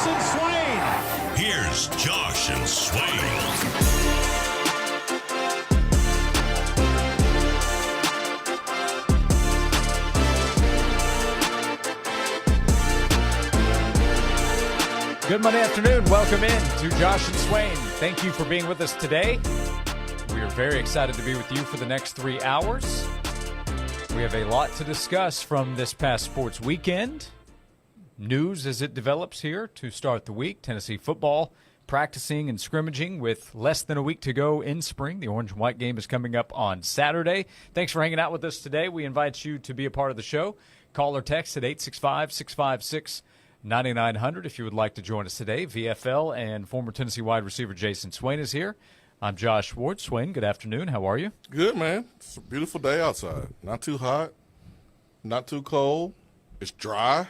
and Swain. Here's Josh and Swain. Good Monday afternoon. Welcome in to Josh and Swain. Thank you for being with us today. We are very excited to be with you for the next 3 hours. We have a lot to discuss from this past sports weekend. News as it develops here to start the week. Tennessee football practicing and scrimmaging with less than a week to go in spring. The orange and white game is coming up on Saturday. Thanks for hanging out with us today. We invite you to be a part of the show. Call or text at 865-656-9900 if you would like to join us today. VFL and former Tennessee wide receiver Jason Swain is here. I'm Josh Ward. Swain, good afternoon. How are you? Good, man. It's a beautiful day outside. Not too hot, not too cold. It's dry.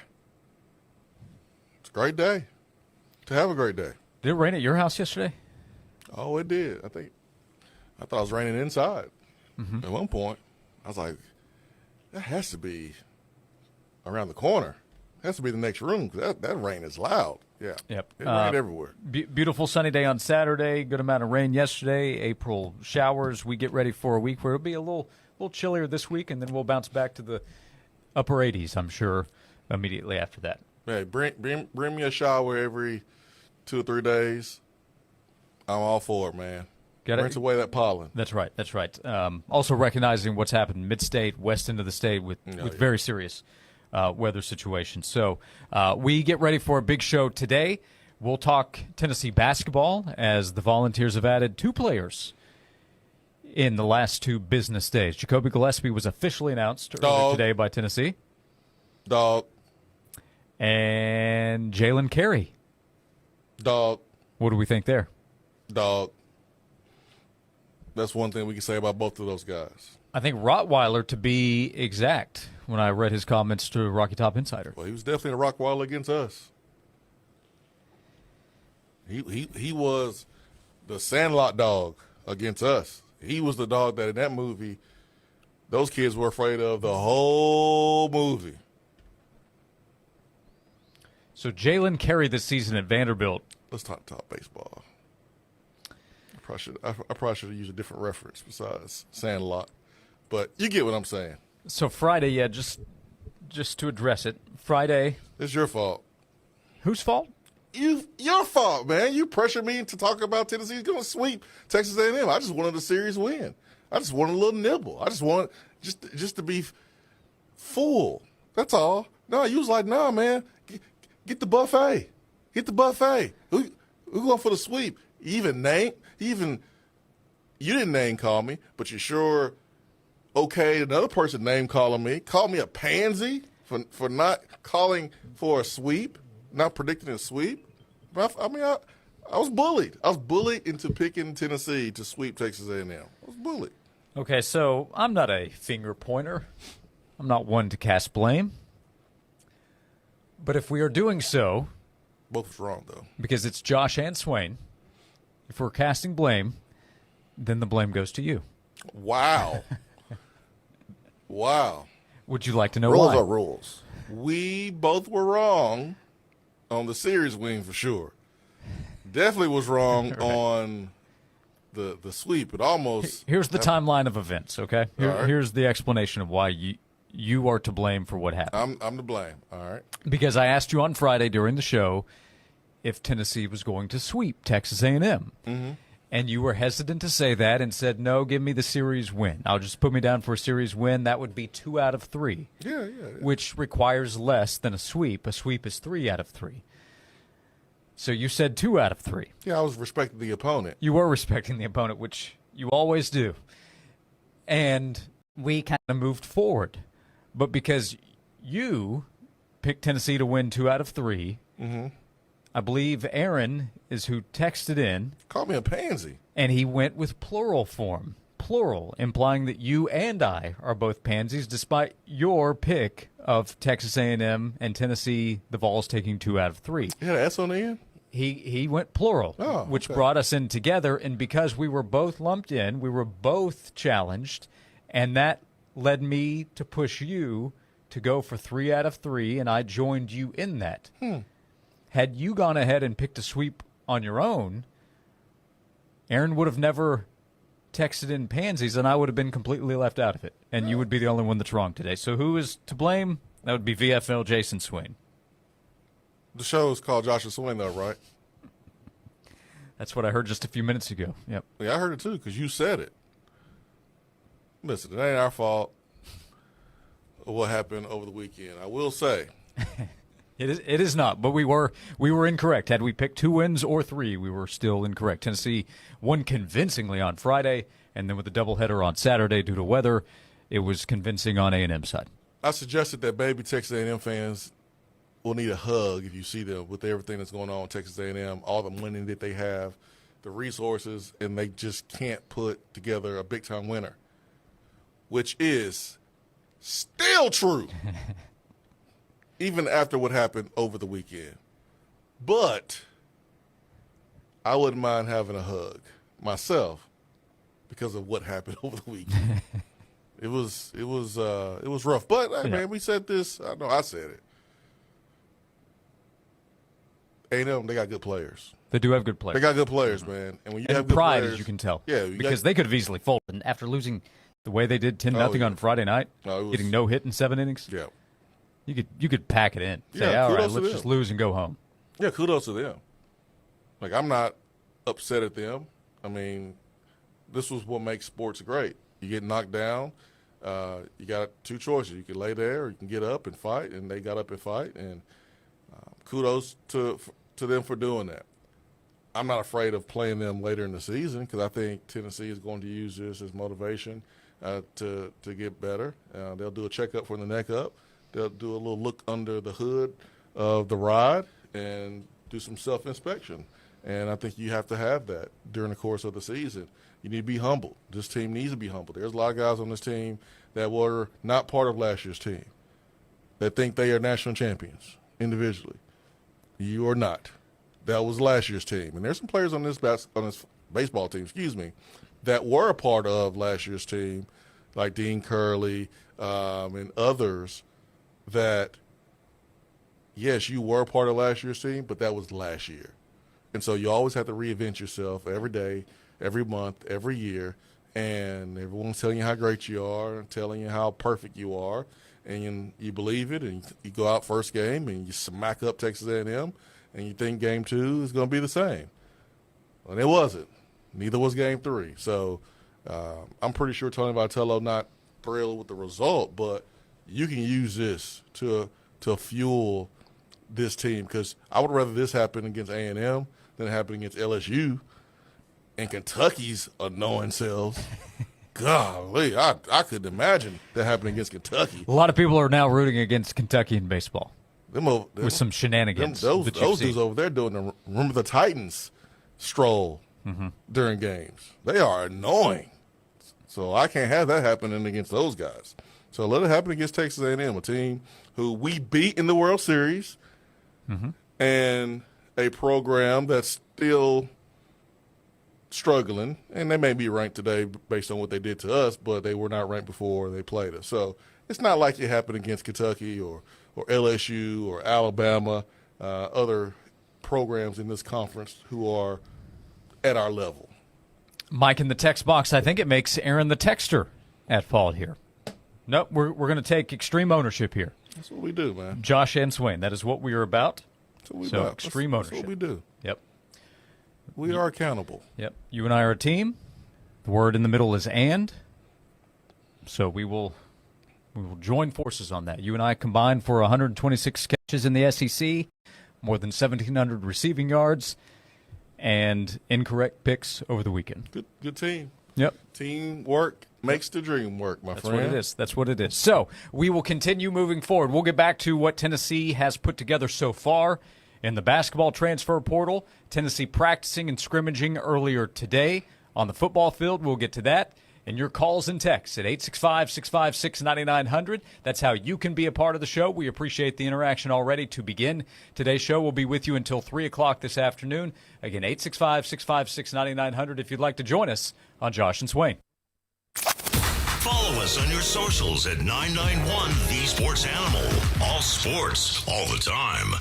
It's a great day. To have a great day. Did it rain at your house yesterday? Oh, it did. I thought it was raining inside. At one point, I was like, that has to be around the corner. It has to be the next room because that rain is loud. Yeah. Yep. It rained everywhere. Beautiful sunny day on Saturday. Good amount of rain yesterday. April showers. We get ready for a week where it'll be a little chillier this week, and then we'll bounce back to the upper 80s, I'm sure, immediately after that. Hey, bring me a shower every 2 or 3 days. I'm all for it, man. Rinse away that pollen. That's right. That's right. Also recognizing what's happened mid-state, west end of the state with very serious weather situations. So we get ready for a big show today. We'll talk Tennessee basketball as the Volunteers have added 2 players in the last 2 business days. Jacoby Gillespie was officially announced earlier today by Tennessee. Dog. And Jalen Carey. Dog. What do we think there? Dog. That's one thing we can say about both of those guys. I think Rottweiler, to be exact, when I read his comments to Rocky Top Insider. Well, he was definitely a Rottweiler against us. He was the Sandlot dog against us. He was the dog that in that movie those kids were afraid of the whole movie. So Jalen Carey this season at Vanderbilt. Let's talk baseball. I probably should have used a different reference besides Sandlot. But you get what I'm saying. So Friday, yeah, just to address it, Friday. It's your fault. Whose fault? Your fault, man. You pressured me to talk about Tennessee's going to sweep Texas A&M. I just wanted a series win. I just wanted a little nibble. I just wanted just to be full. That's all. No, you was like, nah, man, get the buffet. Get the buffet. We're going for the sweep. You didn't name call me, but you sure okayed another person name calling me. Called me a pansy for not calling for a sweep, not predicting a sweep. I mean, I was bullied. I was bullied into picking Tennessee to sweep Texas A&M. I was bullied. Okay, so I'm not a finger pointer. I'm not one to cast blame. But if we are doing so, both was wrong though, because it's Josh and Swain. If we're casting blame, then the blame goes to you. Wow. Wow. Would you like to know rules why? Rules are rules. We both were wrong on the series win for sure. Definitely was wrong right. On the sweep. It almost. Here's the timeline of events, okay? Right. Here's the explanation of why you are to blame for what happened. I'm to blame, all right? Because I asked you on Friday during the show if Tennessee was going to sweep Texas A&M. Mm-hmm. And you were hesitant to say that and said, no, give me the series win. I'll just put me down for a series win. That would be 2 out of 3. Yeah. Which requires less than a sweep. A sweep is 3 out of 3. So you said 2 out of 3. Yeah, I was respecting the opponent. You were respecting the opponent, which you always do. And we kind of moved forward. But because you picked Tennessee to win 2 out of 3, mm-hmm. I believe Aaron is who texted in. Called me a pansy. And he went with plural form. Plural, implying that you and I are both pansies, despite your pick of Texas A&M and Tennessee, the Vols taking 2 out of 3. You had an S on the end? He went plural, which brought us in together. And because we were both lumped in, we were both challenged, and that led me to push you to go for 3 out of 3, and I joined you in that. had you gone ahead and picked a sweep on your own, Aaron would have never texted in pansies, and I would have been completely left out of it. And you would be the only one that's wrong today. So who is to blame? That would be VFL Jason Swain. The show is called Josh and Swain, though, right? That's what I heard just a few minutes ago. Yep. Yeah, I heard it too because you said it. Listen, it ain't our fault what happened over the weekend. I will say. It is not, but we were incorrect. Had we picked 2 wins or 3, we were still incorrect. Tennessee won convincingly on Friday, and then with the doubleheader on Saturday due to weather, it was convincing on A&M's side. I suggested that baby Texas A&M fans will need a hug if you see them with everything that's going on in Texas A&M, all the money that they have, the resources, and they just can't put together a big-time winner, which is still true. Even after what happened over the weekend. But I wouldn't mind having a hug myself because of what happened over the weekend. It was rough. But hey, man, we said this. I know I said it. A&M, they got good players. They do have good players. They got good players, man. And when you and have good pride, players, as you can tell. Yeah, because they could have easily folded. And after losing the way they did 10-0 on Friday night, getting no hit in 7 innings. Yeah. You could pack it in. Say, all right, let's just lose and go home. Yeah, kudos to them. Like, I'm not upset at them. I mean, this was what makes sports great. You get knocked down, you got 2 choices. You can lay there or you can get up and fight, and they got up and fight. And kudos to them for doing that. I'm not afraid of playing them later in the season because I think Tennessee is going to use this as motivation to get better. They'll do a checkup from the neck up. They'll do a little look under the hood of the ride and do some self-inspection. And I think you have to have that during the course of the season. You need to be humble. This team needs to be humble. There's a lot of guys on this team that were not part of last year's team that think they are national champions individually. You are not. That was last year's team. And there's some players on this baseball team, that were a part of last year's team, like Dean Curley and others, that, yes, you were part of last year's team, but that was last year. And so you always have to reinvent yourself every day, every month, every year, and everyone's telling you how great you are and telling you how perfect you are, and you believe it, and you go out first game and you smack up Texas A&M, and you think game 2 is going to be the same. And it wasn't. Neither was game 3. So I'm pretty sure Tony Vitello not thrilled with the result, but you can use this to fuel this team because I would rather this happen against A&M than happen against LSU and Kentucky's annoying selves. Golly, I couldn't imagine that happening against Kentucky. A lot of people are now rooting against Kentucky in baseball with some shenanigans. Those dudes over there doing the Remember the Titans stroll during games. They are annoying. So I can't have that happening against those guys. So let it happen against Texas A&M, a team who we beat in the World Series, and a program that's still struggling. And they may be ranked today based on what they did to us, but they were not ranked before they played us. So it's not like it happened against Kentucky or LSU or Alabama, other programs in this conference who are at our level. Mike in the text box, I think it makes Aaron the texter at fault here. Nope, we're going to take extreme ownership here. That's what we do, man. Josh and Swain, that is what we are about. That's what we so about. Extreme ownership. That's what we do. Yep. We are accountable. Yep. You and I are a team. The word in the middle is and. So we will join forces on that. You and I combined for 126 catches in the SEC, more than 1,700 receiving yards, and incorrect picks over the weekend. Good team. Yep. Teamwork makes the dream work, my friend. That's what it is. So we will continue moving forward. We'll get back to what Tennessee has put together so far in the basketball transfer portal. Tennessee practicing and scrimmaging earlier today on the football field. We'll get to that. And your calls and texts at 865-656-9900. That's how you can be a part of the show. We appreciate the interaction already to begin. Today's show will be with you until 3 o'clock this afternoon. Again, 865-656-9900 if you'd like to join us on Josh and Swain. Follow us on your socials at 991 The Sports Animal. All sports, all the time.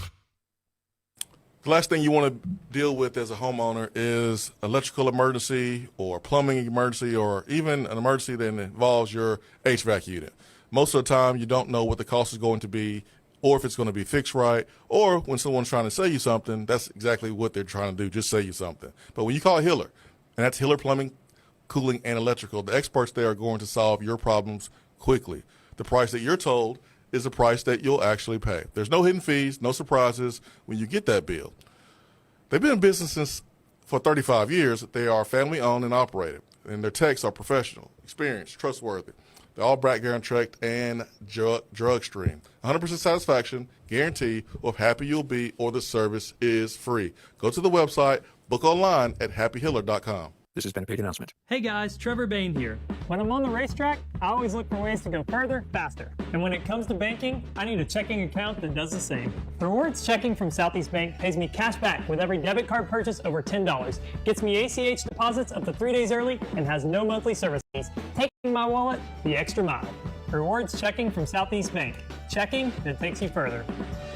The last thing you want to deal with as a homeowner is electrical emergency or plumbing emergency or even an emergency that involves your HVAC unit. Most of the time, you don't know what the cost is going to be or if it's going to be fixed right, or when someone's trying to sell you something, that's exactly what they're trying to do, just sell you something. But when you call Hiller, and that's Hiller Plumbing, Cooling, and Electrical, the experts there are going to solve your problems quickly. The price that you're told is the price that you'll actually pay. There's no hidden fees, no surprises when you get that bill. They've been in business for 35 years. They are family owned and operated, and their techs are professional, experienced, trustworthy. They're all background checked and drug screened. 100% satisfaction, guarantee of happy you'll be, or the service is free. Go to the website, book online at happyhiller.com. This has been a paid announcement. Hey guys, Trevor Bain here. When I'm on the racetrack, I always look for ways to go further, faster. And when it comes to banking, I need a checking account that does the same. Rewards checking from Southeast Bank pays me cash back with every debit card purchase over $10, gets me ACH deposits up to 3 days early, and has no monthly service fees, taking my wallet the extra mile. Rewards checking from Southeast Bank. Checking that takes you further.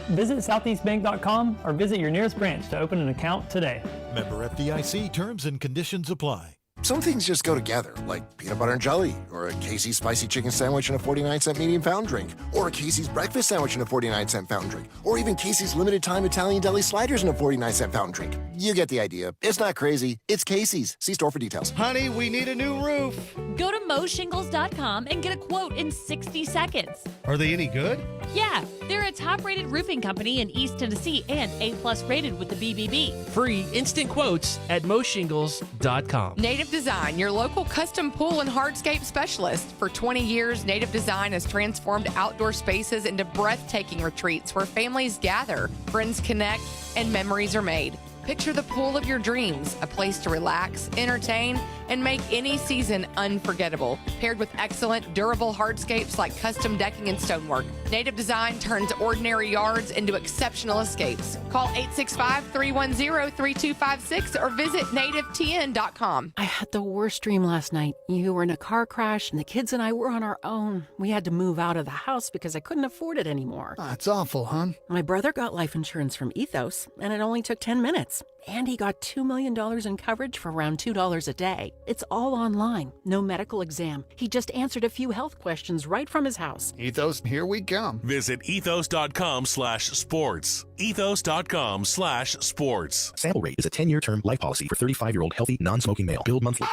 Visit southeastbank.com or visit your nearest branch to open an account today. Member FDIC, terms and conditions apply. Some things just go together, like peanut butter and jelly, or a Casey's spicy chicken sandwich and a 49-cent medium fountain drink, or a Casey's breakfast sandwich and a 49-cent fountain drink, or even Casey's limited time Italian deli sliders and a 49-cent fountain drink. You get the idea. It's not crazy. It's Casey's. See store for details. Honey, we need a new roof. Go to moshingles.com and get a quote in 60 seconds. Are they any good? Yeah, they're a top-rated roofing company in East Tennessee and A+ rated with the BBB. Free instant quotes at moshingles.com. Native Design, your local custom pool and hardscape specialist. For 20 years, Native Design has transformed outdoor spaces into breathtaking retreats where families gather, friends connect, and memories are made. Picture the pool of your dreams, a place to relax, entertain, and make any season unforgettable. Paired with excellent, durable hardscapes like custom decking and stonework, Native Design turns ordinary yards into exceptional escapes. Call 865-310-3256 or visit nativetn.com. I had the worst dream last night. You were in a car crash, and the kids and I were on our own. We had to move out of the house because I couldn't afford it anymore. That's awful, hon. My brother got life insurance from Ethos, and it only took 10 minutes. And he got $2 million in coverage for around $2 a day. It's all online, no medical exam. He just answered a few health questions right from his house. Ethos, here we come. Visit ethos.com/sports. Ethos.com/sports. Sample rate is a 10-year term life policy for 35-year-old healthy, non-smoking male. Billed monthly.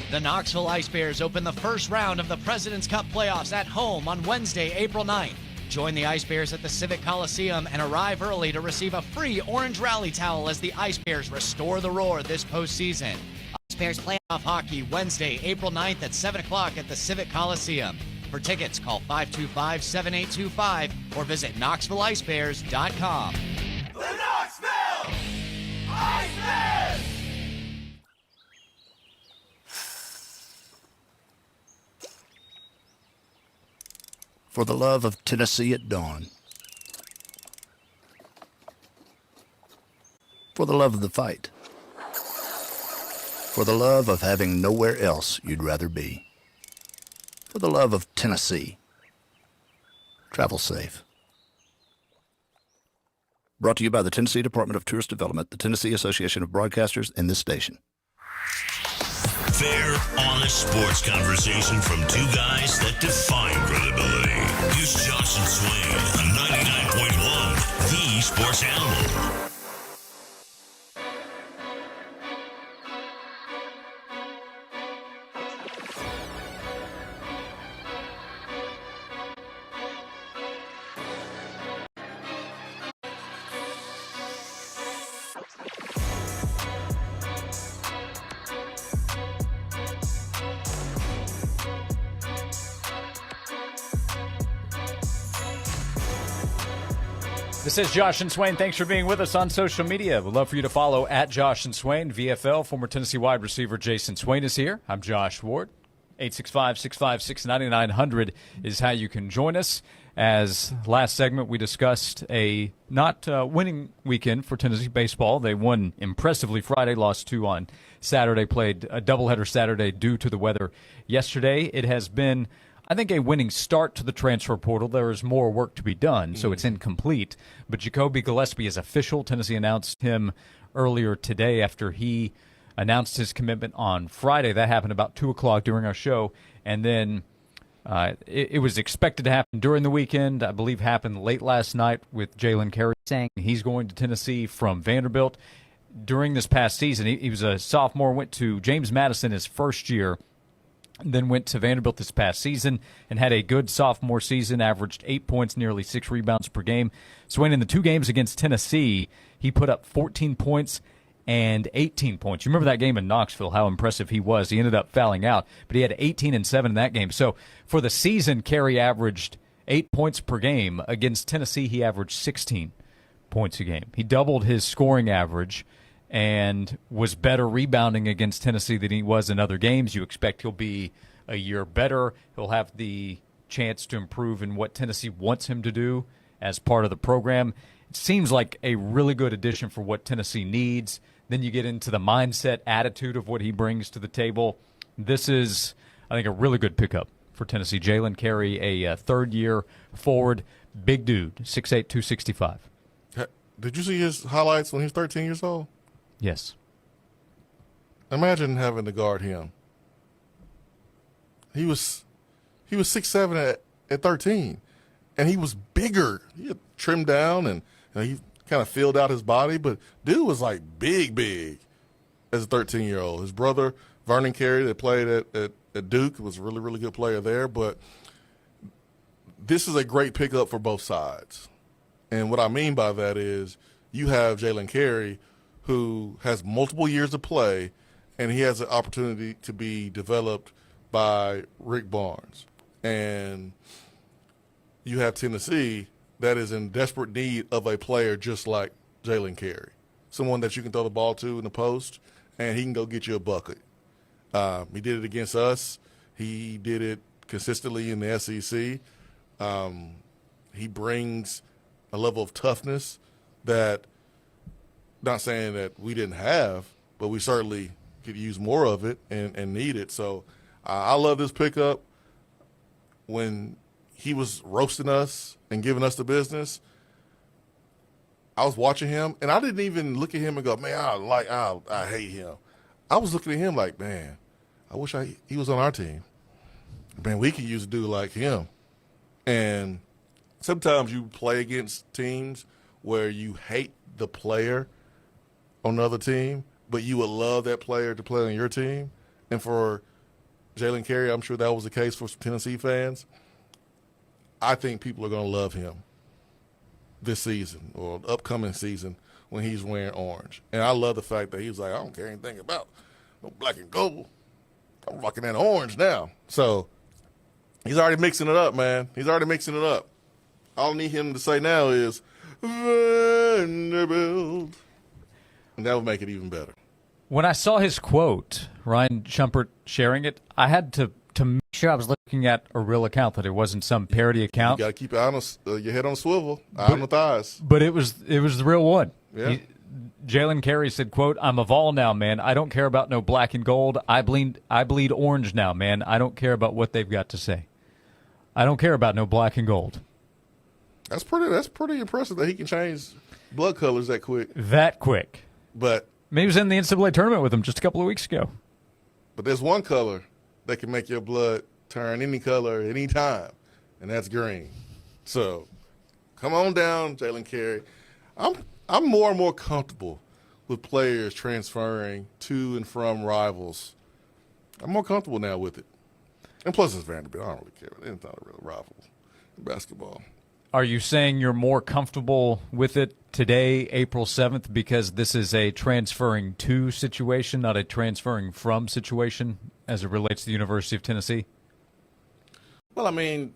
The Knoxville Ice Bears open the first round of the President's Cup playoffs at home on Wednesday, April 9th. Join the Ice Bears at the Civic Coliseum and arrive early to receive a free orange rally towel as the Ice Bears restore the roar this postseason. Ice Bears playoff hockey Wednesday, April 9th at 7 o'clock at the Civic Coliseum. For tickets, call 525-7825 or visit KnoxvilleIceBears.com. The Knoxville Ice Bears! For the love of Tennessee at dawn. For the love of the fight. For the love of having nowhere else you'd rather be. For the love of Tennessee. Travel safe. Brought to you by the Tennessee Department of Tourist Development, the Tennessee Association of Broadcasters, and this station. Fair, honest sports conversation from two guys that define credibility. Here's Josh and Swain on 99.1, the Sports Animal. This is Josh and Swain. Thanks for being with us on social media. We'd love for you to follow at Josh and Swain. VFL, former Tennessee wide receiver Jason Swain is here. I'm Josh Ward. 865-656-9900 is how you can join us. As last segment, we discussed a not winning weekend for Tennessee baseball. They won impressively Friday, lost 2 on Saturday, played a doubleheader Saturday due to the weather yesterday. It has been I think a winning start to the transfer portal. There is more work to be done, so it's incomplete. But Jacoby Gillespie is official. Tennessee announced him earlier today after he announced his commitment on Friday. That happened about 2 o'clock during our show. And then it was expected to happen during the weekend. I believe happened late last night with Jalen Carey saying he's going to Tennessee from Vanderbilt. During this past season, he was a sophomore, went to James Madison his first year, then went to Vanderbilt this past season and had a good sophomore season, averaged 8 points, nearly 6 rebounds per game. Swain, in the 2 games against Tennessee, he put up 14 points and 18 points. You remember that game in Knoxville, how impressive he was. He ended up fouling out, but he had 18 and 7 in that game. So for the season, Carey averaged 8 points per game. Against Tennessee, he averaged 16 points a game. He doubled his scoring average and was better rebounding against Tennessee than he was in other games. You expect he'll be a year better. He'll have the chance to improve in what Tennessee wants him to do as part of the program. It seems like a really good addition for what Tennessee needs. Then you get into the mindset, attitude of what he brings to the table. This is, I think, a really good pickup for Tennessee. Jalen Carey, a third-year forward, big dude, 6'8", 265. Did you see his highlights when he was 13 years old? Yes. Imagine having to guard him. He was 6'7" at 13, and he was bigger. He had trimmed down, and he kind of filled out his body, but dude was like big as a 13-year-old. His brother, Vernon Carey, that played at Duke, was a really, really good player there, but this is a great pickup for both sides. And what I mean by that is you have Jalen Carey, who has multiple years of play, and he has an opportunity to be developed by Rick Barnes. And you have Tennessee that is in desperate need of a player just like Jalen Carey, someone that you can throw the ball to in the post, and he can go get you a bucket. He did it against us. He did it consistently in the SEC. He brings a level of toughness that, not saying that we didn't have, but we certainly could use more of it and need it. So I love this pickup. When he was roasting us and giving us the business, I was watching him, and I didn't even look at him and go, man, I hate him. I was looking at him like, man, I wish he was on our team. Man, we could use a dude like him. And sometimes you play against teams where you hate the player on another team, but you would love that player to play on your team. And for Jalen Carey, I'm sure that was the case for some Tennessee fans. I think people are going to love him this season or upcoming season when he's wearing orange. And I love the fact that he was like, I don't care anything about no black and gold. I'm rocking that orange now. So he's already mixing it up, man. He's already mixing it up. All I need him to say now is Vanderbilt. And that would make it even better. When I saw his quote, Ryan Shumpert sharing it, I had to make sure I was looking at a real account, that it wasn't some parody account. You got to keep your head on a swivel, eye on the thighs. But it was the real one. Yeah. Jalen Carey said, quote, I'm a Vol now, man. I don't care about no black and gold. I bleed orange now, man. I don't care about what they've got to say. I don't care about no black and gold. That's pretty impressive that he can change blood colors that quick. That quick. But he was in the NCAA tournament with him just a couple of weeks ago. But there's one color that can make your blood turn any color any time, and that's green. So come on down, Jalen Carey. I'm more and more comfortable with players transferring to and from rivals. I'm more comfortable now with it. And plus it's Vanderbilt. I don't really care. It's not a real rival in basketball. Are you saying you're more comfortable with it today, April 7th, because this is a transferring to situation, not a transferring from situation as it relates to the University of Tennessee? Well, I mean,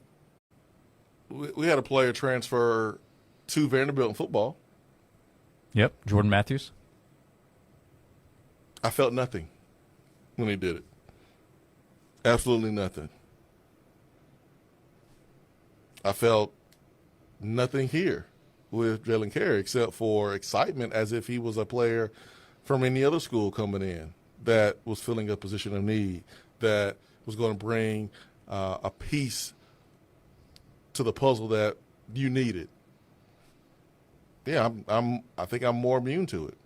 we had a player transfer to Vanderbilt in football. Yep, Jordan Matthews. I felt nothing when he did it. Absolutely nothing. I felt nothing here with Jalen Carey except for excitement, as if he was a player from any other school coming in that was filling a position of need, that was going to bring a piece to the puzzle that you needed. Yeah, I think I'm more immune to it.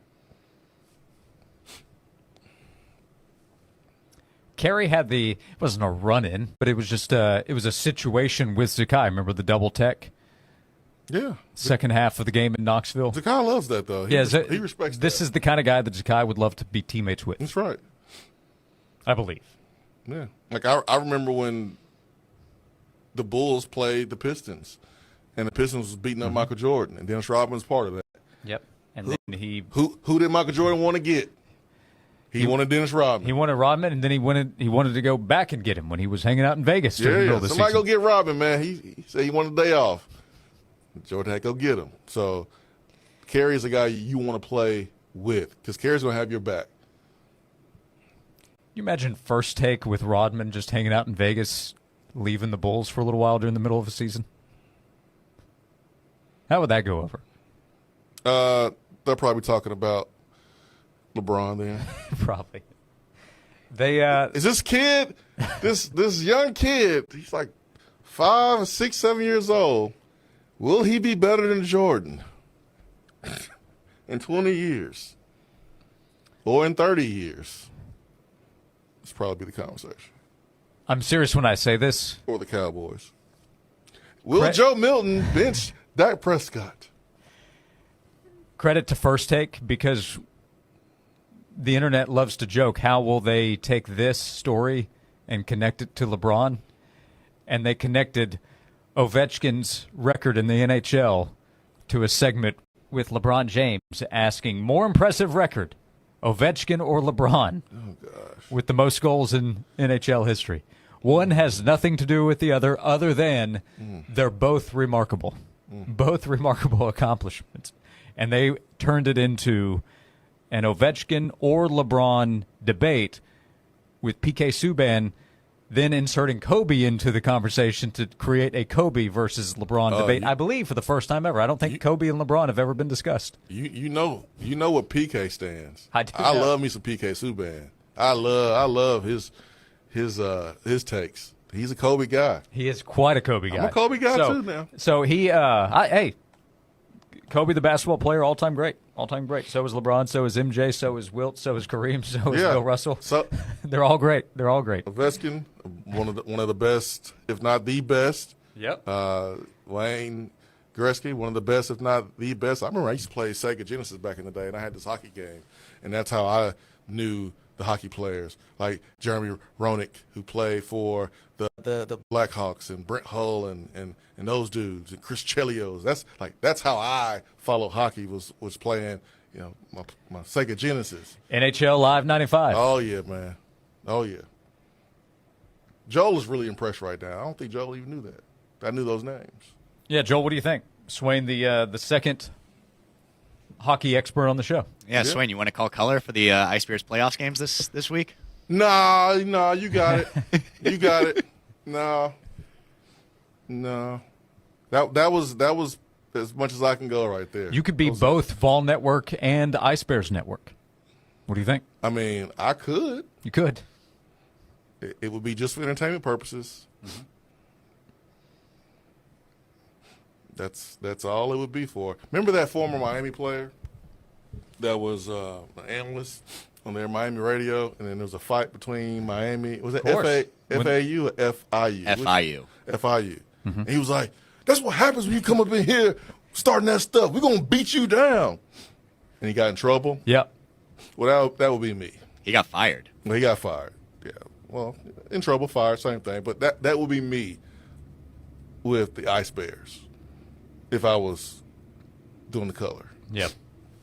Carey had it wasn't a run-in, but it was just it was a situation with Zakai. Remember the double tech? Yeah. Second half of the game in Knoxville. Zakai loves that, though. He respects this that. is the kind of guy that Zakai would love to be teammates with. That's right. I believe. Yeah. Like, I remember when the Bulls played the Pistons, and the Pistons was beating up Michael Jordan, and Dennis Rodman was part of that. Yep. And then Who did Michael Jordan want to get? He wanted Dennis Rodman. He wanted Rodman, and then he wanted to go back and get him when he was hanging out in Vegas during the middle of the Somebody season. go get Rodman, man. He said he wanted a day off. Jordan had to go get him. So Carey is a guy you want to play with because Carey's going to have your back. You imagine First Take with Rodman just hanging out in Vegas, leaving the Bulls for a little while during the middle of the season? How would that go over? They're probably talking about LeBron then. Probably. They is this kid, this young kid, he's like 5, 6, 7 years old. Will he be better than Jordan in 20 years or in 30 years? That's probably the conversation. I'm serious when I say this. Or the Cowboys. Will Joe Milton bench Dak Prescott? Credit to First Take because the internet loves to joke, how will they take this story and connect it to LeBron? And they connected Ovechkin's record in the NHL to a segment with LeBron James asking, more impressive record, Ovechkin or LeBron? Oh, gosh. With the most goals in NHL history. One has nothing to do with the other than they're both remarkable. Both remarkable accomplishments. And they turned it into an Ovechkin or LeBron debate with PK Subban then inserting Kobe into the conversation to create a Kobe versus LeBron debate, I believe, for the first time ever. I don't think Kobe and LeBron have ever been discussed. You know what PK stands. I do. I love me some PK Subban. I love his takes. He's a Kobe guy. He is quite a Kobe guy. I'm a Kobe guy too now. So he, hey, Kobe the basketball player, all-time great. All-time great. So is LeBron, so is MJ, so is Wilt, so is Kareem, so is Bill Russell. So they're all great. They're all great. Ovechkin, one of the best, if not the best. Yep. Wayne Gretzky, one of the best, if not the best. I remember I used to play Sega Genesis back in the day, and I had this hockey game, and that's how I knew the hockey players, like Jeremy Roenick, who played for the Blackhawks, and Brent Hull and those dudes, and Chris Chelios. That's how I follow hockey, was playing, my Sega Genesis. NHL Live 95. Oh yeah, man. Oh yeah. Joel is really impressed right now. I don't think Joel even knew that. I knew those names. Yeah, Joel, what do you think? Swain, the second hockey expert on the show. Yeah, Swain, you want to call color for the Ice Bears playoffs games this week? No, you got it. You got it. No. That was as much as I can go right there. You could be both Vol Network and Ice Bears Network. What do you think? I mean, I could. You could. It would be just for entertainment purposes. Mm-hmm. That's all it would be for. Remember that former Miami player that was an analyst on their Miami radio, and then there was a fight between Miami. Was it FAU or FIU? FIU. FIU. Mm-hmm. And he was like, "That's what happens when you come up in here starting that stuff. We're gonna beat you down." And he got in trouble. Yep. Well, that would be me. He got fired. Well, he got fired. Yeah. Well, in trouble, fired, same thing. But that would be me with the Ice Bears if I was doing the color. Yep.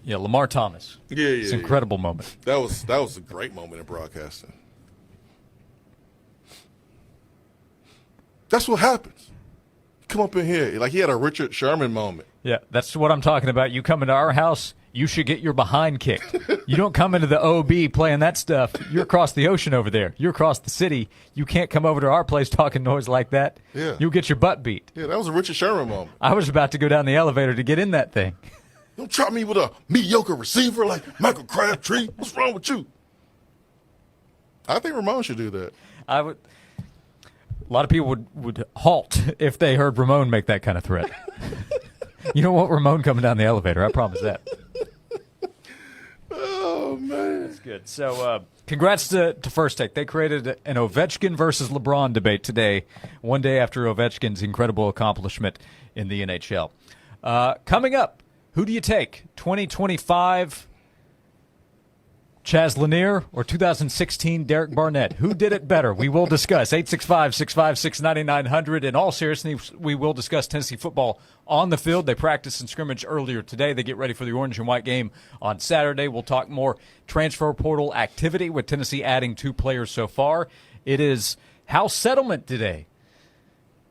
Yeah, Lamar Thomas. Yeah. It's an incredible moment. That was a great moment in broadcasting. That's what happens. Come up in here. Like he had a Richard Sherman moment. Yeah, that's what I'm talking about. You come into our house, you should get your behind kicked. You don't come into the OB playing that stuff. You're across the ocean over there. You're across the city. You can't come over to our place talking noise like that. Yeah. You'll get your butt beat. Yeah, that was a Richard Sherman moment. I was about to go down the elevator to get in that thing. Don't try me with a mediocre receiver like Michael Crabtree. What's wrong with you? I think Ramon should do that. I would. A lot of people would halt if they heard Ramon make that kind of threat. You don't want Ramon coming down the elevator, I promise that. Oh, man. That's good. So congrats to First Take. They created an Ovechkin versus LeBron debate today, one day after Ovechkin's incredible accomplishment in the NHL. Coming up, who do you take? 2025 Chaz Lanier or 2016 Derek Barnett? Who did it better? We will discuss. 865-656-9900. In all seriousness, we will discuss Tennessee football on the field. They practiced and scrimmaged earlier today. They get ready for the orange and white game on Saturday. We'll talk more transfer portal activity with Tennessee adding 2 players so far. It is house settlement today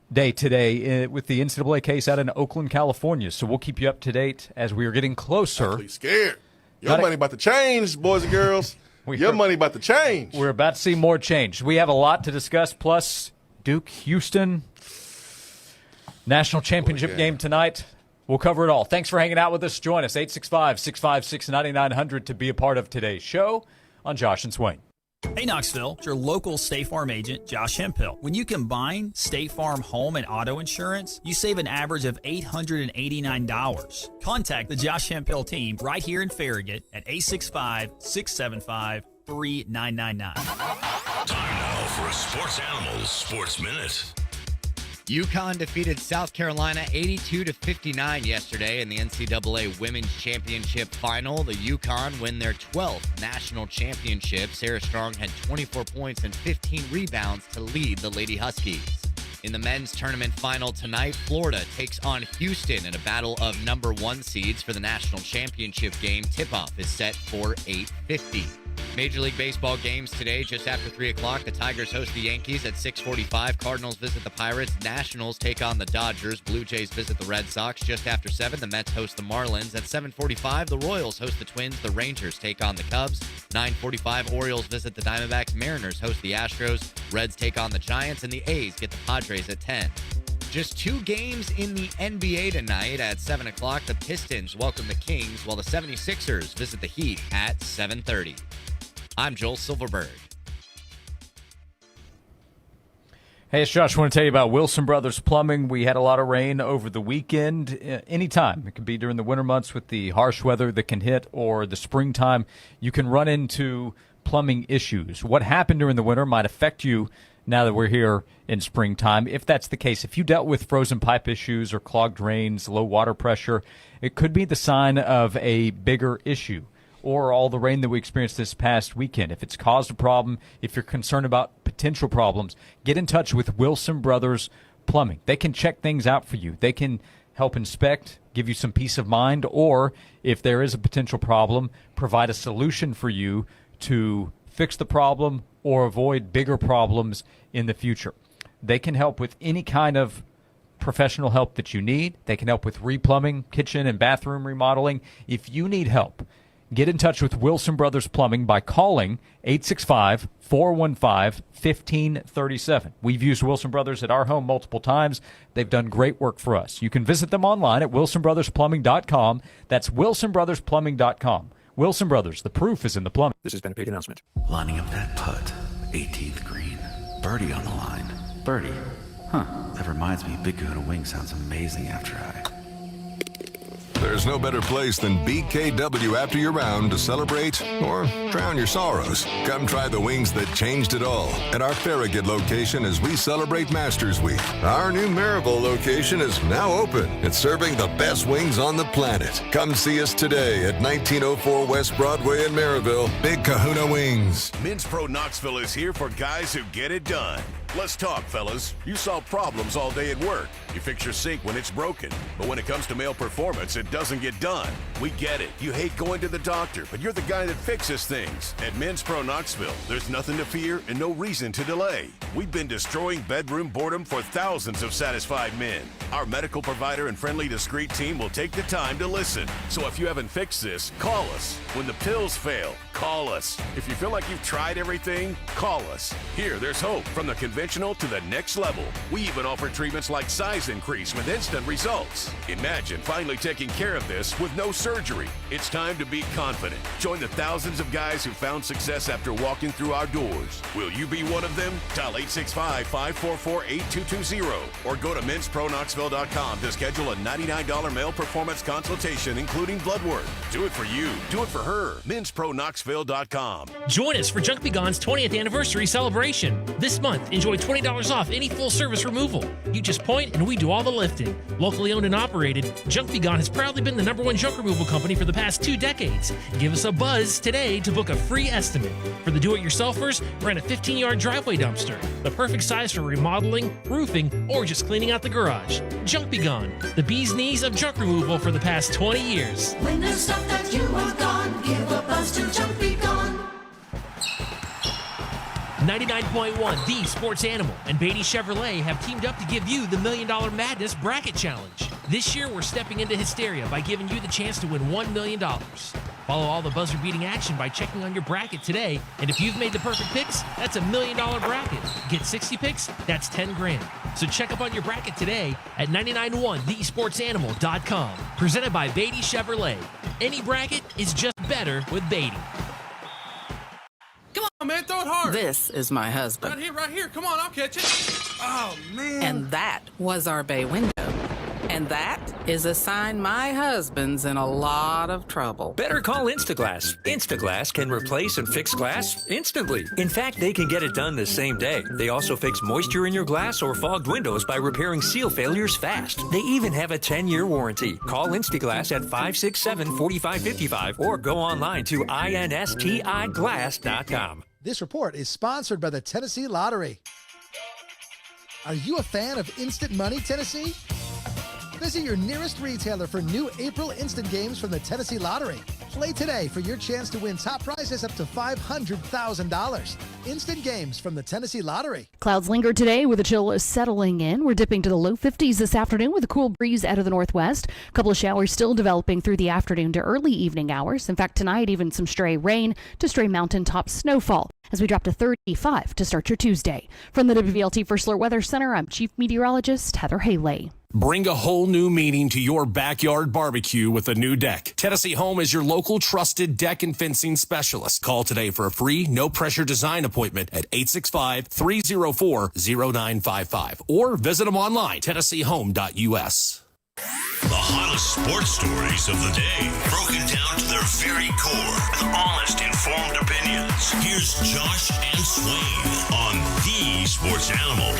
with the NCAA case out in Oakland, California. So we'll keep you up to date as we are getting closer. I'm scared. Your money about to change, boys and girls. Your money about to change. We're about to see more change. We have a lot to discuss, plus Duke, Houston, national championship game tonight. We'll cover it all. Thanks for hanging out with us. Join us, 865-656-9900 to be a part of today's show on Josh and Swain. Hey Knoxville, it's your local State Farm agent, Josh Hemphill. When you combine State Farm home and auto insurance, you save an average of $889. Contact the Josh Hemphill team right here in Farragut at 865-675-3999. Time now for a Sports Animals Sports Minute. UConn defeated South Carolina 82-59 yesterday in the NCAA Women's Championship Final. The UConn win their 12th national championship. Sarah Strong had 24 points and 15 rebounds to lead the Lady Huskies. In the men's tournament final tonight, Florida takes on Houston in a battle of number 1 seeds for the national championship game. Tip-off is set for 8:50. Major League Baseball games today, just after 3 o'clock. The Tigers host the Yankees at 6:45. Cardinals visit the Pirates. Nationals take on the Dodgers. Blue Jays visit the Red Sox. Just after 7, the Mets host the Marlins. At 7:45, the Royals host the Twins. The Rangers take on the Cubs. 9:45, Orioles visit the Diamondbacks. Mariners host the Astros. Reds take on the Giants. And the A's get the Padres at 10. Just 2 games in the NBA tonight. At 7 o'clock, the Pistons welcome the Kings, while the 76ers visit the Heat at 7:30. I'm Joel Silverberg. Hey, it's Josh. I want to tell you about Wilson Brothers Plumbing. We had a lot of rain over the weekend. Anytime. It could be during the winter months with the harsh weather that can hit, or the springtime. You can run into plumbing issues. What happened during the winter might affect you now that we're here in springtime. If that's the case, if you dealt with frozen pipe issues or clogged drains, low water pressure, it could be the sign of a bigger issue, or all the rain that we experienced this past weekend. If it's caused a problem, if you're concerned about potential problems, get in touch with Wilson Brothers Plumbing. They can check things out for you. They can help inspect, give you some peace of mind, or if there is a potential problem, provide a solution for you to fix the problem or avoid bigger problems in the future. They can help with any kind of professional help that you need. They can help with replumbing, kitchen and bathroom remodeling. If you need help, get in touch with Wilson Brothers Plumbing by calling 865-415-1537. We've used Wilson Brothers at our home multiple times. They've done great work for us. You can visit them online at wilsonbrothersplumbing.com. That's wilsonbrothersplumbing.com. Wilson Brothers, the proof is in the plumbing. This has been a paid announcement. Lining up that putt. 18th green. Birdie on the line. Birdie. Huh. That reminds me, Big Kahuna Wing sounds amazing after I... There's no better place than BKW after your round to celebrate or drown your sorrows. Come try the wings that changed it all at our Farragut location as we celebrate Masters Week. Our new Maryville location is now open. It's serving the best wings on the planet. Come see us today at 1904 West Broadway in Maryville. Big Kahuna Wings. Men's Pro Knoxville is here for guys who get it done. Let's talk, fellas. You solve problems all day at work. You fix your sink when it's broken. But when it comes to male performance, it doesn't get done. We get it. You hate going to the doctor, but you're the guy that fixes things. At Men's Pro Knoxville, there's nothing to fear and no reason to delay. We've been destroying bedroom boredom for thousands of satisfied men. Our medical provider and friendly, discreet team will take the time to listen. So if you haven't fixed this, call us. When the pills fail, call us. If you feel like you've tried everything, call us. Here, there's hope from the convention unconventional to the next level. We even offer treatments like size increase with instant results. Imagine finally taking care of this with no surgery. It's time to be confident. Join the thousands of guys who found success after walking through our doors. Will you be one of them? Dial 865-544-8220 or go to menspronknoxville.com to schedule a $99 male performance consultation, including blood work. Do it for you. Do it for her. menspronknoxville.com. Join us for Junk Be Gone's 20th anniversary celebration. This month, enjoy $20 off any full-service removal. You just point and we do all the lifting. Locally owned and operated, Junk Be Gone has proudly been the #1 junk removal company for the past 2 decades. Give us a buzz today to book a free estimate. For the do-it-yourselfers, rent a 15-yard driveway dumpster. The perfect size for remodeling, roofing, or just cleaning out the garage. Junk Be Gone, the bee's knees of junk removal for the past 20 years. When there's stuff that you want gone, give a buzz to Junk Be Gone. 99.1 The Sports Animal and Beatty Chevrolet have teamed up to give you the $1 Million Madness Bracket Challenge. This year, we're stepping into hysteria by giving you the chance to win $1 million. Follow all the buzzer-beating action by checking on your bracket today, and if you've made the perfect picks, that's a $1 million bracket. Get 60 picks, that's 10 grand. So check up on your bracket today at 991thesportsanimal.com. Presented by Beatty Chevrolet. Any bracket is just better with Beatty. Come on, man, throw it hard. This is my husband. Right here. Come on, I'll catch it. Oh, man. And that was our bay window. And that is a sign my husband's in a lot of trouble. Better call Instaglass. Instaglass can replace and fix glass instantly. In fact, they can get it done the same day. They also fix moisture in your glass or fogged windows by repairing seal failures fast. They even have a 10-year warranty. Call Instaglass at 567-4555 or go online to instiglass.com. This report is sponsored by the Tennessee Lottery. Are you a fan of Instant Money, Tennessee? Visit your nearest retailer for new April instant games from the Tennessee Lottery. Play today for your chance to win top prizes up to $500,000. Instant games from the Tennessee Lottery. Clouds linger today with a chill settling in. We're dipping to the low 50s this afternoon with a cool breeze out of the northwest. A couple of showers still developing through the afternoon to early evening hours. In fact, tonight, even some stray rain to stray mountaintop snowfall as we drop to 35 to start your Tuesday. From the WVLT First Alert Weather Center, I'm Chief Meteorologist Heather Haley. Bring a whole new meaning to your backyard barbecue with a new deck. Tennessee Home is your local trusted deck and fencing specialist. Call today for a free, no-pressure design appointment at 865-304-0955 or visit them online, tennesseehome.us. The hottest sports stories of the day, broken down to their very core with honest, informed opinions. Here's Josh and Swain on The Sports Animal.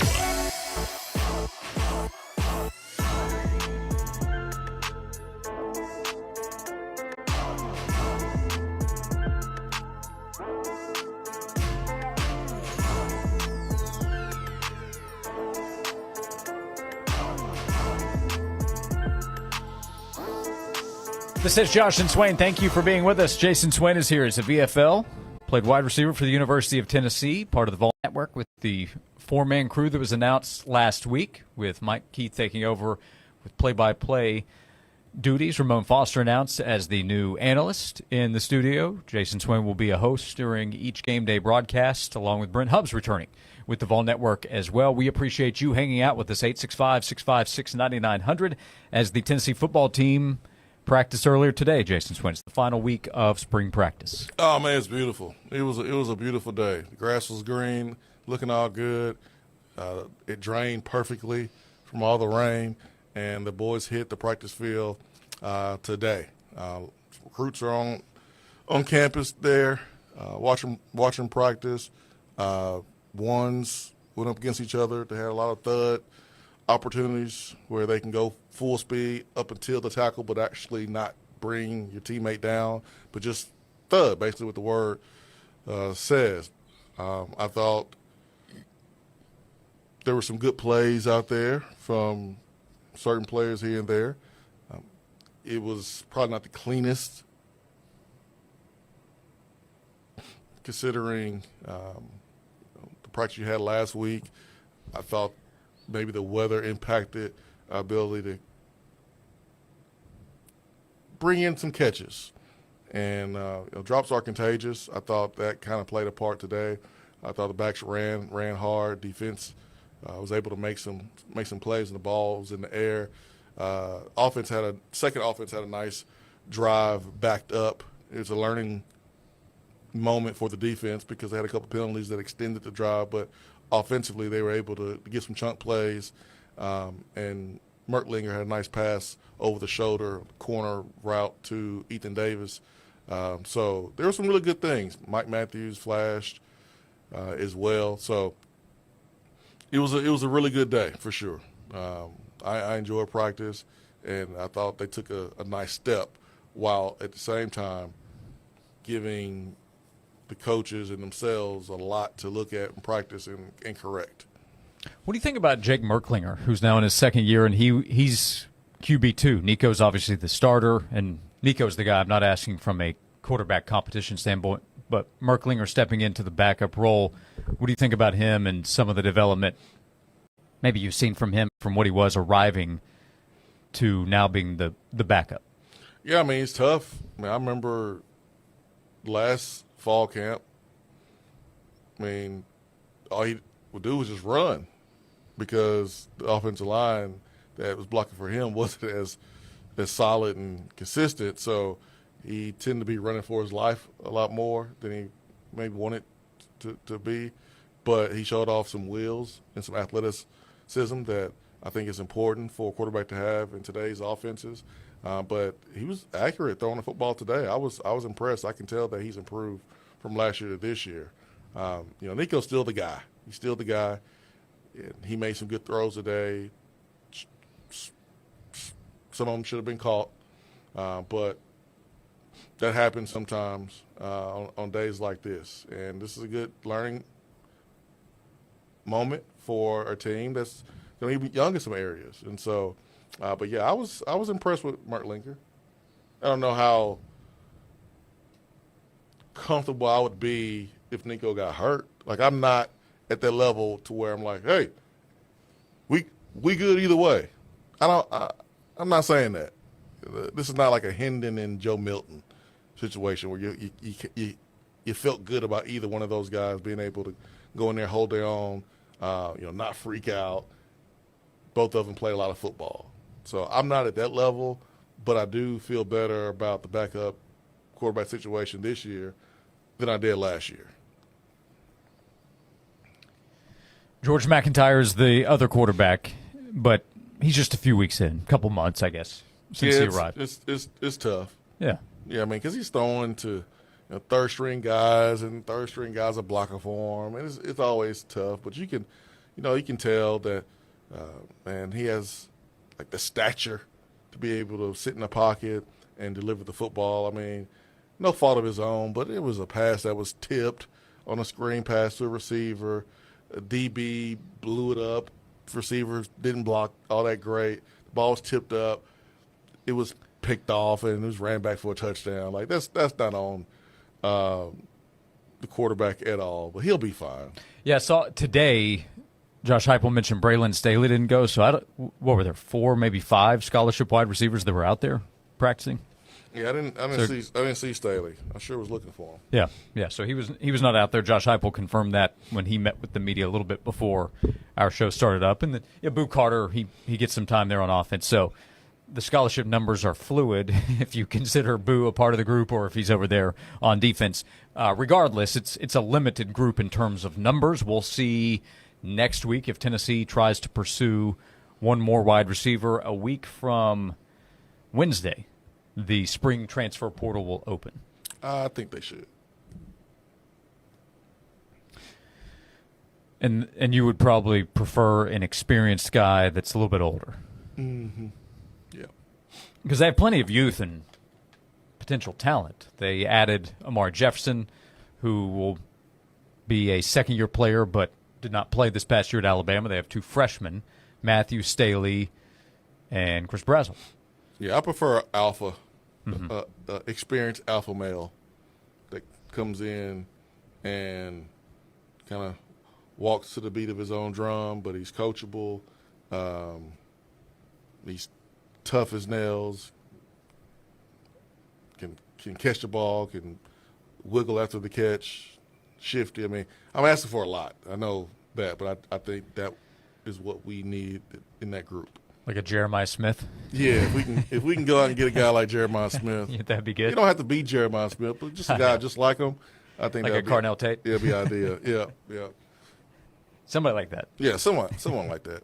This is Josh and Swain. Thank you for being with us. Jason Swain is here as a VFL. Played wide receiver for the University of Tennessee, part of the Vol Network with the four-man crew that was announced last week, with Mike Keith taking over with play-by-play duties. Ramon Foster announced as the new analyst in the studio. Jason Swain will be a host during each game day broadcast, along with Brent Hubbs returning with the Vol Network as well. We appreciate you hanging out with us, 865-656-9900, as the Tennessee football team practiced earlier today. Jason Swain, it's the final week of spring practice. Oh man, it's beautiful. It was a beautiful day. The grass was green, looking all good. It drained perfectly from all the rain, and the boys hit the practice field today. Recruits are on campus there, watching practice. Ones went up against each other. They had a lot of thud opportunities where they can go full speed up until the tackle, but actually not bring your teammate down, but just thud, basically what the word says. I thought there were some good plays out there from certain players here and there. It was probably not the cleanest, considering the practice you had last week. I thought maybe the weather impacted our ability to bring in some catches. And drops are contagious. I thought that kind of played a part today. I thought the backs ran hard. Defense was able to make some plays, and the ball was in the air. Second offense had a nice drive backed up. It was a learning moment for the defense because they had a couple penalties that extended the drive, but offensively they were able to get some chunk plays, and Merklinger had a nice pass over the shoulder, corner route to Ethan Davis. So there were some really good things. Mike Matthews flashed as well. So it was a really good day for sure. I enjoyed practice, and I thought they took a nice step while at the same time giving the coaches and themselves a lot to look at and practice and correct. What do you think about Jake Merklinger, who's now in his second year, and he's QB2? Nico's obviously the starter, and Nico's the guy. I'm not asking from a quarterback competition standpoint, but Merklinger stepping into the backup role. What do you think about him and some of the development maybe you've seen from him from what he was arriving to now being the backup? Yeah, I mean, it's tough. I mean, I remember last fall camp, I mean, all he would do was just run because the offensive line that was blocking for him wasn't as solid and consistent. So he tended to be running for his life a lot more than he maybe wanted to be. But he showed off some wheels and some athleticism that I think is important for a quarterback to have in today's offenses. But he was accurate throwing the football today. I was impressed. I can tell that he's improved from last year to this year. Nico's still the guy. He's still the guy. He made some good throws today. Some of them should have been caught, but that happens sometimes on days like this. And this is a good learning moment for a team that's going to be young in some areas. And so, but yeah, I was impressed with Merklinger. I don't know how comfortable I would be if Nico got hurt. Like, I'm not at that level to where I'm like, hey, we good either way. I'm not saying that. This is not like a Hendon and Joe Milton situation where you felt good about either one of those guys being able to go in there, hold their own, not freak out. Both of them play a lot of football. So I'm not at that level, but I do feel better about the backup quarterback situation this year than I did last year. George McIntyre is the other quarterback, but he's just a few weeks in, a couple months, I guess, since he arrived. It's tough. Yeah. Yeah, I mean, because he's throwing to third-string guys, and third-string guys are blocking for him, and it's always tough. But you can tell that, man, he has like the stature to be able to sit in the pocket and deliver the football. I mean, no fault of his own, but it was a pass that was tipped on a screen pass to a receiver. A DB blew it up. Receivers didn't block all that great. The ball was tipped up. It was picked off, and it was ran back for a touchdown. Like, that's not on the quarterback at all, but he'll be fine. Yeah, so today Josh Heupel mentioned Braylon Staley didn't go, so what were there, 4, maybe 5 scholarship wide receivers that were out there practicing? Yeah, I didn't see Staley. I sure was looking for Yeah. him. So he was not out there. Josh Heupel confirmed that when he met with the media a little bit before our show started up. And then Boo Carter, he gets some time there on offense. So the scholarship numbers are fluid if you consider Boo a part of the group or if he's over there on defense. Regardless, it's a limited group in terms of numbers. We'll see next week if Tennessee tries to pursue one more wide receiver. A week from Wednesday, the spring transfer portal will open. I think they should. And you would probably prefer an experienced guy that's a little bit older. Mm-hmm. Yeah. Because they have plenty of youth and potential talent. They added Amar Jefferson, who will be a second-year player but did not play this past year at Alabama. They have 2 freshmen, Matthew Staley and Chris Brazel. Yeah, I prefer alpha, experienced alpha male that comes in and kind of walks to the beat of his own drum, but he's coachable. He's tough as nails, can catch the ball, can wiggle after the catch, shifty. I mean, I'm asking for a lot. I know that, but I think that is what we need in that group. Like a Jeremiah Smith? Yeah, if we can go out and get a guy like Jeremiah Smith. Yeah, that'd be good. You don't have to be Jeremiah Smith, but just a guy just like him. I think like a Carnell Tate? Yeah, be ideal. Yeah. Somebody like that. Yeah, someone like that.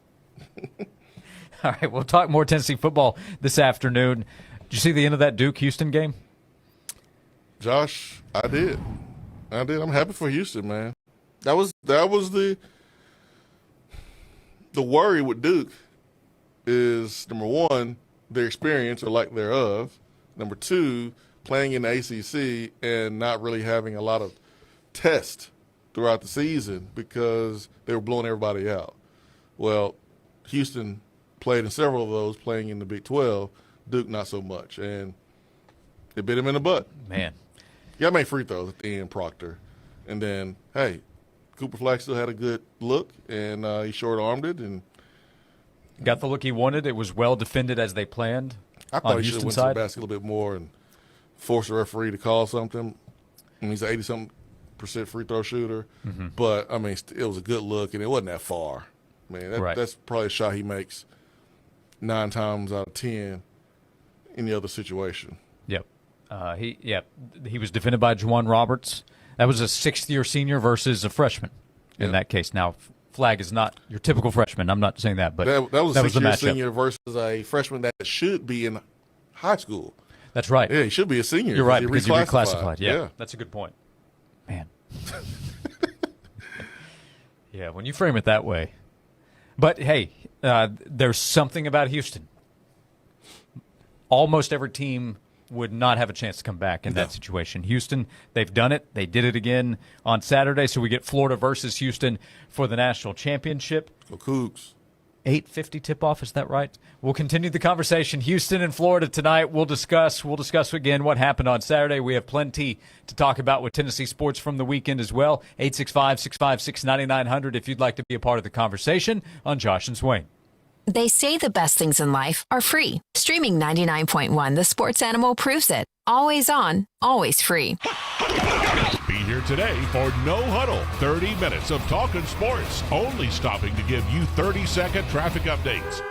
All right, we'll talk more Tennessee football this afternoon. Did you see the end of that Duke-Houston game? Josh, I did. I'm happy for Houston, man. That was the worry with Duke is, number one, their experience or lack thereof. Number two, playing in the ACC and not really having a lot of tests throughout the season because they were blowing everybody out. Well, Houston played in several of those, playing in the Big 12. Duke, not so much. And it bit him in the butt. Man. You got to make free throws at the end, Proctor. And then, hey, Cooper Flack still had a good look, and he short-armed it. And got the look he wanted. It was well defended as they planned. I thought he should have went to the basket a little bit more and forced the referee to call something. And he's an 80-something% free throw shooter. Mm-hmm. But, I mean, it was a good look, and it wasn't that far. I mean, that's probably a shot he makes 9 times out of 10 in the other situation. Yep. He was defended by Juwan Roberts. That was a 6th-year senior versus a freshman in that case. Now, Flag is not your typical freshman. I'm not saying that, but that was a 6-year matchup. senior versus a freshman that should be in high school. That's right. Yeah, he should be a senior. You're right, because he reclassified. reclassified. Yeah, that's a good point. Man. Yeah, when you frame it that way. But, hey, there's something about Houston. Almost every team would not have a chance to come back in that situation. Houston, they've done it. They did it again on Saturday, so we get Florida versus Houston for the national championship. Go Cougs. 8:50 tip-off, is that right? We'll continue the conversation. Houston and Florida tonight. We'll discuss again what happened on Saturday. We have plenty to talk about with Tennessee sports from the weekend as well. 865-656-9900 if you'd like to be a part of the conversation on Josh and Swain. They say the best things in life are free. Streaming 99.1 The Sports Animal proves it. Always on, always free. Be here today for No Huddle. 30 minutes of talking sports. Only stopping to give you 30-second traffic updates.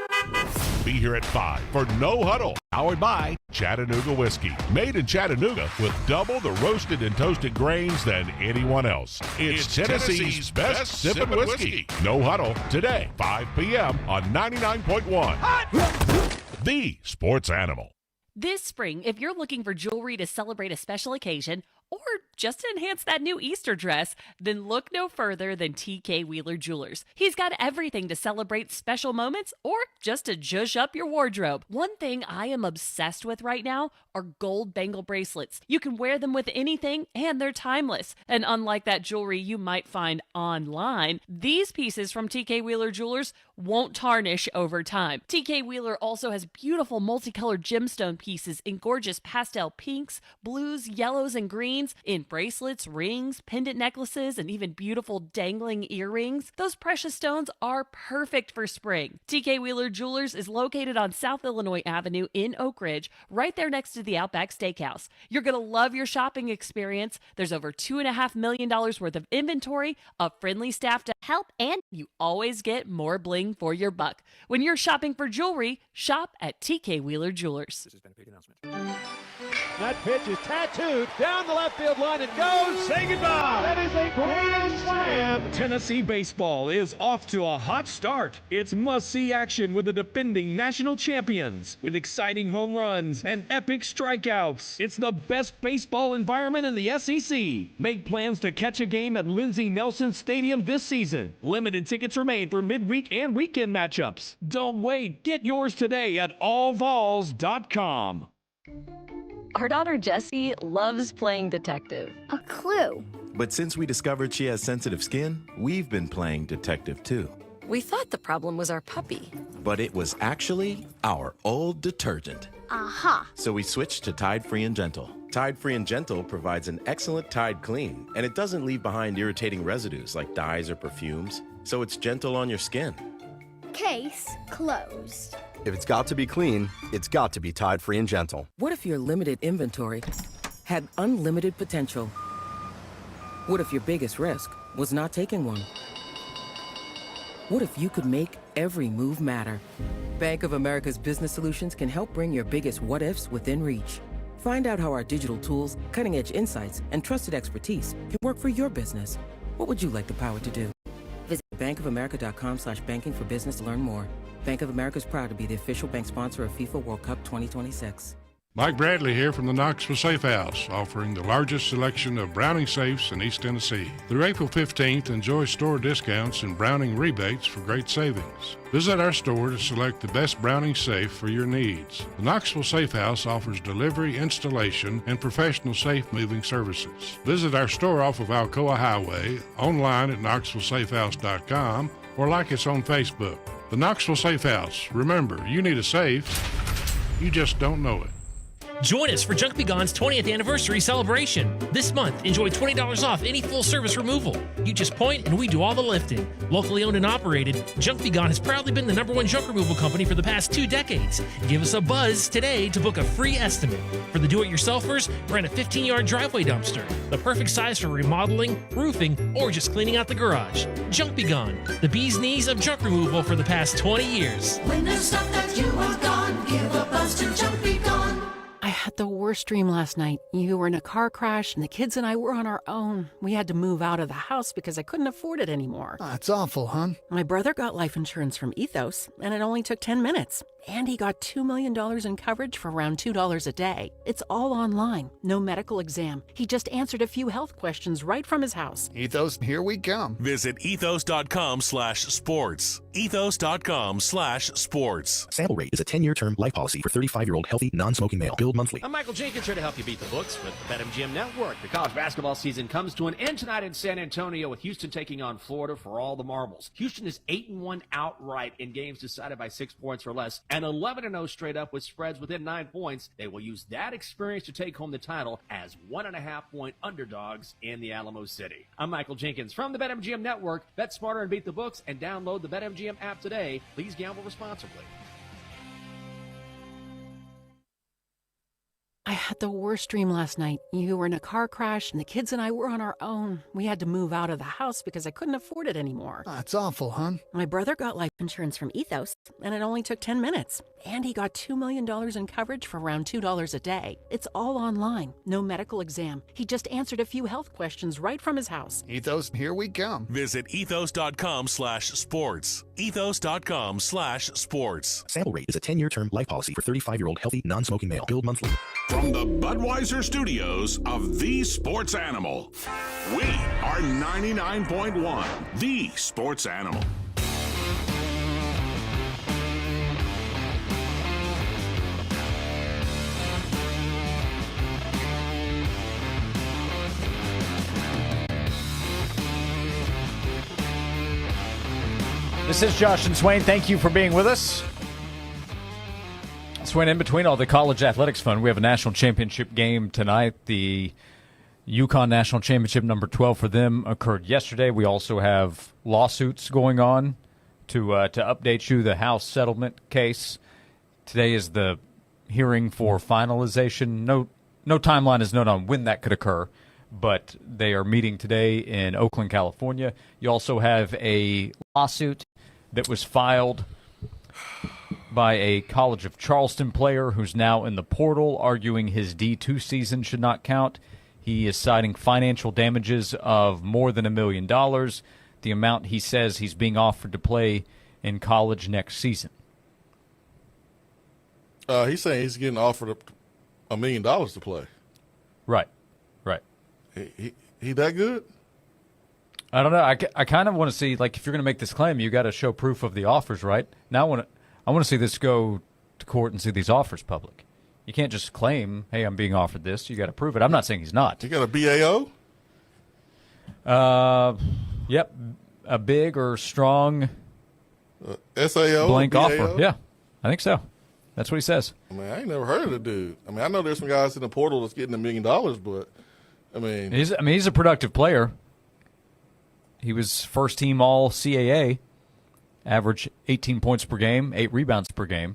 Be here at 5 for No Huddle. Powered by Chattanooga Whiskey. Made in Chattanooga with double the roasted and toasted grains than anyone else. It's Tennessee's best sipping whiskey. No Huddle today, 5 p.m. on 99.1. The Sports Animal. This spring, if you're looking for jewelry to celebrate a special occasion or just to enhance that new Easter dress, then look no further than TK Wheeler Jewelers. He's got everything to celebrate special moments or just to zhuzh up your wardrobe. One thing I am obsessed with right now are gold bangle bracelets. You can wear them with anything and they're timeless. And unlike that jewelry you might find online, these pieces from TK Wheeler Jewelers won't tarnish over time. TK Wheeler also has beautiful multicolored gemstone pieces in gorgeous pastel pinks, blues, yellows, and greens, in bracelets, rings, pendant necklaces, and even beautiful dangling earrings. Those precious stones are perfect for spring. TK Wheeler Jewelers is located on South Illinois Avenue in Oak Ridge, right there next to the Outback Steakhouse. You're going to love your shopping experience. There's over $2.5 million worth of inventory, a friendly staff to help, and you always get more bling for your buck. When you're shopping for jewelry, shop at TK Wheeler Jewelers. This has been a big announcement. That pitch is tattooed down the left field line and goes. Say goodbye. That is a grand slam. Tennessee baseball is off to a hot start. It's must-see action with the defending national champions, with exciting home runs and epic strikeouts. It's the best baseball environment in the SEC. Make plans to catch a game at Lindsey Nelson Stadium this season. Limited tickets remain for midweek and weekend matchups. Don't wait. Get yours today at allvols.com. Our daughter Jessie loves playing detective. A clue. But since we discovered she has sensitive skin, we've been playing detective too. We thought the problem was our puppy. But it was actually our old detergent. Aha. So we switched to Tide Free and Gentle. Tide Free and Gentle provides an excellent Tide clean, and it doesn't leave behind irritating residues like dyes or perfumes, so it's gentle on your skin. Case closed. If it's got to be clean, it's got to be Tide Free and Gentle. What if your limited inventory had unlimited potential? What if your biggest risk was not taking one? What if you could make every move matter? Bank of America's business solutions can help bring your biggest what-ifs within reach. Find out how our digital tools, cutting-edge insights, and trusted expertise can work for your business. What would you like the power to do? Visit bankofamerica.com/banking for business to learn more. Bank of America is proud to be the official bank sponsor of FIFA World Cup 2026. Mike Bradley here from the Knoxville Safe House, offering the largest selection of Browning safes in East Tennessee. Through April 15th, enjoy store discounts and Browning rebates for great savings. Visit our store to select the best Browning safe for your needs. The Knoxville Safe House offers delivery, installation, and professional safe moving services. Visit our store off of Alcoa Highway, online at knoxvillesafehouse.com, or like us on Facebook. The Knoxville Safe House. Remember, you need a safe, you just don't know it. Join us for Junk Be Gone's 20th anniversary celebration. This month, enjoy $20 off any full-service removal. You just point and we do all the lifting. Locally owned and operated, Junk Be Gone has proudly been the #1 junk removal company for the past 2 decades. Give us a buzz today to book a free estimate. For the do-it-yourselfers, rent a 15-yard driveway dumpster. The perfect size for remodeling, roofing, or just cleaning out the garage. Junk Be Gone, the bee's knees of junk removal for the past 20 years. When there's stuff that you want gone, give a buzz to Junk Be Gone. I had the worst dream last night. You were in a car crash, and the kids and I were on our own. We had to move out of the house because I couldn't afford it anymore. That's awful, hon. My brother got life insurance from Ethos, and it only took 10 minutes. And he got $2 million in coverage for around $2 a day. It's all online, no medical exam. He just answered a few health questions right from his house. Ethos, here we come. Visit ethos.com/sports. Ethos.com/sports. Sample rate is a 10-year term life policy for 35-year-old healthy, non-smoking male. Billed monthly. I'm Michael Jenkins here to help you beat the books with the BetMGM Network. The college basketball season comes to an end tonight in San Antonio with Houston taking on Florida for all the marbles. Houston is 8-1 outright in games decided by 6 points or less, and 11-0 straight up with spreads within 9 points. They will use that experience to take home the title as 1.5-point underdogs in the Alamo City. I'm Michael Jenkins from the BetMGM Network. Bet smarter and beat the books, and download the BetMGM app today. Please gamble responsibly. I had the worst dream last night. You were in a car crash, and the kids and I were on our own. We had to move out of the house because I couldn't afford it anymore. That's awful, hon. My brother got life insurance from Ethos, and it only took 10 minutes. And he got $2 million in coverage for around $2 a day. It's all online, no medical exam. He just answered a few health questions right from his house. Ethos, here we come. Visit ethos.com/sports. Ethos.com/sports. Sample rate is a 10-year term life policy for 35-year-old healthy, non-smoking male. Billed monthly. From the Budweiser studios of The Sports Animal, we are 99.1 The Sports Animal. This is Josh and Swain. Thank you for being with us. Swain, in between all the college athletics fun, we have a national championship game tonight. The UConn National Championship number 12 for them occurred yesterday. We also have lawsuits going on to update you, the House settlement case. Today is the hearing for finalization. No timeline is known on when that could occur, but they are meeting today in Oakland, California. You also have a lawsuit that was filed by a College of Charleston player who's now in the portal, arguing his D2 season should not count. He is citing financial damages of more than $1 million, the amount he says he's being offered to play in college next season. He's saying he's getting offered $1 million to play. Right. He that good? I don't know. I kind of want to see, like, if you're going to make this claim, you got to show proof of the offers, right? Now I want to see this go to court and see these offers public. You can't just claim, hey, I'm being offered this. You got to prove it. I'm not saying he's not. You got a BAO? Yep. A big or strong SAO? blank BAO? offer. Yeah, I think so. That's what he says. I mean, I ain't never heard of the dude. I mean, I know there's some guys in the portal that's getting $1 million, but I mean, he's a productive player. He was first team all CAA, average 18 points per game, 8 rebounds per game.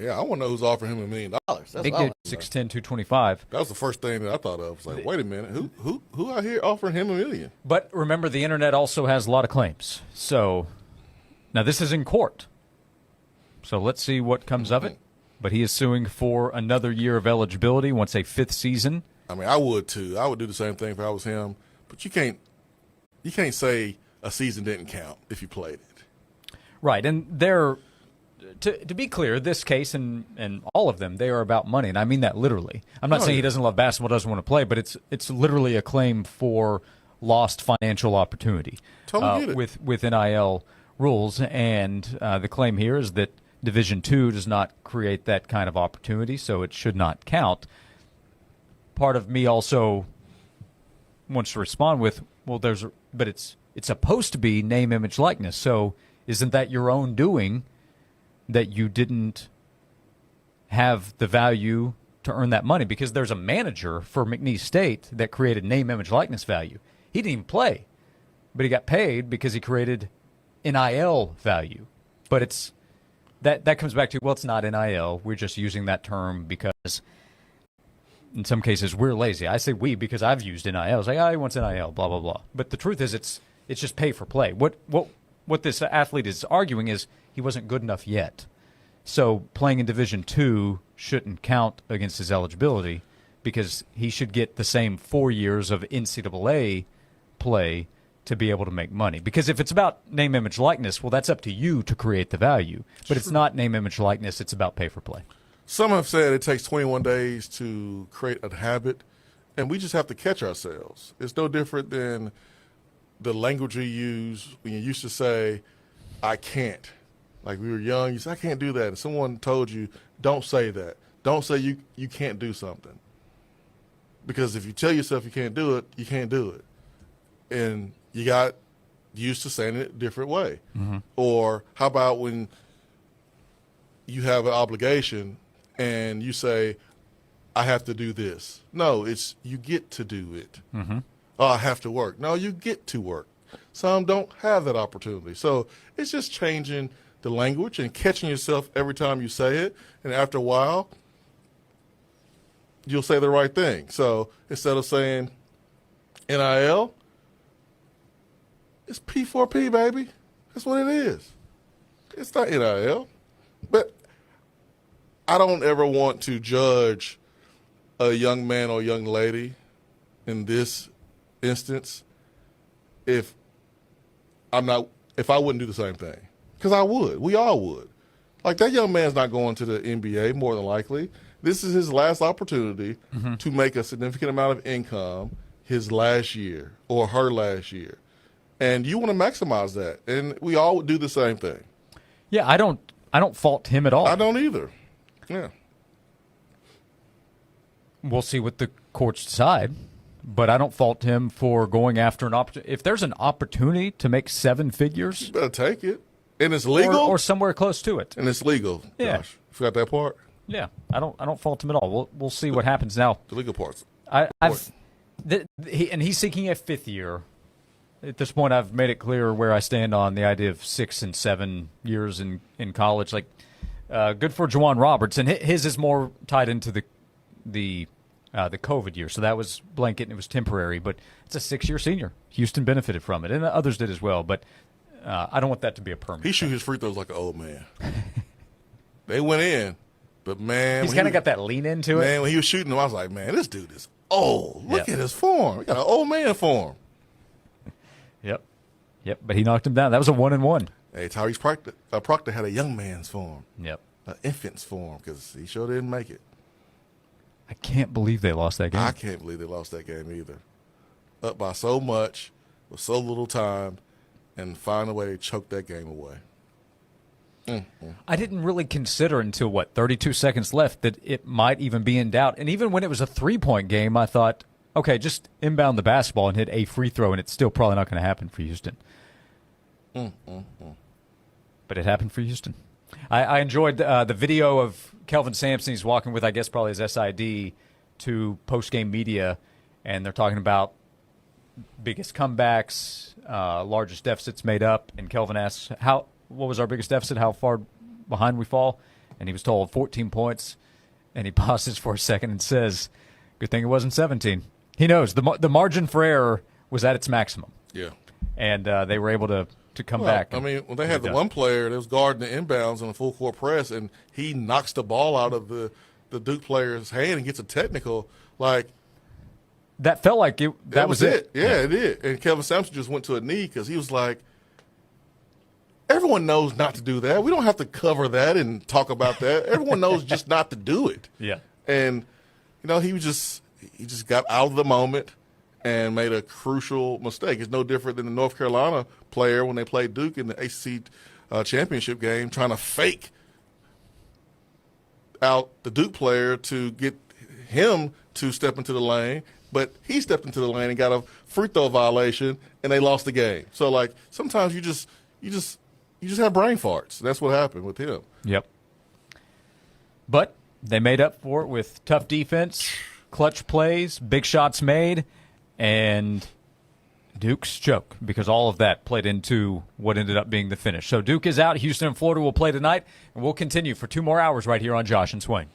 Yeah, I want to know who's offering him $1 million. gosh. That's Big what I dude, was- 6'10", 225. That was the first thing that I thought of. I was like, wait a minute, who out here offering him $1 million? But remember, the internet also has a lot of claims. So now this is in court. So let's see what comes of it. But he is suing for another year of eligibility, wants a 5th season. I mean, I would too. I would do the same thing if I was him. But you can't say a season didn't count if you played it. Right, and they're to be clear, this case and all of them, they are about money, and I mean that literally. I'm not saying he doesn't love basketball, doesn't want to play, but it's literally a claim for lost financial opportunity Totally get it. with NIL rules, and the claim here is that Division II does not create that kind of opportunity, so it should not count. Part of me also wants to respond with, well, but it's supposed to be name, image, likeness. So isn't that your own doing that you didn't have the value to earn that money? Because there's a manager for McNeese State that created name, image, likeness value. He didn't even play, but he got paid because he created NIL value. But it's that comes back to, well, it's not NIL. We're just using that term because in some cases we're lazy. I say we because I've used NIL. I was like, oh, he wants NIL, blah, blah, blah. But the truth is it's just pay for play. What this athlete is arguing is he wasn't good enough yet. So playing in Division II shouldn't count against his eligibility because he should get the same 4 years of NCAA play to be able to make money. Because if it's about name, image, likeness, well, that's up to you to create the value. But it's not name, image, likeness. It's about pay for play. Some have said it takes 21 days to create a habit, and we just have to catch ourselves. It's no different than the language you use when you used to say, I can't. Like we were young, you said, I can't do that. And someone told you, don't say that. Don't say you can't do something. Because if you tell yourself you can't do it, you can't do it. And you got used to saying it a different way. Mm-hmm. Or how about when you have an obligation and you say, I have to do this. No, it's you get to do it. Mm-hmm. Oh, I have to work. No, you get to work. Some don't have that opportunity. So it's just changing the language and catching yourself every time you say it. And after a while, you'll say the right thing. So instead of saying NIL, it's P4P, baby. That's what it is. It's not NIL. But I don't ever want to judge a young man or young lady in this instance if I wouldn't do the same thing. Because I would. We all would. Like, that young man's not going to the NBA, more than likely. This is his last opportunity to make a significant amount of income his last year or her last year. And you want to maximize that. And we all would do the same thing. Yeah, I don't fault him at all. I don't either. Yeah. We'll see what the courts decide. But I don't fault him for going after an opportunity. If there's an opportunity to make 7 figures, you better take it. And it's legal, or somewhere close to it. And it's legal. Yeah. Josh, you forgot that part. Yeah, I don't fault him at all. We'll see what happens now. The legal parts. He's seeking a 5th year. At this point, I've made it clear where I stand on the idea of 6 and 7 years in college. Like, good for Juwan Roberts, and his is more tied into the COVID year. So that was blanket and it was temporary, but it's a 6-year senior. Houston benefited from it, and others did as well. But I don't want that to be a permanent. He shoot his free throws like an old man. They went in, but man, he's kind of got that lean into it. Man, when he was shooting them, I was like, man, this dude is old. Look at his form. He got an old man form. Yep. But he knocked him down. That was a 1-1. Hey, Tyrese Proctor had a young man's form. Yep. An infant's form because he sure didn't make it. I can't believe they lost that game. I can't believe they lost that game either. Up by so much with so little time, and find a way to choke that game away. I didn't really consider until, 32 seconds left that it might even be in doubt. And even when it was a 3-point game, I thought, okay, just inbound the basketball and hit a free throw, and it's still probably not going to happen for Houston. But it happened for Houston. I enjoyed the video of Kelvin Sampson. He's walking with, I guess, probably his SID to post-game media, and they're talking about biggest comebacks, largest deficits made up. And Kelvin asks, what was our biggest deficit? How far behind we fall? And he was told 14 points. and he pauses for a second and says, good thing it wasn't 17. He knows the margin for error was at its maximum. Yeah. And they were able to come back. I mean, when they had the one player that was guarding the inbounds on a full court press, and he knocks the ball out of the Duke player's hand and gets a technical, like that felt like that was it. Yeah, it did. And Kevin Sampson just went to a knee because he was like, everyone knows not to do that. We don't have to cover that and talk about that. Everyone knows just not to do it. Yeah. And he just got out of the moment and made a crucial mistake. It's no different than the North Carolina player when they played Duke in the ACC championship game, trying to fake out the Duke player to get him to step into the lane, but he stepped into the lane and got a free throw violation, and they lost the game. So, like, sometimes you just have brain farts. That's what happened with him. Yep. But they made up for it with tough defense, clutch plays, big shots made, and Duke's choke, because all of that played into what ended up being the finish. So Duke is out. Houston and Florida will play tonight, and we'll continue for 2 more hours right here on Josh and Swain.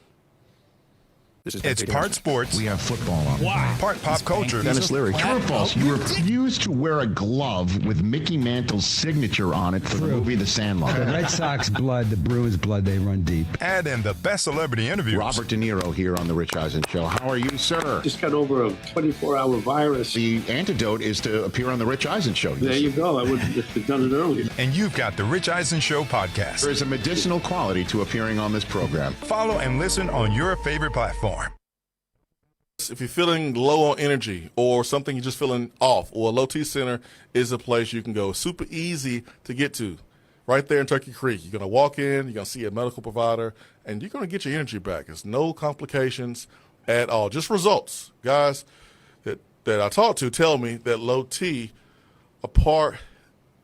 It's part sports. We have football on. Wow. Part pop culture. Dennis Leary. True or false? You refused to wear a glove with Mickey Mantle's signature on it for the movie The Sandlot. The Red Sox blood, the Bruins blood, they run deep. Add in the best celebrity interviews. Robert De Niro here on The Rich Eisen Show. How are you, sir? Just got over a 24-hour virus. The antidote is to appear on The Rich Eisen Show. There you go. I would have done it earlier. And you've got The Rich Eisen Show podcast. There is a medicinal quality to appearing on this program. Follow and listen on your favorite platform. If you're feeling low on energy or something you're just feeling off, or Low T Center is a place you can go. Super easy to get to. Right there in Turkey Creek. You're going to walk in, you're going to see a medical provider, and you're going to get your energy back. There's no complications at all. Just results. Guys that I talk to tell me that Low T, a part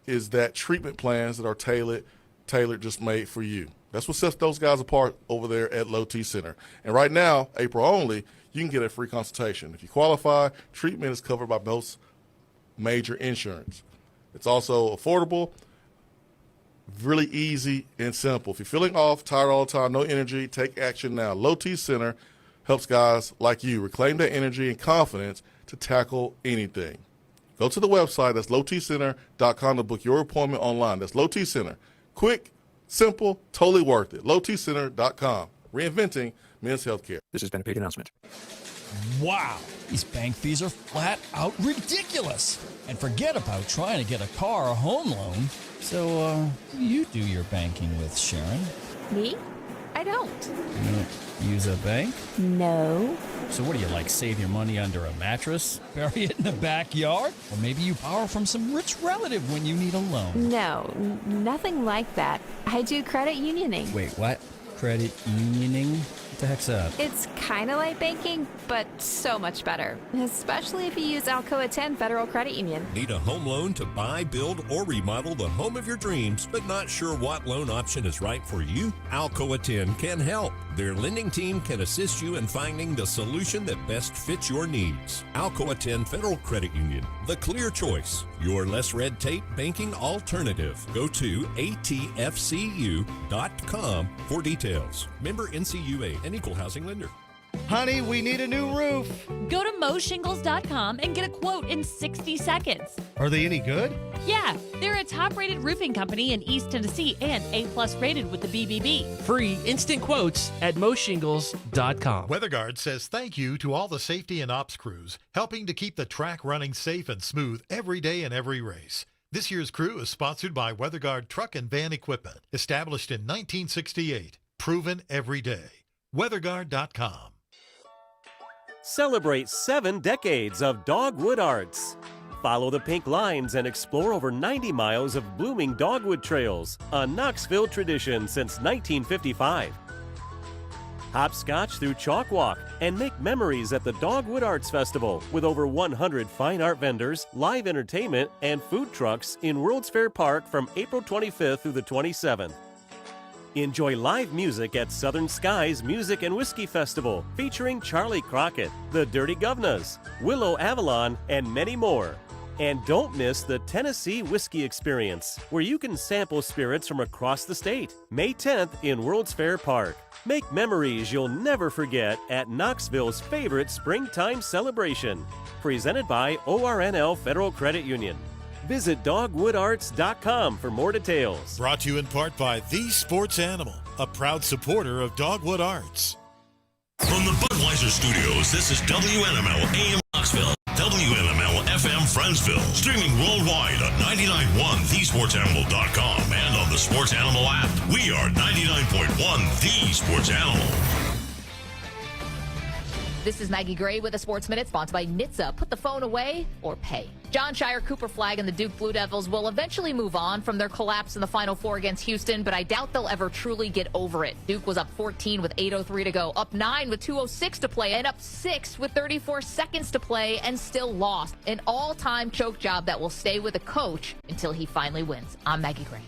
is that treatment plans that are tailored just made for you. That's what sets those guys apart over there at Low T Center. And right now, April only, you can get a free consultation. If you qualify, treatment is covered by most major insurance. It's also affordable, really easy and simple. If you're feeling off, tired all the time, no energy, take action now. Low T Center helps guys like you reclaim their energy and confidence to tackle anything. Go to the website. That's lowtcenter.com to book your appointment online. That's Low T Center. Quick, simple, totally worth it. lowtcenter.com. Reinventing men's healthcare. This has been a paid announcement. Wow, these bank fees are flat out ridiculous. And forget about trying to get a car or home loan. So, who you do your banking with, Sharon? Me? I don't. You don't use a bank? No. So what do you, like, save your money under a mattress? Bury it in the backyard? Or maybe you borrow from some rich relative when you need a loan? No, nothing like that. I do credit unioning. Wait, what? Credit unioning? What the heck's that? It's kind of like banking, but so much better. Especially if you use Alcoa 10 Federal Credit Union. Need a home loan to buy, build, or remodel the home of your dreams, but not sure what loan option is right for you? Alcoa 10 can help. Their lending team can assist you in finding the solution that best fits your needs. Alcoa 10 Federal Credit Union, the clear choice. Your less red tape banking alternative. Go to atfcu.com for details. Member NCUA, an equal housing lender. Honey, we need a new roof. Go to moshingles.com and get a quote in 60 seconds. Are they any good? Yeah, they're a top-rated roofing company in East Tennessee and A+ rated with the BBB. Free instant quotes at moshingles.com. WeatherGuard says thank you to all the safety and ops crews helping to keep the track running safe and smooth every day in every race. This year's crew is sponsored by WeatherGuard Truck and Van Equipment, established in 1968, proven every day. WeatherGuard.com. Celebrate 7 decades of dogwood arts. Follow the pink lines and explore over 90 miles of blooming dogwood trails, a Knoxville tradition since 1955. Hopscotch through Chalk Walk and make memories at the Dogwood Arts Festival with over 100 fine art vendors, live entertainment, and food trucks in World's Fair Park from April 25th through the 27th. Enjoy live music at Southern Skies Music and Whiskey Festival featuring Charlie Crockett, the Dirty Governors, Willow Avalon, and many more. And don't miss the Tennessee Whiskey Experience, where you can sample spirits from across the state. May 10th in World's Fair Park. Make memories you'll never forget at Knoxville's favorite springtime celebration. Presented by ORNL Federal Credit Union. Visit dogwoodarts.com for more details. Brought to you in part by The Sports Animal, a proud supporter of Dogwood Arts. From the Budweiser Studios, this is WNML AM Knoxville, WNML FM Friendsville, streaming worldwide at 99.1 thesportsanimal.com and on the Sports Animal app. We are 99.1 The Sports Animal. This is Maggie Gray with a Sports Minute, sponsored by NHTSA. Put the phone away or pay. John Shire, Cooper Flagg, and the Duke Blue Devils will eventually move on from their collapse in the Final Four against Houston, but I doubt they'll ever truly get over it. Duke was up 14 with 8:03 to go, up 9 with 2:06 to play, and up 6 with 34 seconds to play, and still lost. An all-time choke job that will stay with the coach until he finally wins. I'm Maggie Gray.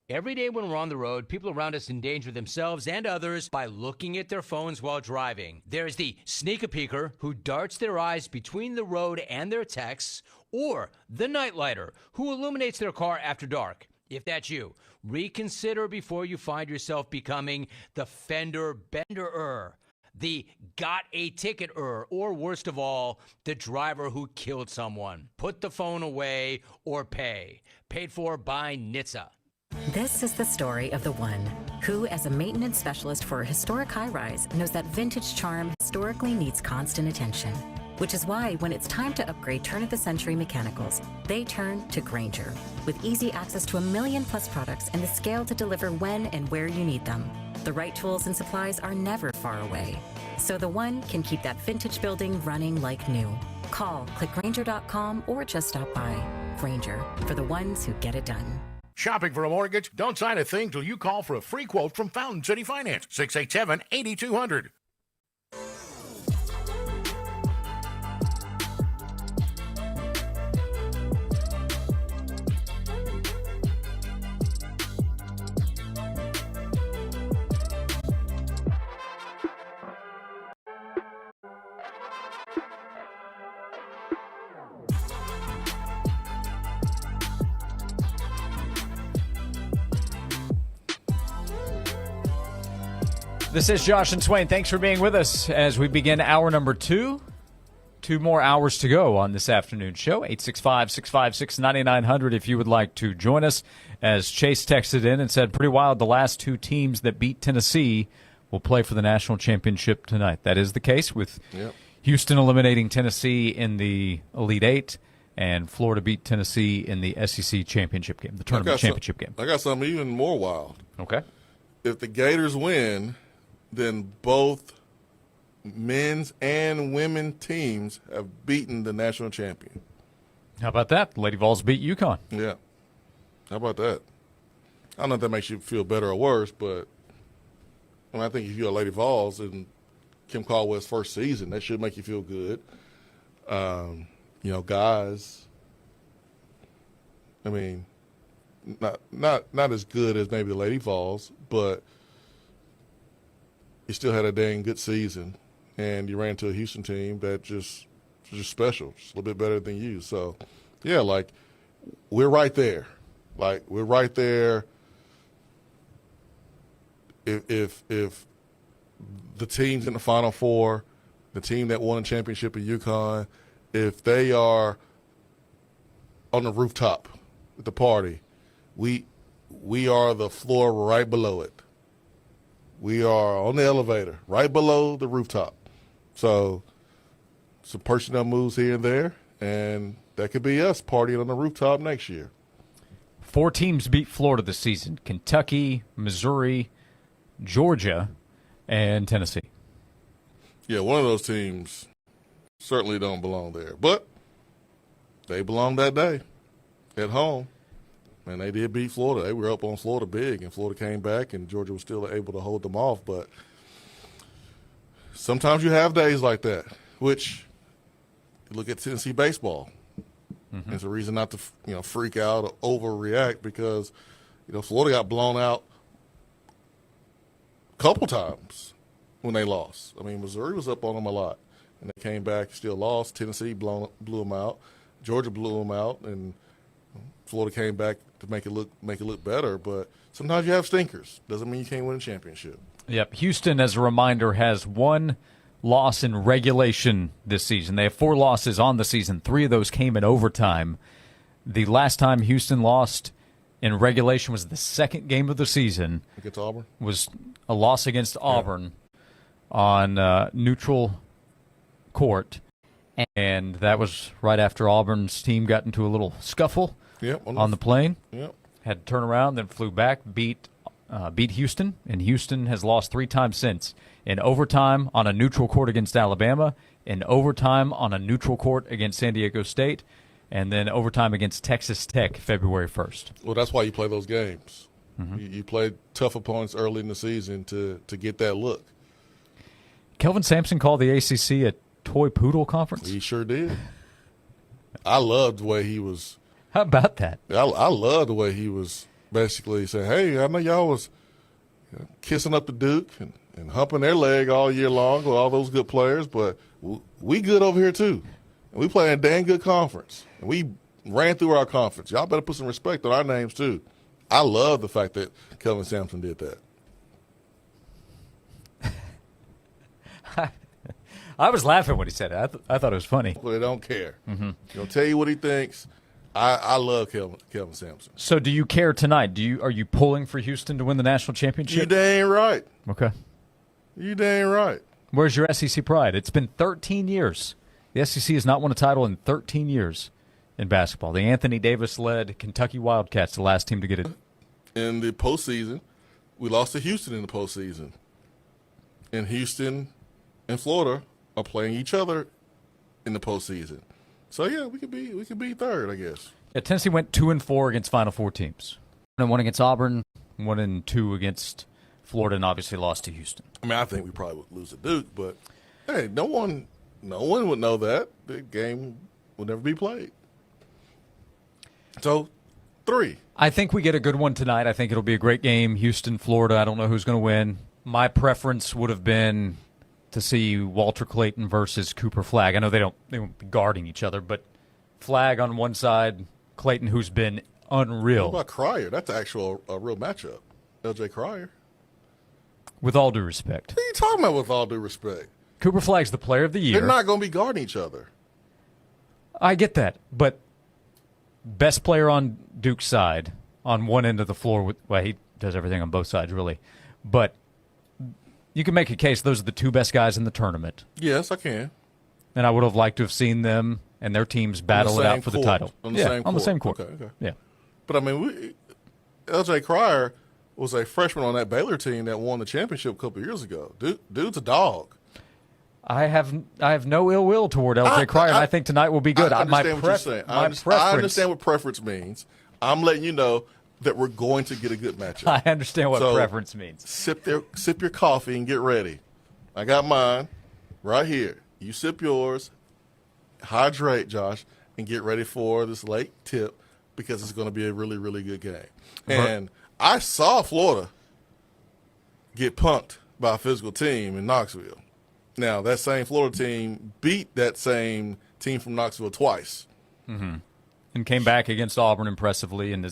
Every day when we're on the road, people around us endanger themselves and others by looking at their phones while driving. There's the sneak-a-peeker who darts their eyes between the road and their texts, or the nightlighter who illuminates their car after dark. If that's you, reconsider before you find yourself becoming the fender bender-er, the got a ticket-er, or worst of all, the driver who killed someone. Put the phone away or pay. Paid for by NHTSA. This is the story of the one who, as a maintenance specialist for a historic high-rise, knows that vintage charm historically needs constant attention. Which is why, when it's time to upgrade turn-of-the-century mechanicals, they turn to Grainger. With easy access to 1 million-plus products and the scale to deliver when and where you need them. The right tools and supplies are never far away. So the one can keep that vintage building running like new. Call, click Grainger.com, or just stop by. Grainger, for the ones who get it done. Shopping for a mortgage? Don't sign a thing till you call for a free quote from Fountain City Finance, 687-8200. This is Josh and Swain. Thanks for being with us as we begin hour number 2. 2 more hours to go on this afternoon show. 865-656-9900 if you would like to join us. As Chase texted in and said, pretty wild, the last 2 teams that beat Tennessee will play for the national championship tonight. That is the case with Houston eliminating Tennessee in the Elite Eight and Florida beat Tennessee in the SEC championship game, the tournament championship game. I got something even more wild. Okay. If the Gators win, then both men's and women teams have beaten the national champion. How about that? Lady Vols beat UConn. Yeah. How about that? I don't know if that makes you feel better or worse, but I think if you're a Lady Vols in Kim Caldwell's first season, that should make you feel good. Guys, I mean, not as good as maybe the Lady Vols, but you still had a dang good season, and you ran into a Houston team that just special, just a little bit better than you. So, yeah, we're right there. We're right there. If the teams in the Final Four, the team that won a championship at UConn, if they are on the rooftop at the party, we are the floor right below it. We are on the elevator, right below the rooftop. So some personnel moves here and there, and that could be us partying on the rooftop next year. 4 teams beat Florida this season: Kentucky, Missouri, Georgia, and Tennessee. Yeah, one of those teams certainly don't belong there. But they belong that day at home. And they did beat Florida. They were up on Florida big, and Florida came back, and Georgia was still able to hold them off. But sometimes you have days like that, which you look at Tennessee baseball. Mm-hmm. It's a reason not to freak out or overreact because Florida got blown out a couple times, when they lost. I mean, Missouri was up on them a lot, and they came back, still lost. Tennessee blew them out. Georgia blew them out, and Florida came back to make it look better. But sometimes you have stinkers. Doesn't mean you can't win a championship. Yep. Houston, as a reminder, has one loss in regulation this season. They have 4 losses on the season. 3 of those came in overtime. The last time Houston lost in regulation was the second game of the season. Against Auburn? Was a loss against Auburn on neutral court. And that was right after Auburn's team got into a little scuffle on the plane. Yep. Had to turn around, then flew back, beat Houston, and Houston has lost 3 times since. In overtime on a neutral court against Alabama, in overtime on a neutral court against San Diego State, and then overtime against Texas Tech February 1st. Well, that's why you play those games. Mm-hmm. You play tough opponents early in the season to get that look. Kelvin Sampson called the ACC a toy poodle conference? He sure did. I loved the way he was. How about that? I love the way he was basically saying, hey, I know y'all was kissing up the Duke and humping their leg all year long with all those good players, but we good over here too. And we play a dang good conference. And we ran through our conference. Y'all better put some respect on our names too. I love the fact that Kelvin Sampson did that. I was laughing when he said it. I thought it was funny. Well, they don't care. Mm-hmm. He'll tell you what he thinks. I love Kelvin Sampson. So do you care tonight? Are you pulling for Houston to win the national championship? You dang right. Okay. You dang right. Where's your SEC pride? It's been 13 years. The SEC has not won a title in 13 years in basketball. The Anthony Davis-led Kentucky Wildcats, the last team to get it. In the postseason, we lost to Houston in the postseason. And Houston and Florida are playing each other in the postseason. So yeah, we could be third, I guess. Yeah, Tennessee went 2-4 against Final Four teams. 1 against Auburn, 1-2 against Florida, and obviously lost to Houston. I mean, I think we probably would lose to Duke, but hey, no one would know that. The game would never be played. So 3. I think we get a good one tonight. I think it'll be a great game. Houston, Florida. I don't know who's going to win. My preference would have been to see Walter Clayton versus Cooper Flagg. I know they won't be guarding each other, but Flagg on one side, Clayton, who's been unreal. What about Cryer? That's actually a real matchup. LJ Cryer. With all due respect. What are you talking about with all due respect? Cooper Flagg's the player of the year. They're not going to be guarding each other. I get that, but best player on Duke's side on one end of the floor. Well, he does everything on both sides, really. But you can make a case those are the 2 best guys in the tournament. Yes, I can. And I would have liked to have seen them and their teams battle it out for the title. On the same court. Okay. Yeah. But, I mean, LJ Cryer was a freshman on that Baylor team that won the championship a couple of years ago. Dude's a dog. I have no ill will toward LJ Cryer, and I think tonight will be good. I understand what you're saying. I understand what preference means. I'm letting you know that we're going to get a good matchup. I understand what preference means. Sip your coffee and get ready. I got mine right here. You sip yours, hydrate, Josh, and get ready for this late tip because it's going to be a really, really good game. And I saw Florida get punked by a physical team in Knoxville. Now, that same Florida team beat that same team from Knoxville twice. Mm-hmm. And came back against Auburn impressively. And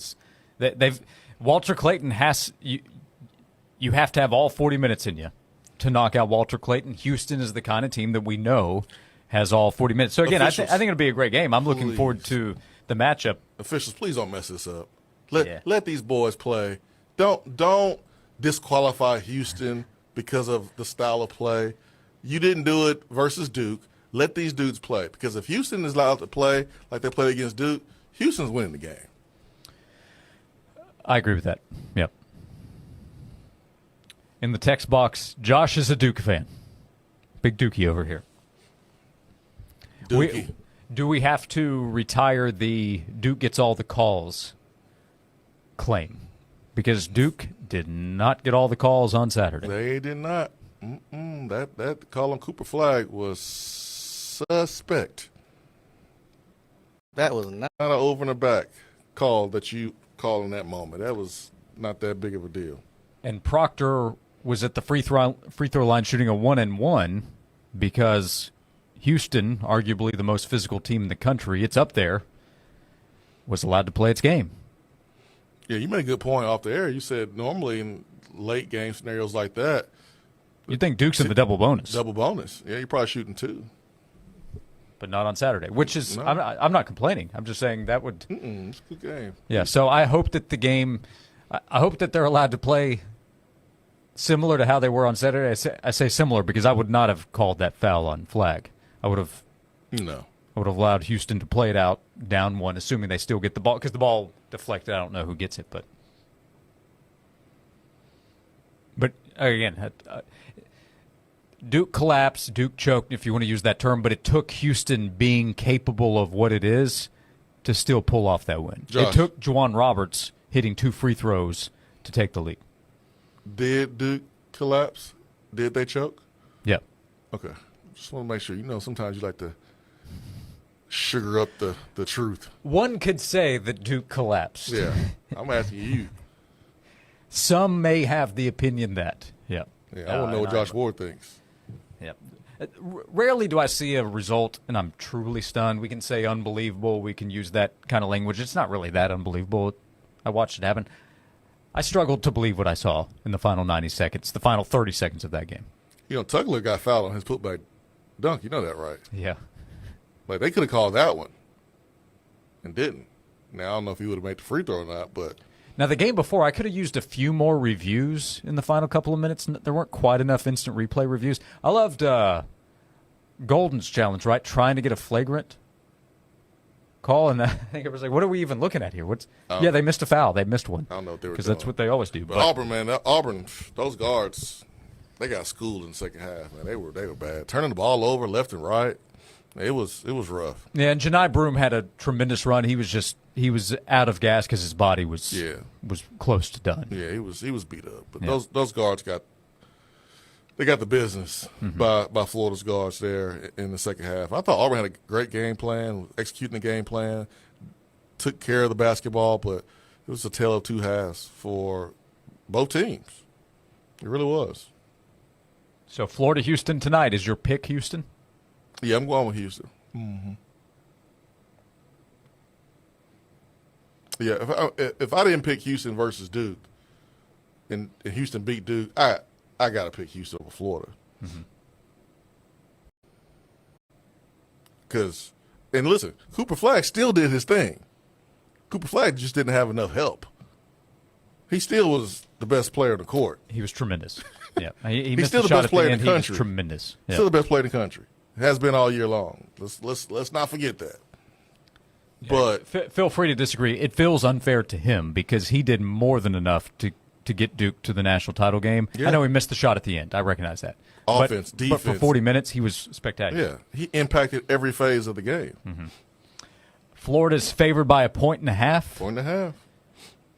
Walter Clayton you have to have all 40 minutes in you to knock out Walter Clayton. Houston is the kind of team that we know has all 40 minutes. So, again, I think it'll be a great game. I'm looking forward to the matchup. Officials, please don't mess this up. Let these boys play. Don't disqualify Houston because of the style of play. You didn't do it versus Duke. Let these dudes play. Because if Houston is allowed to play like they played against Duke, Houston's winning the game. I agree with that. Yep. In the text box, Josh is a Duke fan. Big Dookie over here. Dookie. Do we have to retire the Duke gets all the calls claim? Because Duke did not get all the calls on Saturday. They did not. That call on Cooper Flagg was suspect. That was not an over and the back call that you call in that moment. That was not that big of a deal. And Proctor was at the free throw line shooting a 1-and-1 because Houston, arguably the most physical team in the country, it's up there, was allowed to play its game. Yeah, you made a good point off the air. You said normally in late game scenarios like that, you'd think Duke's in the double bonus. Double bonus. Yeah, you're probably shooting 2. But not on Saturday, which is No. I'm not complaining. I'm just saying that would. It's a good game. Yeah, so I hope that the game, I hope that they're allowed to play similar to how they were on Saturday. I say similar because I would not have called that foul on flag. I would have allowed Houston to play it out down 1, assuming they still get the ball, because the ball deflected. I don't know who gets it, but again, Duke collapsed, Duke choked, if you want to use that term, but it took Houston being capable of what it is to still pull off that win. Josh. It took Juwan Roberts hitting 2 free throws to take the lead. Did Duke collapse? Did they choke? Yeah. Okay. Just want to make sure. You know, sometimes you like to sugar up the truth. One could say that Duke collapsed. Yeah. I'm asking you. Some may have the opinion that. Yeah. Yeah, I want to know what Josh Ward thinks. Yep. Rarely do I see a result, and I'm truly stunned. We can say unbelievable. We can use that kind of language. It's not really that unbelievable. I watched it happen. I struggled to believe what I saw in the final 90 seconds, the final 30 seconds of that game. You know, Tugler got fouled on his putback dunk. You know that, right? Yeah. Like, they could have called that one and didn't. Now, I don't know if he would have made the free throw or not, but. Now, the game before, I could have used a few more reviews in the final couple of minutes. There weren't quite enough instant replay reviews. I loved Golden's challenge, right? Trying to get a flagrant call, and I think it was like, what are we even looking at here? Yeah, they missed a foul. They missed one. I don't know what they were doing. Because that's what they always do. But Auburn, man, those guards, they got schooled in the second half, man. They were bad. Turning the ball over left and right. It was rough. Yeah, and Janai Broom had a tremendous run. He was out of gas because his body was close to done. Yeah, he was beat up. But those guards got the business by Florida's guards there in the second half. I thought Auburn had a great game plan, executing the game plan, took care of the basketball, but it was a tale of 2 halves for both teams. It really was. So Florida-Houston tonight. Is your pick Houston? Yeah, I'm going with Houston. Mm-hmm. Yeah, if I didn't pick Houston versus Duke, and Houston beat Duke, I got to pick Houston over Florida. Because, and listen, Cooper Flagg still did his thing. Cooper Flagg just didn't have enough help. He still was the best player in the court. He was tremendous. Yeah, he He's missed still the the shot best at the player in end. the He country. was tremendous. Yeah. Still the best player in the country. Has been all year long. Let's not forget that. But feel free to disagree. It feels unfair to him because he did more than enough to get Duke to the national title game. Yeah. I know he missed the shot at the end. I recognize that. Offense, but for defense. 40 minutes, he was spectacular. yeah, he impacted every phase of the game. Florida's favored by 1.5. 1.5.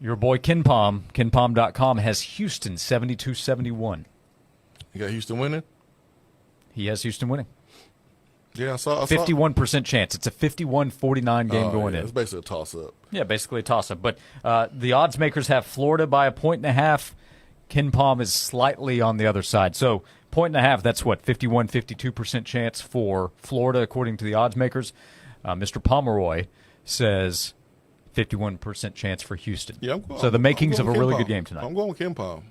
Your boy KenPom, KenPom.com, has Houston 72-71. You got Houston winning? He has Houston winning. Yeah, I saw 51% chance. It's a 51-49 game going in. It's basically a toss-up. Yeah, basically a toss-up. But the odds makers have Florida by 1.5. KenPom is slightly on the other side. So 1.5, that's what, 51-52% chance for Florida, according to the odds makers. Mr. Pomeroy says 51% chance for Houston. Yeah, so the makings of a I'm going really with good game tonight. I'm going with KenPom.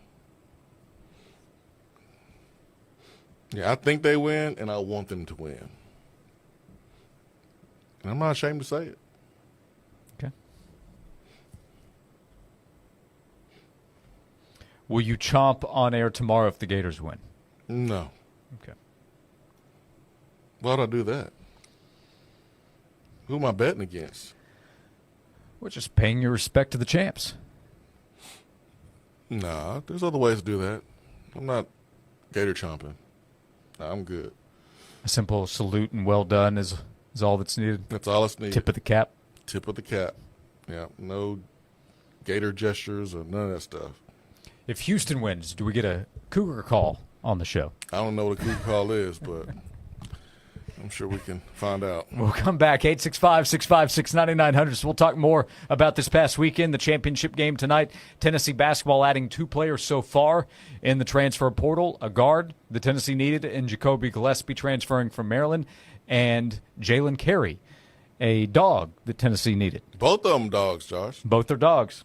Yeah, I think they win, and I want them to win. And I'm not ashamed to say it. Okay. Will you chomp on air tomorrow if the Gators win? No. Okay. Why would I do that? Who am I betting against? We're just paying your respect to the champs. Nah, there's other ways to do that. I'm not gator chomping. Nah, I'm good. A simple salute and well done is all that's needed. That's all that's needed. Tip of the cap. Tip of the cap. Yeah, no gator gestures or none of that stuff. If Houston wins, do we get a Cougar call on the show? I don't know what a Cougar call is, but I'm sure we can find out. We'll come back, 865-656-9900. So we'll talk more about this past weekend, the championship game tonight. Tennessee basketball adding 2 players so far in the transfer portal, a guard the Tennessee needed, and Jacoby Gillespie transferring from Maryland, and Jalen Carey, a dog that Tennessee needed. Both of them dogs, Josh. Both are dogs.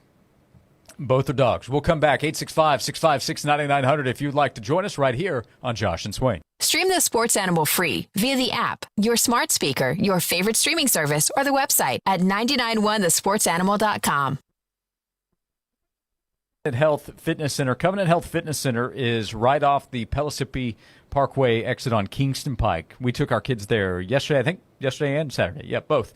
Both are dogs. We'll come back, 865-656-9900, if you'd like to join us right here on Josh and Swain. Stream the Sports Animal free via the app, your smart speaker, your favorite streaming service, or the website at 991thesportsanimal.com. Health Fitness Center. Covenant Health Fitness Center is right off the Pellissippi Parkway exit on Kingston Pike. We took our kids there yesterday and Saturday. Yeah, both.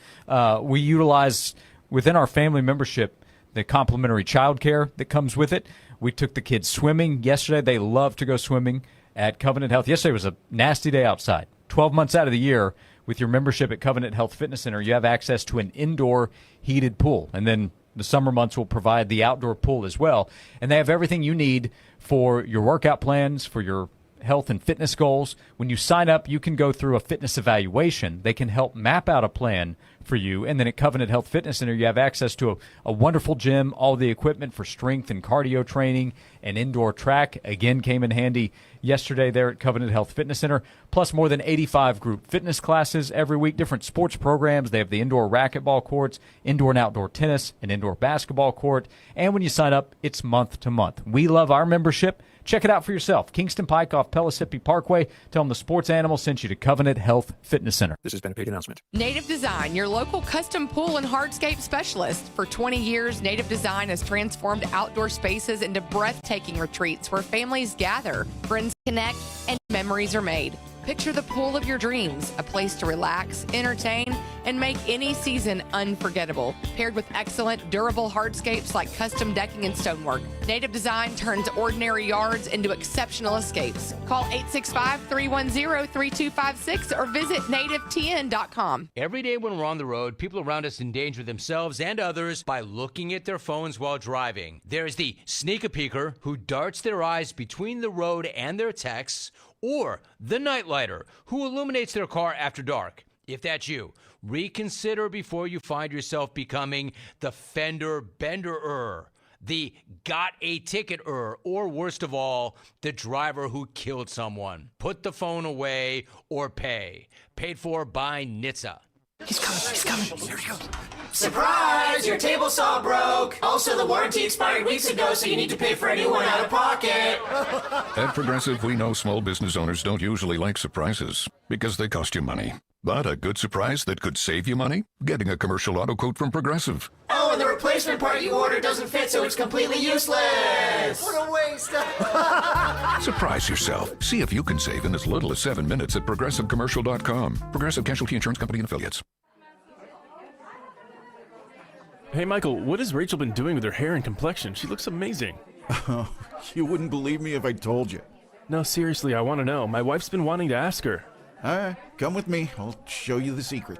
We utilize within our family membership the complimentary childcare that comes with it. We took the kids swimming yesterday. They love to go swimming at Covenant Health. Yesterday was a nasty day outside. 12 months out of the year, with your membership at Covenant Health Fitness Center, you have access to an indoor heated pool. And then the summer months will provide the outdoor pool as well. And they have everything you need for your workout plans, for your health and fitness goals. When you sign up, you can go through a fitness evaluation. They can help map out a plan for you. And then at Covenant Health Fitness Center, you have access to a wonderful gym, all the equipment for strength and cardio training, and indoor track. Again, came in handy yesterday there at Covenant Health Fitness Center, plus more than 85 group fitness classes every week, different sports programs. They have the indoor racquetball courts, indoor and outdoor tennis, an indoor basketball court. And when you sign up, it's month to month. We love our membership. Check it out for yourself. Kingston Pike off Pellissippi Parkway. Tell them the Sports Animal sent you to Covenant Health Fitness Center. This has been a paid announcement. Native Design, your local custom pool and hardscape specialist. For 20 years, Native Design has transformed outdoor spaces into breathtaking retreats where families gather, friends connect, and memories are made. Picture the pool of your dreams, a place to relax, entertain, and make any season unforgettable. Paired with excellent, durable hardscapes like custom decking and stonework, Native Design turns ordinary yards into exceptional escapes. Call 865-310-3256 or visit nativetn.com. Every day when we're on the road, people around us endanger themselves and others by looking at their phones while driving. There's the sneak-a-peeker who darts their eyes between the road and their texts, or the nightlighter who illuminates their car after dark. If that's you, reconsider before you find yourself becoming the fender bender-er, the got a ticket-er, or worst of all, the driver who killed someone. Put the phone away or pay. Paid for by NHTSA. He's coming. Here he goes. Surprise! Your table saw broke. Also, the warranty expired weeks ago, so you need to pay for a new one out of pocket. At Progressive, we know small business owners don't usually like surprises because they cost you money. But a good surprise that could save you money? Getting a commercial auto quote from Progressive. Oh, and the replacement part you ordered doesn't fit, so it's completely useless. What a waste. Surprise yourself. See if you can save in as little as 7 minutes at ProgressiveCommercial.com. Progressive Casualty Insurance Company and Affiliates. Hey, Michael, what has Rachel been doing with her hair and complexion? She looks amazing. Oh, you wouldn't believe me if I told you. No, seriously, I want to know. My wife's been wanting to ask her. All right, come with me. I'll show you the secret.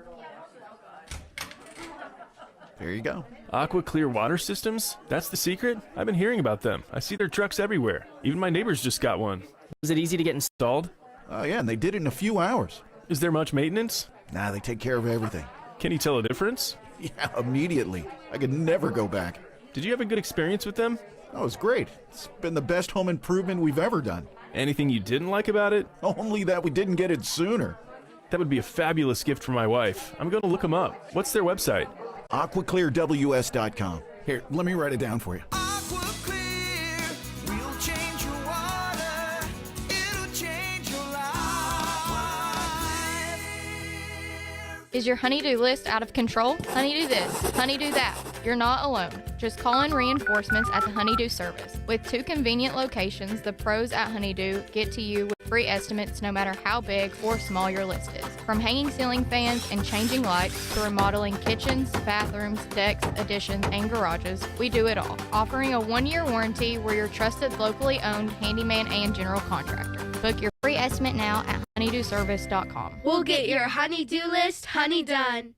There you go. Aqua Clear Water Systems? That's the secret? I've been hearing about them. I see their trucks everywhere. Even my neighbors just got one. Is it easy to get installed? Oh, yeah, and they did it in a few hours. Is there much maintenance? Nah, they take care of everything. Can you tell a difference? Yeah, immediately. I could never go back. Did you have a good experience with them? Oh, it's great. It's been the best home improvement we've ever done. Anything you didn't like about it? Only that we didn't get it sooner. That would be a fabulous gift for my wife. I'm going to look them up. What's their website? AquaClearWS.com. Here, let me write it down for you. Is your honeydew list out of control? Honeydew this, honeydew that. You're not alone. Just call in reinforcements at the Honeydew service. With 2 convenient locations, the pros at Honeydew get to you with free estimates no matter how big or small your list is. From hanging ceiling fans and changing lights to remodeling kitchens, bathrooms, decks, additions, and garages, we do it all. Offering a 1-year warranty, we're your trusted locally owned handyman and general contractor. Book your free estimate now at honeydewservice.com. We'll get your honeydew list honey done.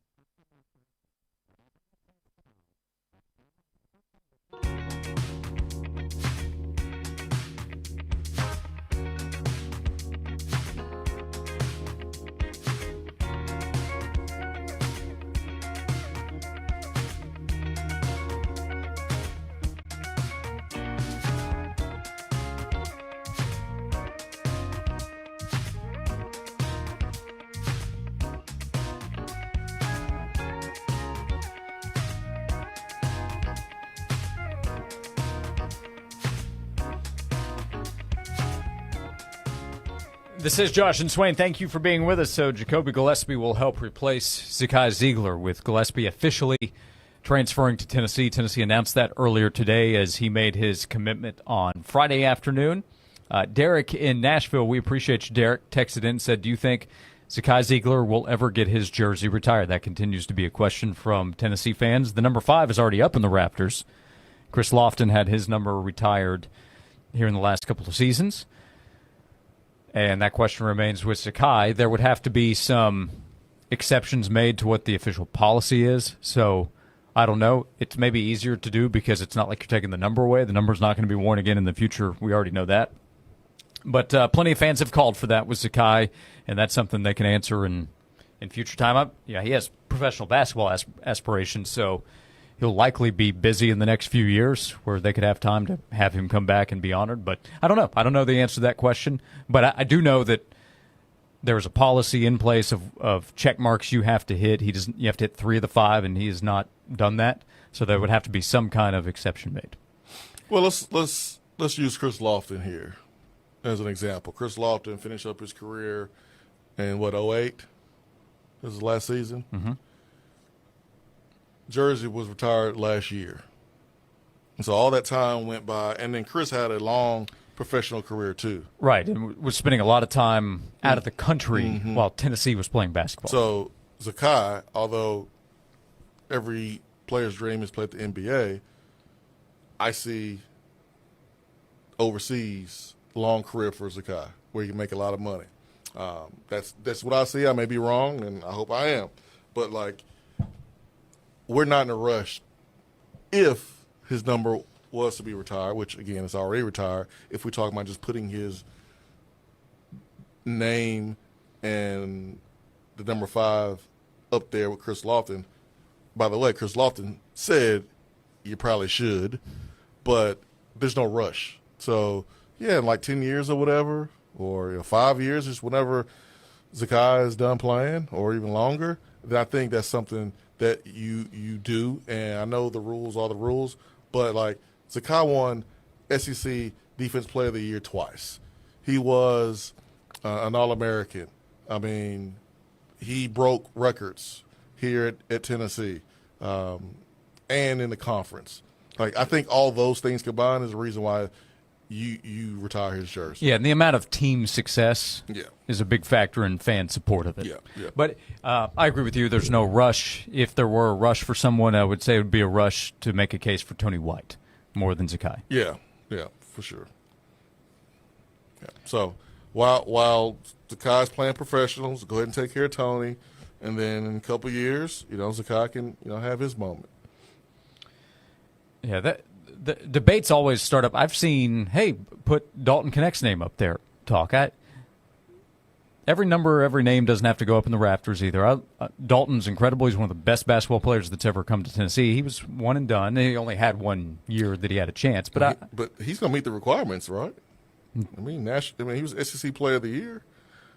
This is Josh and Swain. Thank you for being with us. So Jacoby Gillespie will help replace Zakai Ziegler, with Gillespie officially transferring to Tennessee. Tennessee announced that earlier today as he made his commitment on Friday afternoon. Derek in Nashville, we appreciate you, Derek, texted in and said, do you think Zakai Ziegler will ever get his jersey retired? That continues to be a question from Tennessee fans. The number 5 is already up in the rafters. Chris Lofton had his number retired here in the last couple of seasons. And that question remains with Zakai. There would have to be some exceptions made to what the official policy is. So I don't know. It's maybe easier to do because it's not like you're taking the number away. The number's not going to be worn again in the future. We already know that. But plenty of fans have called for that with Zakai, and that's something they can answer in future time. He has professional basketball aspirations, so he'll likely be busy in the next few years where they could have time to have him come back and be honored. But I don't know. I don't know the answer to that question. But I do know that there's a policy in place of check marks you have to hit. You have to hit 3 of the 5, and he has not done that. So there would have to be some kind of exception made. Well, let's use Chris Lofton here as an example. Chris Lofton finished up his career in, 08? This is last season? Mm-hmm. Jersey was retired last year. And so all that time went by, and then Chris had a long professional career too. Right, and was spending a lot of time out of the country while Tennessee was playing basketball. So Zakai, although every player's dream is play at the NBA, I see overseas long career for Zakai where you can make a lot of money. That's what I see. I may be wrong, and I hope I am. But, we're not in a rush if his number was to be retired, which, again, is already retired, if we're talking about just putting his name and the number 5 up there with Chris Lofton. By the way, Chris Lofton said you probably should, but there's no rush. So, yeah, in 10 years or whatever, or 5 years, just whenever Zakai is done playing, or even longer, then I think that's something that you do. And I know the rules are the rules, but Zakai won SEC Defense Player of the Year twice. He was an All-American. I mean, he broke records here at Tennessee and in the conference. I think all those things combined is the reason why you retire his jersey. Yeah, and the amount of team success is a big factor in fan support of it. Yeah. But I agree with you. There's no rush. If there were a rush for someone, I would say it would be a rush to make a case for Tony White more than Zakai. Yeah, for sure. Yeah. So while Zakai's playing professionals, go ahead and take care of Tony, and then in a couple of years, Zakai can have his moment. Yeah, the debates always start up. I've seen, hey, put Dalton Connect's name up there. Talk. Every number, every name doesn't have to go up in the rafters either. Dalton's incredible. He's one of the best basketball players that's ever come to Tennessee. He was one and done. He only had 1 year that he had a chance. But he's going to meet the requirements, right? I mean, he was SEC Player of the Year.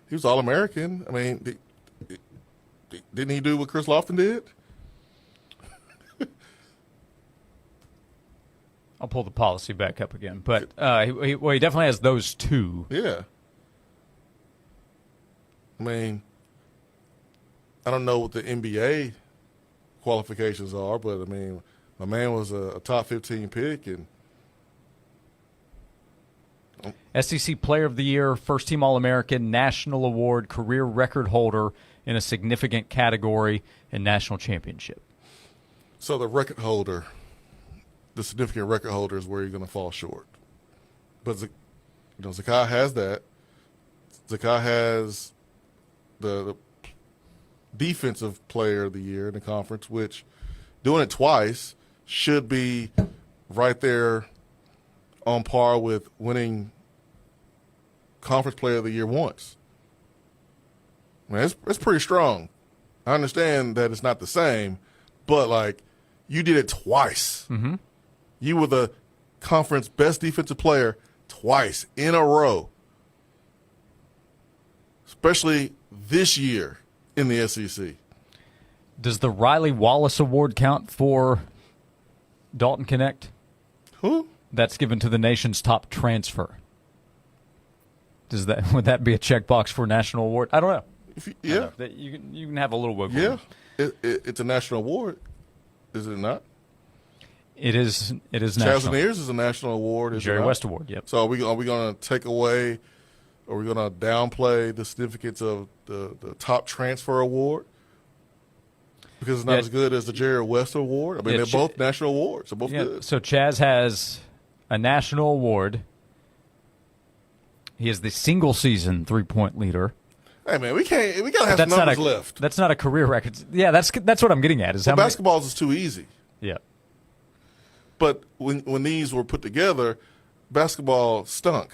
He was All-American. I mean, didn't he do what Chris Lofton did? I'll pull the policy back up again. But he definitely has those 2. Yeah. I mean, I don't know what the NBA qualifications are, but, I mean, my man was a top 15 pick. And SEC Player of the Year, first-team All-American, National Award, career record holder in a significant category, and national championship. So the record holder, the significant record holder is where you're going to fall short. But, Zakai has that. Zakai has the defensive player of the year in the conference, which doing it twice should be right there on par with winning conference player of the year once. I mean, it's pretty strong. I understand that it's not the same, but you did it twice. Mm-hmm. You were the conference best defensive player twice in a row, especially this year in the SEC. Does the Riley Wallace Award count for Dalton Connect? Who? That's given to the nation's top transfer. Would that be a checkbox for a national award? I don't know. Yeah, you can have a little wiggle. Yeah, it's a national award, is it not? It is. It is national. Chaz and Ears is a national award. Is Jerry it not? West Award. Yep. So are we going to take away? Are we going to downplay the significance of the top transfer award because it's not as good as the Jerry West Award? I mean, they're both national awards. They're both good. So Chaz has a national award. He is the single season 3-point leader. Hey man, we gotta have some numbers left. That's not a career record. Yeah, that's what I'm getting at. Is how basketballs is too easy. Yeah. But when these were put together, basketball stunk.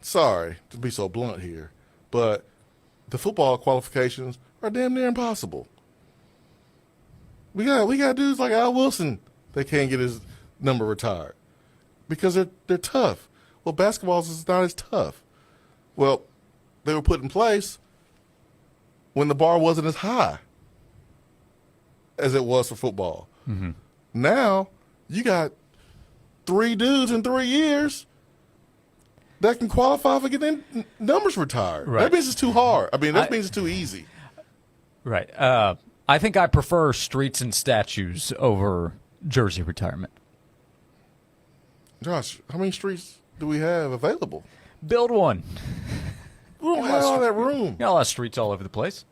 Sorry to be so blunt here, but the football qualifications are damn near impossible. We got dudes like Al Wilson that can't get his number retired because they're tough. Well, basketball is not as tough. Well, they were put in place when the bar wasn't as high as it was for football. Mm-hmm. Now you got 3 dudes in 3 years that can qualify for getting numbers retired. Right. That means it's too hard. I mean, that means it's too easy. Right. I think I prefer streets and statues over jersey retirement. Josh, how many streets do we have available? Build one. We don't have all that room. Got a lot of streets all over the place.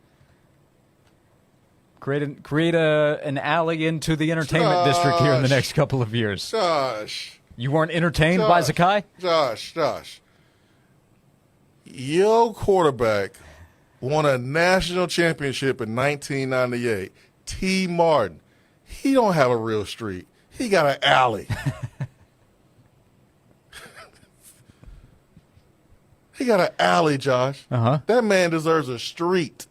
Create an alley into the entertainment district here in the next couple of years. Josh. You weren't entertained by Zakai? Josh. Your quarterback won a national championship in 1998. T. Martin. He don't have a real street. He got an alley. He got an alley, Josh. Uh-huh. That man deserves a street.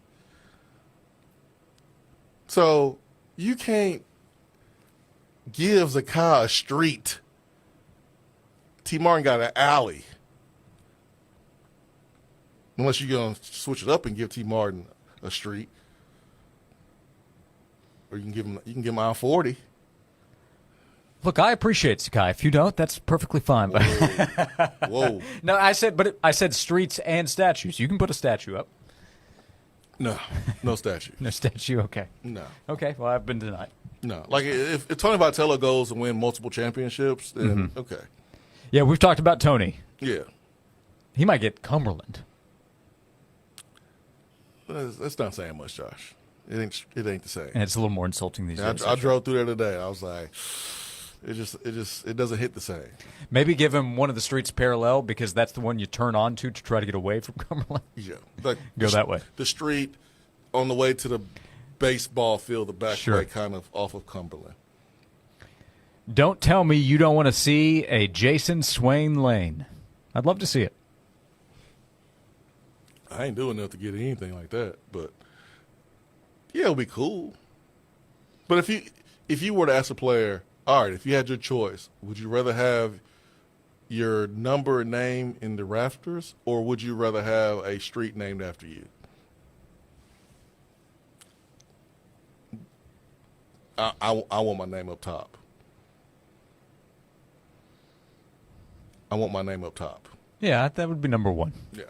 So you can't give Zakai a street. T. Martin got an alley. Unless you're going to switch it up and give T. Martin a street. Or you can give him I-40. Look, I appreciate Zakai. If you don't, that's perfectly fine. Whoa. No, I said streets and statues. You can put a statue up. No statue. No statue, okay. No. Okay, well, I've been denied. No. Like, if Tony Vitello goes and win multiple championships, then okay. Yeah, we've talked about Tony. Yeah. He might get Cumberland. That's not saying much, Josh. It ain't the same. And it's a little more insulting these days. I drove through there today. I was like, it doesn't hit the same. Maybe give him one of the streets parallel because that's the one you turn on to try to get away from Cumberland. Yeah. Like Go that way. The street on the way to the baseball field, the back Sure. way kind of off of Cumberland. Don't tell me you don't want to see a Jason Swain lane. I'd love to see it. I ain't doing enough to get anything like that, but yeah, it'll be cool. But if you were to ask a player, all right, if you had your choice, would you rather have your number and name in the rafters, or would you rather have a street named after you? I want my name up top. I want my name up top. Yeah, that would be number one. Yeah.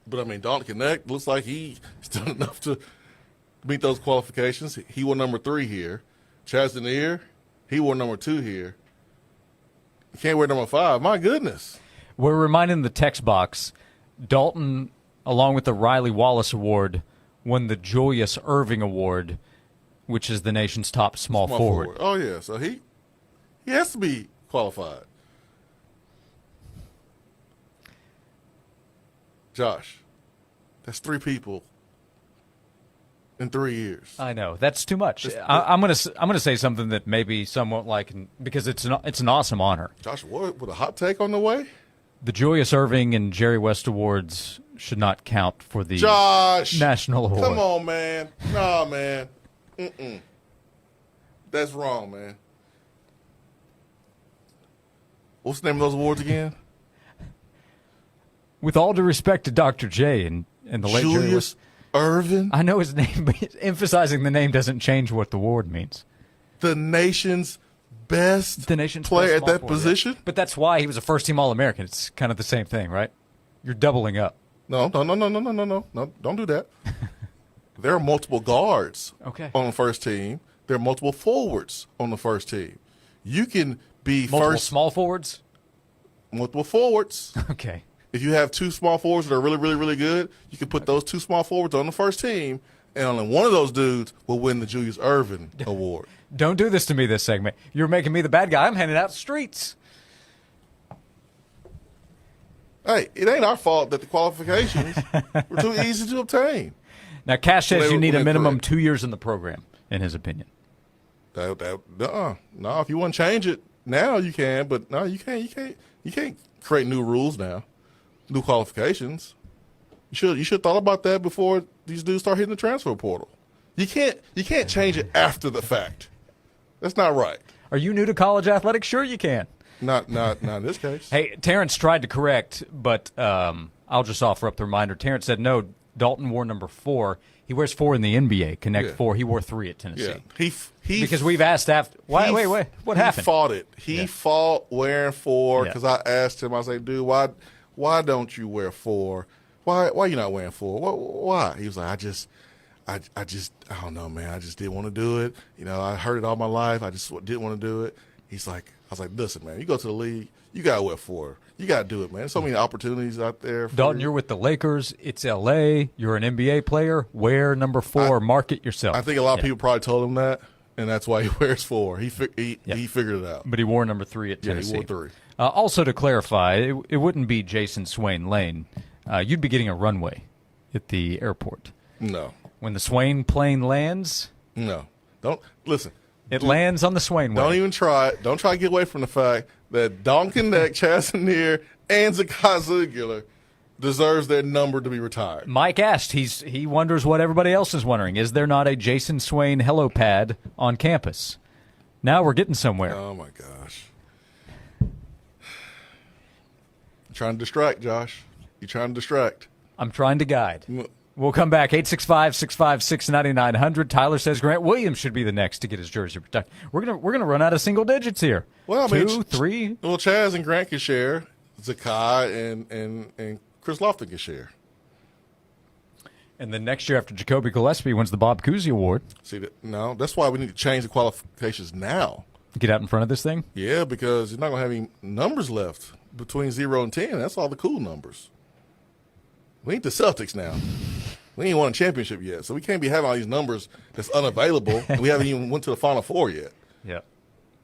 But, I mean, Dalton Connect looks like he's done enough to meet those qualifications. He won number 3 here. Chaz Denier, he won number 2 here. He can't wear number 5. My goodness. We're reminding the text box, Dalton, along with the Riley Wallace Award, won the Julius Irving Award, which is the nation's top small forward. Oh, yeah. So he has to be qualified. Josh, that's 3 people in 3 years. I know that's too much. I'm gonna say something that maybe some won't like, because it's an awesome honor. Josh, what, with a hot take on the way? The Julius Irving and Jerry West Awards should not count for the national award. Come on, man. Nah, man. That's wrong, man. What's the name of those awards again? With all due respect to Dr. J and the late Jerry Julius Irving. I know his name, but emphasizing the name doesn't change what the award means. The nation's best nation's player best at small that forward, position. yeah. But that's why he was a first-team All-American. It's kind of the same thing, right? You're doubling up. No, don't do that. There are multiple guards on the first team. There are multiple forwards on the first team. You can be multiple small forwards? Multiple forwards. Okay. If you have two small forwards that are really, really, really good, you can put those two small forwards on the first team, and only one of those dudes will win the Julius Erving Award. Don't do this to me this segment. You're making me the bad guy. I'm handing out streets. Hey, it ain't our fault that the qualifications were too easy to obtain. Now, Cash says you need a minimum 2 years in the program, in his opinion. No, if you want to change it now, you can, but no, you can't create new rules now, new qualifications. You should have thought about that before these dudes start hitting the transfer portal. You can't change it after the fact. That's not right. Are you new to college athletics? Sure you can. Not in this case. Hey, Terrence tried to correct, but I'll just offer up the reminder. Terrence said no, Dalton wore number 4. He wears 4 in the NBA, Connect 4. He wore 3 at Tennessee. Yeah. He because we've asked after. Wait, what happened? He fought it. He fought wearing 4 because I asked him. I was like, dude, why don't you wear 4? Why you not wearing 4? Why? He was like, I don't know, man. I just didn't want to do it. You know, I heard it all my life. I just didn't want to do it. I was like, listen, man, you go to the league, you got to wear 4. You got to do it, man. There's so many opportunities out there. Dalton, you're with the Lakers. It's L.A. You're an NBA player. Wear number 4. Market yourself. I think a lot of people probably told him that, and that's why he wears 4. He figured it out. But he wore number 3 at Tennessee. Yeah, he wore 3. Also, to clarify, it wouldn't be Jason Swain Lane. You'd be getting a runway at the airport. No. When the Swain plane lands? No. Don't listen. It lands on the Swain way. Don't even try it. Don't try to get away from the fact that Don Connect, Chasanier, and Zakai Ziegler deserves their number to be retired. Mike asked. He wonders what everybody else is wondering. Is there not a Jason Swain hello pad on campus? Now we're getting somewhere. Oh, my gosh. You're trying to distract, Josh. You're trying to distract. I'm trying to guide. We'll come back. 865-656-9900. Tyler says Grant Williams should be the next to get his jersey protected. We're gonna run out of single digits here. Well, I mean, 2, 3. Well, Chaz and Grant can share. Zakai and Chris Lofton can share. And then next year, after Jacoby Gillespie wins the Bob Cousy Award. No, that's why we need to change the qualifications now. Get out in front of this thing? Yeah, because you're not going to have any numbers left between 0 and 10. That's all the cool numbers. We need the Celtics now. We ain't won a championship yet, so we can't be having all these numbers that's unavailable. And we haven't even went to the Final Four yet. Yeah.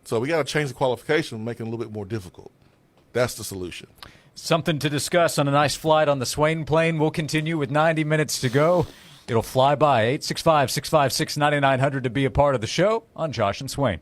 So we got to change the qualification and make it a little bit more difficult. That's the solution. Something to discuss on a nice flight on the Swain plane. We'll continue with 90 minutes to go. It'll fly by. 865-656-9900 to be a part of the show on Josh and Swain.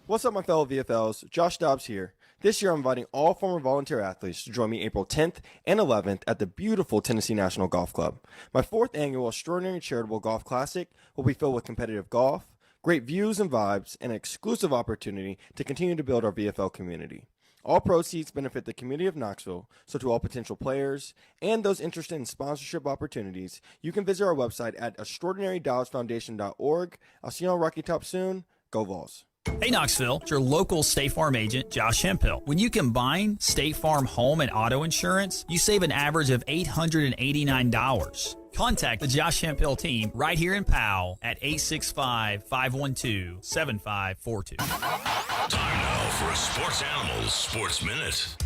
What's up, my fellow VFLs? Josh Dobbs here. This year, I'm inviting all former volunteer athletes to join me April 10th and 11th at the beautiful Tennessee National Golf Club. My 4th annual Extraordinary Charitable Golf Classic will be filled with competitive golf, great views and vibes, and an exclusive opportunity to continue to build our VFL community. All proceeds benefit the community of Knoxville, so to all potential players and those interested in sponsorship opportunities, you can visit our website at extraordinarydollarsfoundation.org. I'll see you on Rocky Top soon. Go Vols. Hey Knoxville, it's your local State Farm agent, Josh Hemphill. When you combine State Farm home and auto insurance, you save an average of $889. Contact the Josh Hemphill team right here in Powell at 865-512-7542. Time now for a Sports Animals Sports Minute.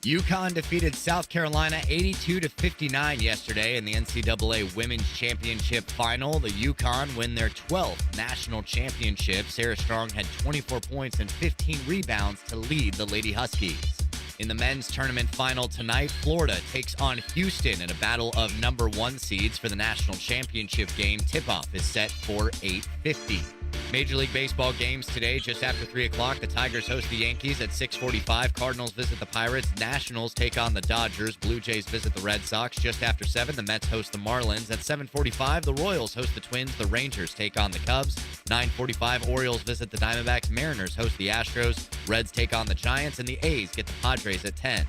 UConn defeated South Carolina 82-59 yesterday in the NCAA Women's Championship Final. The UConn win their 12th national championship. Sarah Strong had 24 points and 15 rebounds to lead the Lady Huskies. In the men's tournament final tonight, Florida takes on Houston in a battle of number 1 seeds for the national championship game. Tip-off is set for 8:50. Major League Baseball games today, just after 3 o'clock. The Tigers host the Yankees at 6:45. Cardinals visit the Pirates. Nationals take on the Dodgers. Blue Jays visit the Red Sox. Just after 7, the Mets host the Marlins. At 7:45, the Royals host the Twins. The Rangers take on the Cubs. 9:45, Orioles visit the Diamondbacks. Mariners host the Astros. Reds take on the Giants. And the A's get the Padres at 10.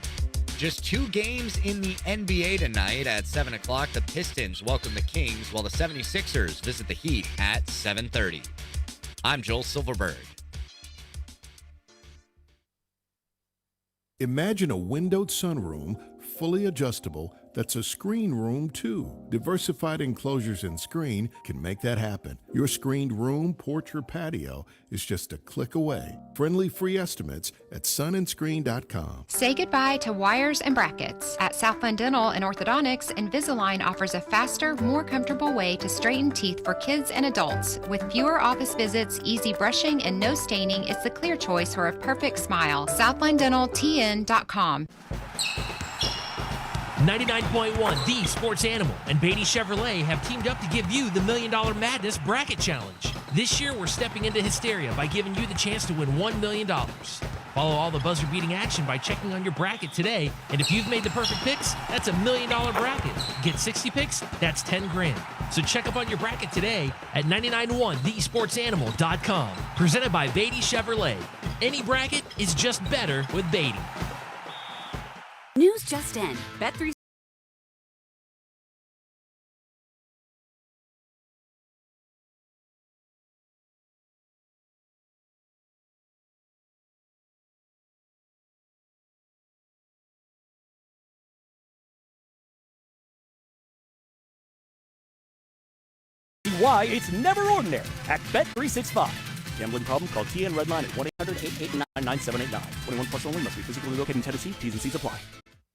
Just 2 games in the NBA tonight. At 7 o'clock, the Pistons welcome the Kings, while the 76ers visit the Heat at 7:30. I'm Joel Silverberg. Imagine a windowed sunroom, fully adjustable, that's a screen room too. Diversified enclosures and screen can make that happen. Your screened room, porch, or patio is just a click away. Friendly free estimates at sunandscreen.com. Say goodbye to wires and brackets. At Southland Dental and Orthodontics, Invisalign offers a faster, more comfortable way to straighten teeth for kids and adults. With fewer office visits, easy brushing, and no staining, it's the clear choice for a perfect smile. SouthlandDentalTN.com. 99.1 The Sports Animal and Beatty Chevrolet have teamed up to give you the $1 Million Madness Bracket Challenge. This year, we're stepping into hysteria by giving you the chance to win $1 million. Follow all the buzzer-beating action by checking on your bracket today, and if you've made the perfect picks, that's a $1 million bracket. Get 60 picks, that's 10 grand. So check up on your bracket today at 991thesportsanimal.com. Presented by Beatty Chevrolet. Any bracket is just better with Beatty. News just in. Bet3. Why it's never ordinary at Bet365. Gambling problem? Call TN Redline at 1-800-889-9789. 21 plus only. Must be physically located in Tennessee. T's and C's apply.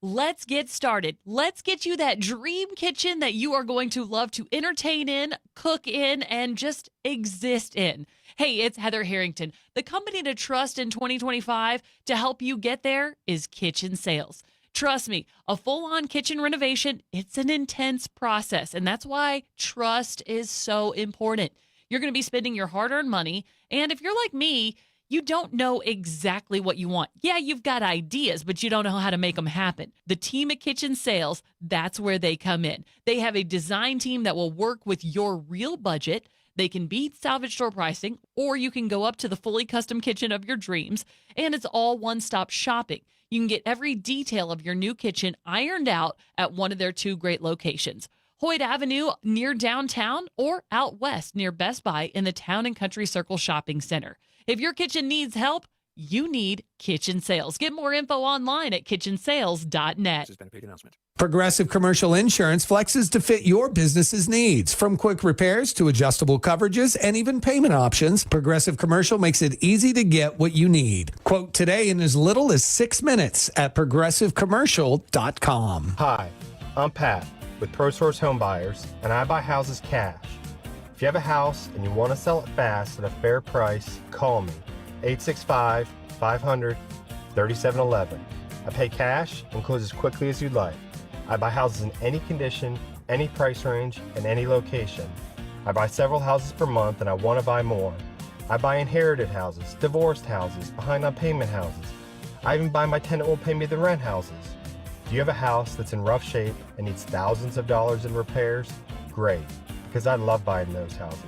Let's get started. Let's get you that dream kitchen that you are going to love to entertain in, cook in, and just exist in. Hey, it's Heather Harrington. The company to trust in 2025 to help you get there is Kitchen Sales. Trust me, a full-on kitchen renovation, it's an intense process, and that's why trust is so important. You're going to be spending your hard-earned money, and if you're like me, you don't know exactly what you want. Yeah, you've got ideas, but you don't know how to make them happen. The team at Kitchen Sales, that's where they come in. They have a design team that will work with your real budget. They can beat salvage store pricing, or you can go up to the fully custom kitchen of your dreams, and it's all one-stop shopping. You can get every detail of your new kitchen ironed out at one of their 2 great locations. Hoyt Avenue near downtown or out west near Best Buy in the Town and Country Circle Shopping Center. If your kitchen needs help, you need Kitchen Sales. Get more info online at kitchensales.net. This has been a paid announcement. Progressive Commercial Insurance flexes to fit your business's needs. From quick repairs to adjustable coverages and even payment options, Progressive Commercial makes it easy to get what you need. Quote today in as little as 6 minutes at progressivecommercial.com. Hi, I'm Pat with ProSource Home Buyers, and I buy houses cash. If you have a house and you want to sell it fast at a fair price, call me. 865-500-3711. I pay cash and close as quickly as you'd like. I buy houses in any condition, any price range, and any location. I buy several houses per month and I want to buy more. I buy inherited houses, divorced houses, behind on payment houses. I even buy my tenant will pay me the rent houses. Do you have a house that's in rough shape and needs thousands of dollars in repairs? Great, because I love buying those houses.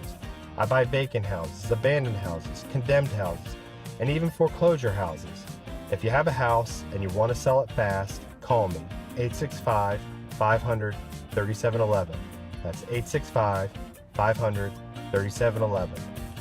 I buy vacant houses, abandoned houses, condemned houses, and even foreclosure houses. If you have a house and you want to sell it fast, call me. 865-500-3711. That's 865-500-3711.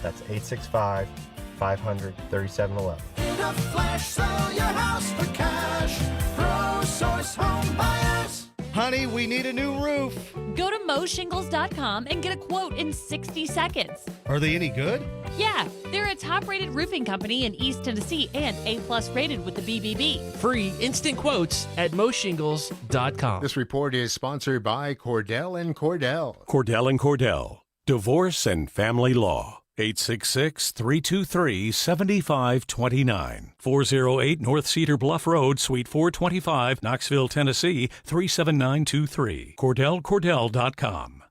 That's 865-500-3711. In a flash, sell your house for cash. ProSource Home Buyers. Honey, we need a new roof. Go to moshingles.com and get a quote in 60 seconds. Are they any good? Yeah, they're a top-rated roofing company in East Tennessee and A-plus rated with the BBB. Free instant quotes at moshingles.com. This report is sponsored by Cordell & Cordell. Cordell & Cordell. Divorce and Family Law. 866-323-7529. 408 North Cedar Bluff Road, Suite 425, Knoxville, Tennessee, 37923. CordellCordell.com.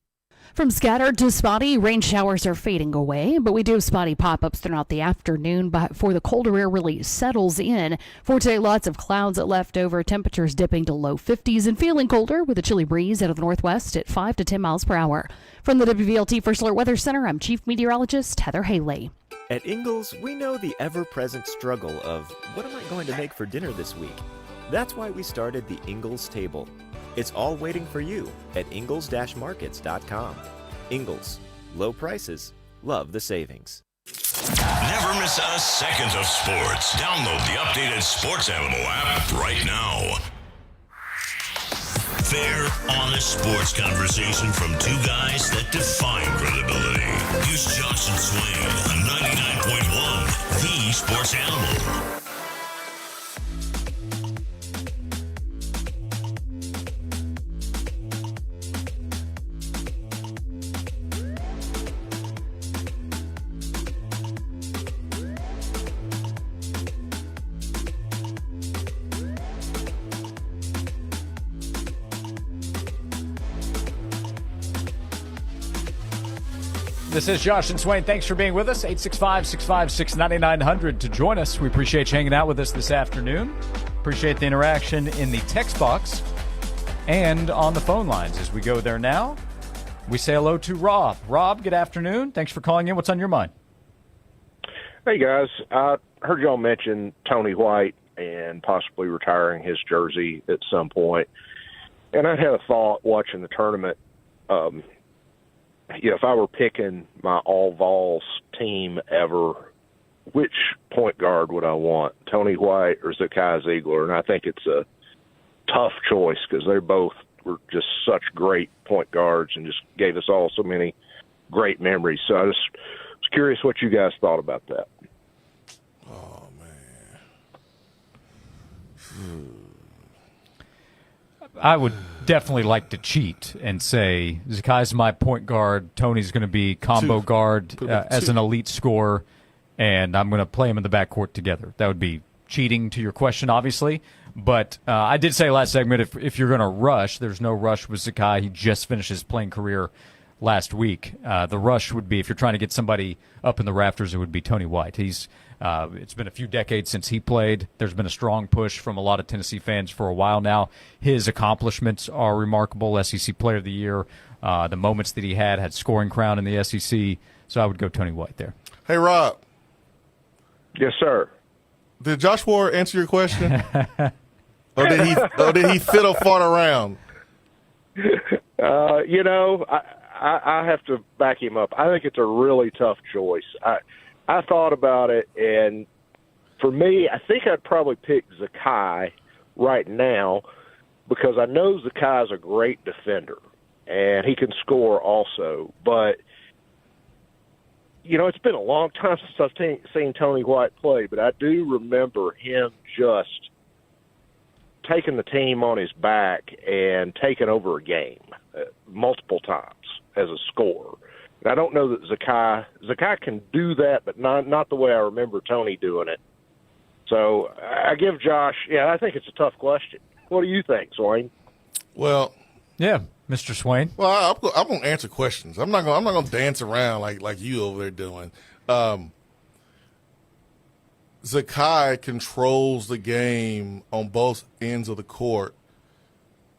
From scattered to spotty, rain showers are fading away, but we do have spotty pop-ups throughout the afternoon before the colder air really settles in. For today, lots of clouds left over, temperatures dipping to low 50s and feeling colder with a chilly breeze out of the northwest at 5 to 10 miles per hour. From the WVLT First Alert Weather Center, I'm Chief Meteorologist Heather Haley. At Ingalls, we know the ever-present struggle of what am I going to make for dinner this week? That's why we started the Ingalls Table. It's all waiting for you at Ingalls-Markets.com. Ingalls, low prices, love the savings. Never miss a second of sports. Download the updated Sports Animal app right now. Fair, honest sports conversation from two guys that define credibility. Here's Josh and Swain on 99.1, the Sports Animal. This is Josh and Swain. Thanks for being with us. 865-656-9900 to join us. We appreciate you hanging out with us this afternoon. Appreciate the interaction in the text box and on the phone lines. As we go there now, we say hello to Rob. Rob, good afternoon. Thanks for calling in. What's on your mind? Hey, guys. I heard y'all mention Tony White and possibly retiring his jersey at some point. And I had a thought watching the tournament. If I were picking my all-Vols team ever, which point guard would I want, Tony White or Zakai Ziegler? And I think it's a tough choice because they both were just such great point guards and just gave us all so many great memories. So I just was curious what you guys thought about that. Oh, man. I would definitely like to cheat and say Zakai's my point guard, Tony's going to be combo guard as an elite scorer, and I'm going to play him in the backcourt together. That would be cheating to your question, obviously. But I did say last segment, if you're going to rush, there's no rush with Zakai. He just finished his playing career last week. The rush would be, if you're trying to get somebody up in the rafters, it would be Tony White. It's been a few decades since he played. There's been a strong push from a lot of Tennessee fans for a while now. His accomplishments are remarkable. SEC Player of the Year, the moments that he had scoring crown in the SEC. So I would go Tony White there. Hey, Rob. Yes, sir. Did Josh Ward answer your question? or did he fiddle fart around? I have to back him up. I think it's a really tough choice. I thought about it, and for me, I think I'd probably pick Zakai right now because I know Zakai's a great defender, and he can score also. But, it's been a long time since I've seen Tony White play, but I do remember him just taking the team on his back and taking over a game multiple times as a scorer. And I don't know that Zakai can do that, but not the way I remember Tony doing it. So I give Josh, I think it's a tough question. What do you think, Swain? Well, yeah, Mr. Swain. Well, I'm going to answer questions. I'm not going to dance around like you over there doing. Zakai controls the game on both ends of the court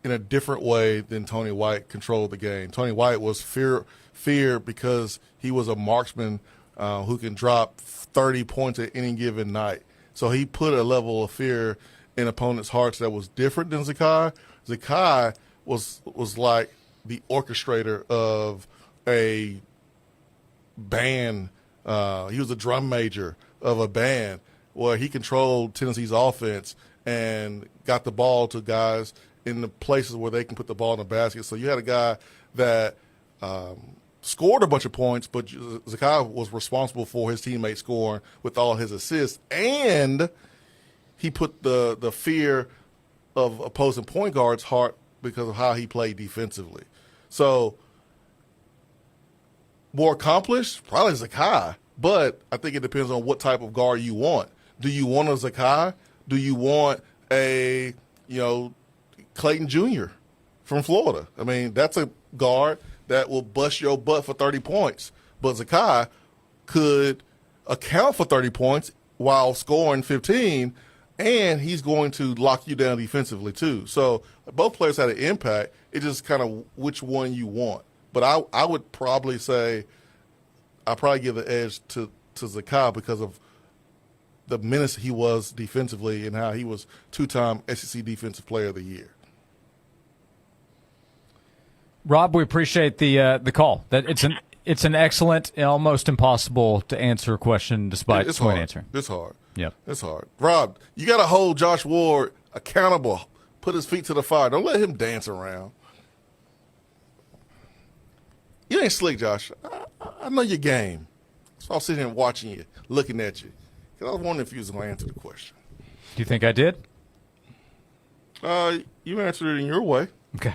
in a different way than Tony White controlled the game. Tony White was fear because he was a marksman who can drop 30 points at any given night. So he put a level of fear in opponents' hearts that was different than Zakai. Zakai was like the orchestrator of a band. He was a drum major of a band where he controlled Tennessee's offense and got the ball to guys in the places where they can put the ball in the basket. So you had a guy that scored a bunch of points, but Zakai was responsible for his teammates scoring with all his assists, and he put the fear of opposing point guards' heart because of how he played defensively. So more accomplished, probably Zakai, but I think it depends on what type of guard you want. Do you want a Zakai? Do you want a, Clayton Jr. from Florida? I mean, that's a guard that will bust your butt for 30 points. But Zakai could account for 30 points while scoring 15, and he's going to lock you down defensively too. So both players had an impact. It's just kind of which one you want. But I would probably say I'd probably give the edge to Zakai because of the menace he was defensively and how he was two-time SEC Defensive Player of the Year. Rob, we appreciate the call. That it's It's an excellent, almost impossible to answer question despite It's Swain hard. answering. It's hard. Yep. It's hard. Rob, you got to hold Josh Ward accountable. Put his feet to the fire. Don't let him dance around. You ain't slick, Josh. I know your game. So I'm sitting here watching you, looking at you. Because I was wondering if you was going to answer the question. Do you think I did? You answered it in your way. Okay.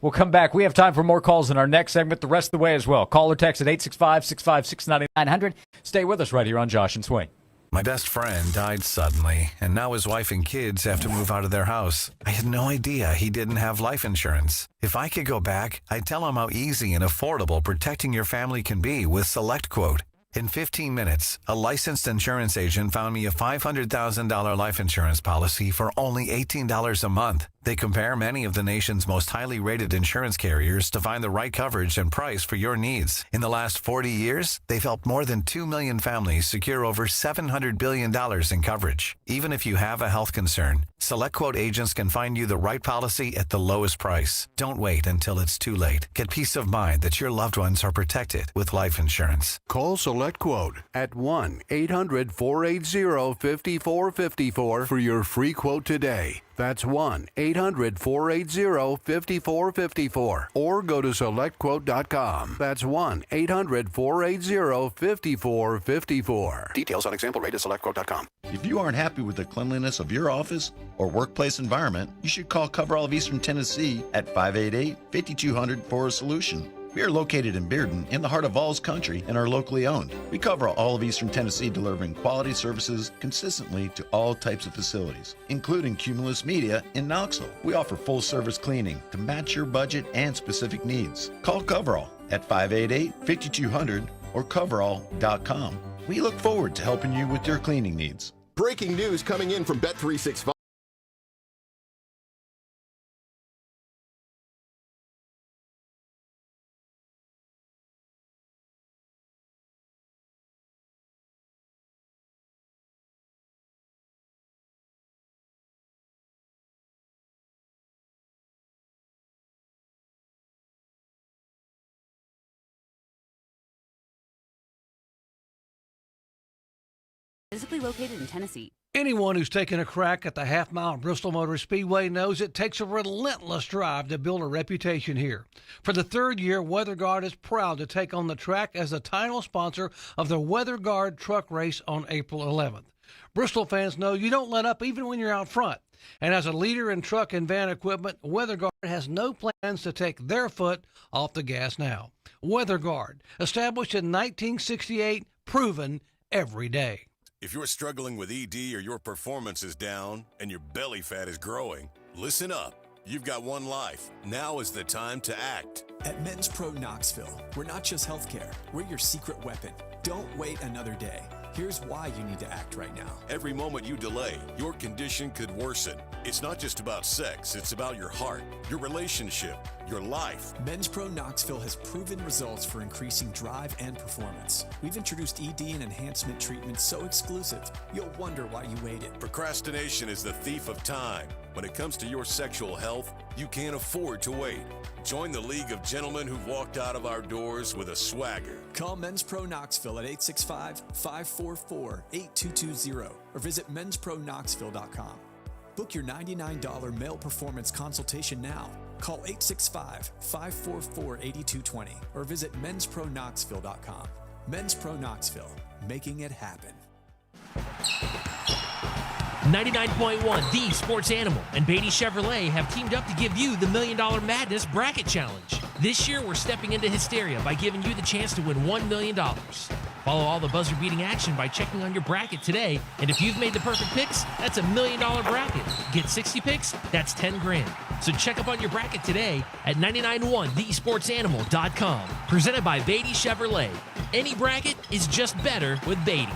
We'll come back. We have time for more calls in our next segment, the rest of the way as well. Call or text at 865-656-9900. Stay with us right here on Josh and Swain. My best friend died suddenly, and now his wife and kids have to move out of their house. I had no idea he didn't have life insurance. If I could go back, I'd tell him how easy and affordable protecting your family can be with SelectQuote. In 15 minutes, a licensed insurance agent found me a $500,000 life insurance policy for only $18 a month. They compare many of the nation's most highly rated insurance carriers to find the right coverage and price for your needs. In the last 40 years, they've helped more than 2 million families secure over $700 billion in coverage. Even if you have a health concern, SelectQuote agents can find you the right policy at the lowest price. Don't wait until it's too late. Get peace of mind that your loved ones are protected with life insurance. Call SelectQuote at 1-800-480-5454 for your free quote today. That's 1-800-480-5454. Or go to SelectQuote.com. That's 1-800-480-5454. Details on example rate at SelectQuote.com. If you aren't happy with the cleanliness of your office or workplace environment, you should call Coverall of Eastern Tennessee at 588-5200 for a solution. We are located in Bearden, in the heart of Vols Country, and are locally owned. We cover all of Eastern Tennessee, delivering quality services consistently to all types of facilities, including Cumulus Media in Knoxville. We offer full-service cleaning to match your budget and specific needs. Call Coverall at 588-5200 or coverall.com. We look forward to helping you with your cleaning needs. Breaking news coming in from Bet365. Physically located in Tennessee. Anyone who's taken a crack at the half-mile Bristol Motor Speedway knows it takes a relentless drive to build a reputation here. For the third year, WeatherGuard is proud to take on the track as the title sponsor of the WeatherGuard Truck Race on April 11th. Bristol fans know you don't let up even when you're out front. And as a leader in truck and van equipment, WeatherGuard has no plans to take their foot off the gas now. WeatherGuard, established in 1968, proven every day. If you're struggling with ED or your performance is down and your belly fat is growing, listen up. You've got one life. Now is the time to act. At Men's Pro Knoxville, we're not just healthcare, we're your secret weapon. Don't wait another day. Here's why you need to act right now. Every moment you delay, your condition could worsen. It's not just about sex, it's about your heart, your relationship, your life. Men's Pro Knoxville has proven results for increasing drive and performance. We've introduced ED and enhancement treatments so exclusive, you'll wonder why you waited. Procrastination is the thief of time. When it comes to your sexual health, you can't afford to wait. Join the League of Gentlemen who've walked out of our doors with a swagger. Call Men's Pro Knoxville at 865-544-8220 or visit menspronknoxville.com. Book your $99 male performance consultation now. Call 865-544-8220 or visit menspronknoxville.com. Men's Pro Knoxville, making it happen. 99.1 The Sports Animal and Beatty Chevrolet have teamed up to give you the $1 Million Madness Bracket Challenge. This year, we're stepping into hysteria by giving you the chance to win $1 million. Follow all the buzzer-beating action by checking on your bracket today, and if you've made the perfect picks, that's a $1 million bracket. Get 60 picks, that's 10 grand. So check up on your bracket today at 991thesportsanimal.com. Presented by Beatty Chevrolet. Any bracket is just better with Beatty.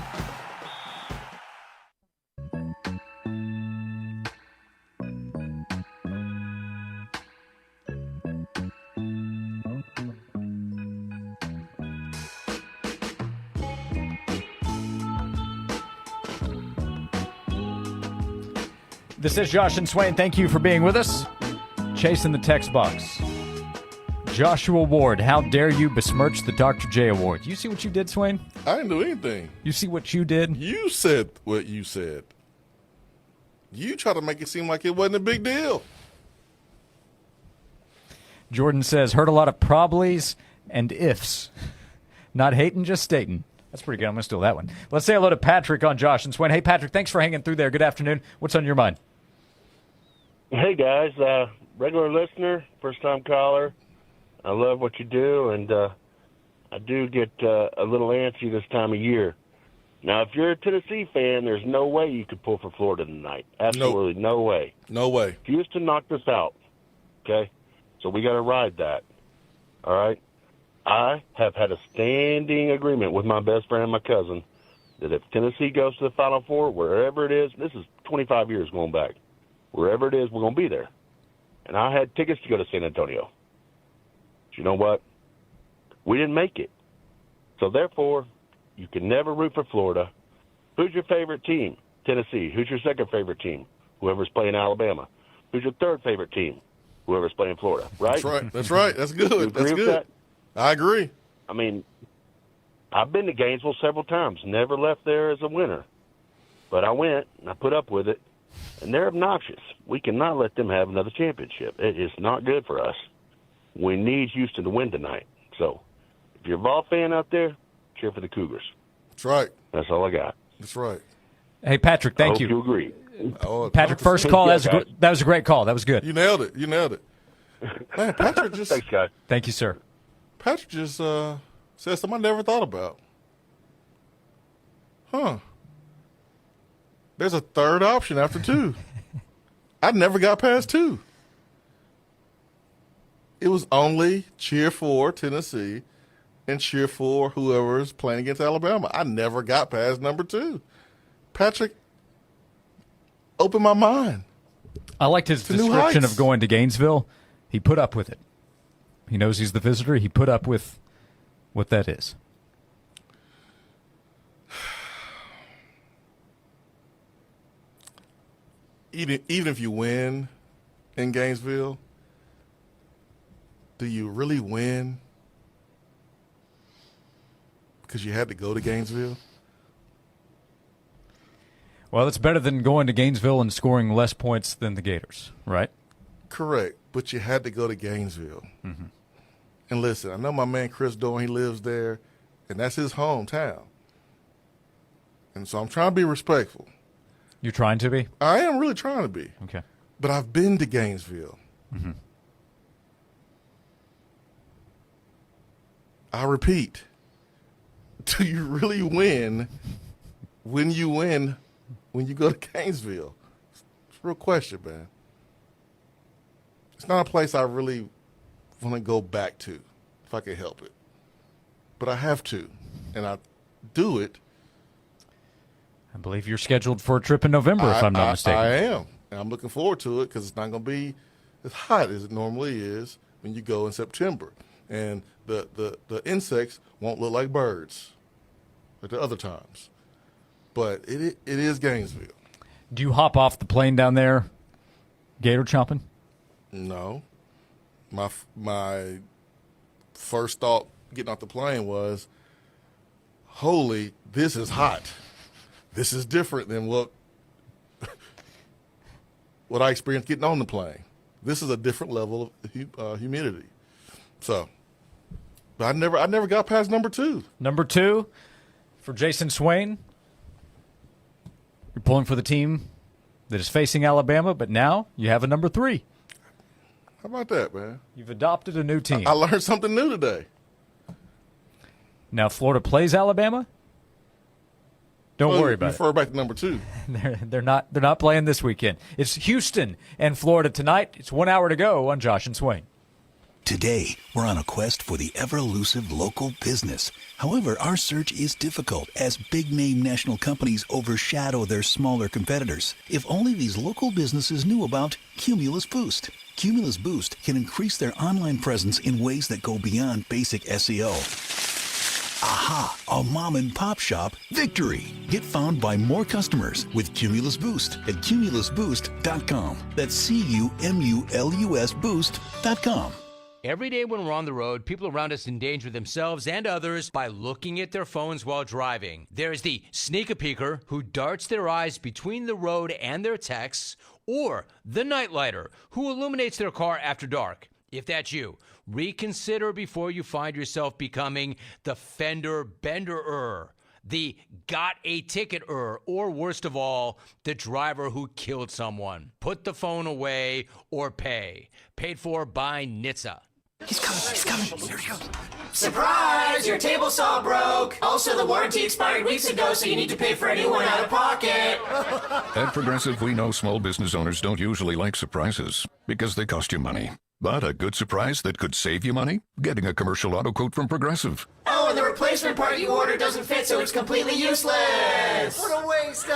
This is Josh and Swain. Thank you for being with us. Chasing the text box. Joshua Ward, how dare you besmirch the Dr. J Award? You see what you did, Swain? I didn't do anything. You see what you did? You said what you said. You try to make it seem like it wasn't a big deal. Jordan says, heard a lot of probablys and ifs. Not hating, just stating. That's pretty good. I'm going to steal that one. Let's say hello to Patrick on Josh and Swain. Hey, Patrick, thanks for hanging through there. Good afternoon. What's on your mind? Hey, guys. Regular listener, first-time caller. I love what you do, and I do get a little antsy this time of year. Now, if you're a Tennessee fan, there's no way you could pull for Florida tonight. Absolutely no way. No way. Houston knocked us out, okay? So we got to ride that, all right? I have had a standing agreement with my best friend and my cousin that if Tennessee goes to the Final Four, wherever it is, this is 25 years going back, wherever it is, we're going to be there. And I had tickets to go to San Antonio. But you know what? We didn't make it. So, therefore, you can never root for Florida. Who's your favorite team? Tennessee. Who's your second favorite team? Whoever's playing Alabama. Who's your third favorite team? Whoever's playing Florida, right? That's right. That's right. That's good. You agree That's with good. that? I agree. I mean, I've been to Gainesville several times. Never left there as a winner. But I went, and I put up with it. And they're obnoxious. We cannot let them have another championship. It is not good for us. We need Houston to win tonight. So, if you're a Vol fan out there, cheer for the Cougars. That's right. That's all I got. That's right. Hey, Patrick, thank you. You agree. Patrick, first call. That was a great call. That was good. You nailed it. You nailed it. Man, Patrick just... Thanks, guys. Thank you, sir. Patrick just said something I never thought about. Huh. There's a third option after 2. I never got past 2. It was only cheer for Tennessee and cheer for whoever is playing against Alabama. I never got past number 2. Patrick opened my mind. I liked his description of going to Gainesville. He put up with it. He knows he's the visitor. He put up with what that is. Even if you win in Gainesville, do you really win because you had to go to Gainesville? Well, it's better than going to Gainesville and scoring less points than the Gators, right? Correct, but you had to go to Gainesville. Mm-hmm. And listen, I know my man Chris Dorn, he lives there, and that's his hometown. And so I'm trying to be respectful. You're trying to be? I am really trying to be. Okay. But I've been to Gainesville. Mm-hmm. I repeat, do you really win when you go to Gainesville? It's a real question, man. It's not a place I really want to go back to if I can help it. But I have to, and I do it. I believe you're scheduled for a trip in November, if I'm not mistaken. I am, and I'm looking forward to it because it's not going to be as hot as it normally is when you go in September. And the insects won't look like birds like the other times. But it is Gainesville. Do you hop off the plane down there, gator chomping? No. My first thought getting off the plane was, holy, this is hot. This is different than what I experienced getting on the plane. This is a different level of humidity. So, but I never got past number 2. Number 2 for Jason Swain. You're pulling for the team that is facing Alabama, but now you have a number 3. How about that, man? You've adopted a new team. I learned something new today. Now Florida plays Alabama. Don't worry about it. Refer back to number 2. They're not playing this weekend. It's Houston and Florida tonight. It's 1 hour to go on Josh and Swain. Today, we're on a quest for the ever-elusive local business. However, our search is difficult as big-name national companies overshadow their smaller competitors. If only these local businesses knew about Cumulus Boost. Cumulus Boost can increase their online presence in ways that go beyond basic SEO. Aha! A mom-and-pop shop victory! Get found by more customers with Cumulus Boost at cumulusboost.com. That's CUMULUS Boost.com. Every day when we're on the road, people around us endanger themselves and others by looking at their phones while driving. There's the sneaker peeker who darts their eyes between the road and their texts, or the nightlighter who illuminates their car after dark. If that's you, reconsider before you find yourself becoming the fender bender-er, the got a ticket-er, or worst of all, the driver who killed someone. Put the phone away or pay. Paid for by NHTSA. He's coming. Here he goes. Surprise! Your table saw broke. Also, the warranty expired weeks ago, so you need to pay for a new one out of pocket. At Progressive, we know small business owners don't usually like surprises because they cost you money. But a good surprise that could save you money? Getting a commercial auto quote from Progressive. Oh, and the replacement part you ordered doesn't fit, so it's completely useless. What a waste.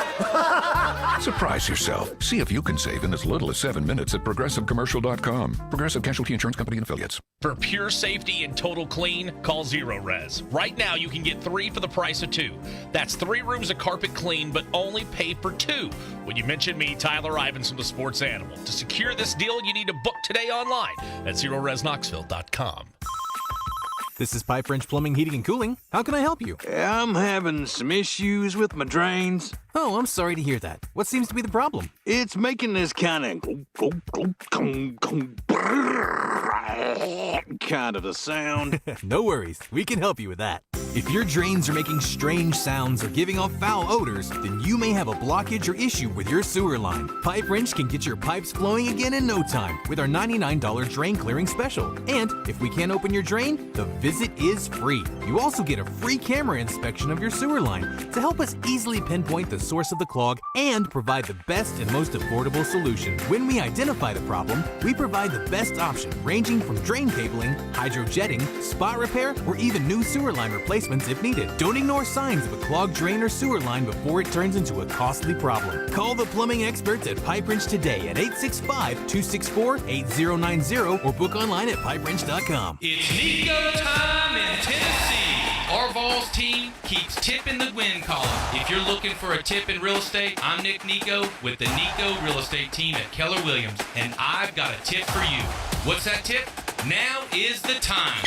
Surprise yourself. See if you can save in as little as 7 minutes at ProgressiveCommercial.com. Progressive Casualty Insurance Company and Affiliates. For pure safety and total clean, call Zero Res. Right now, you can get 3 for the price of 2. That's 3 rooms of carpet clean, but only pay for 2 when you mention me, Tyler Ivins from the Sports Animal. To secure this deal, you need to book today online at ZeroResKnoxville.com. This is Pipe Wrench Plumbing, Heating, and Cooling. How can I help you? I'm having some issues with my drains. Oh, I'm sorry to hear that. What seems to be the problem? It's making this kind of a sound. No worries. We can help you with that. If your drains are making strange sounds or giving off foul odors, then you may have a blockage or issue with your sewer line. Pipe Wrench can get your pipes flowing again in no time with our $99 drain clearing special. And if we can't open your drain, the visit is free. You also get a free camera inspection of your sewer line to help us easily pinpoint the source of the clog and provide the best and most affordable solution. When we identify the problem, we provide the best option ranging from drain cabling, hydrojetting, spot repair, or even new sewer line replacements if needed. Don't ignore signs of a clogged drain or sewer line before it turns into a costly problem. Call the plumbing experts at Pipe Wrench today at 865-264-8090 or book online at pipewrench.com. It's Nico time in Tennessee. Our Vols team keeps tipping the win column. If you're looking for a tip in real estate, I'm Nick Nico with the Nico Real Estate team at Keller Williams, and I've got a tip for you. What's that tip? Now is the time.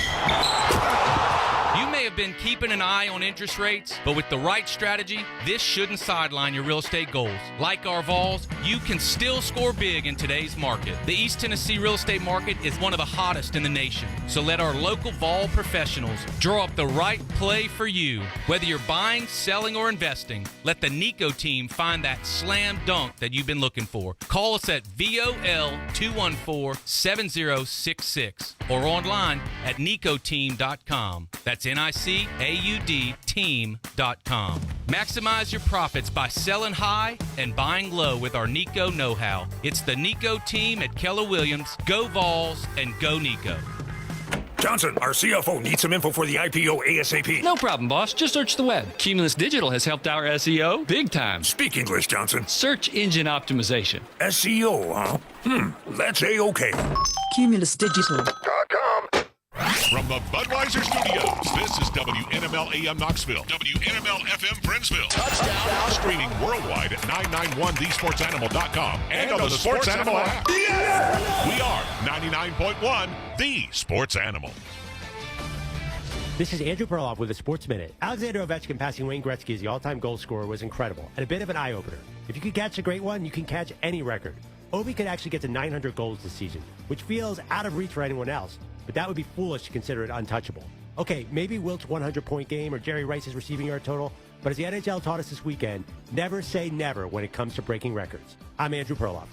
You may have been keeping an eye on interest rates, but with the right strategy, this shouldn't sideline your real estate goals. Like our Vols, you can still score big in today's market. The East Tennessee real estate market is one of the hottest in the nation, so let our local Vol professionals draw up the right play for you. Whether you're buying, selling, or investing, let the Nico team find that slam dunk that you've been looking for. Call us at VOL214-7066 or online at nicoteam.com. That's NICAUD team.com. Maximize your profits by selling high and buying low with our Nico know-how. It's the Nico team at Keller Williams. Go Vols and go Nico. Johnson, our CFO needs some info for the IPO ASAP. No problem, boss. Just search the web. Cumulus Digital has helped our SEO big time. Speak English, Johnson. Search engine optimization. SEO, huh? That's A-okay. Cumulus Digital. From the Budweiser Studios, this is WNML AM Knoxville, WNML FM Brentsville. Touchdown. Streaming worldwide at 991thesportsanimal.com and on the Sports Animal app. Yes! We are 99.1 The Sports Animal. This is Andrew Perloff with a Sports Minute. Alexander Ovechkin passing Wayne Gretzky as the all-time goal scorer was incredible and a bit of an eye-opener. If you can catch a great one, you can catch any record. Ovi could actually get to 900 goals this season, which feels out of reach for anyone else, but that would be foolish to consider it untouchable. Okay, maybe Wilt's 100-point game or Jerry Rice's receiving yard total, but as the NHL taught us this weekend, never say never when it comes to breaking records. I'm Andrew Perloff.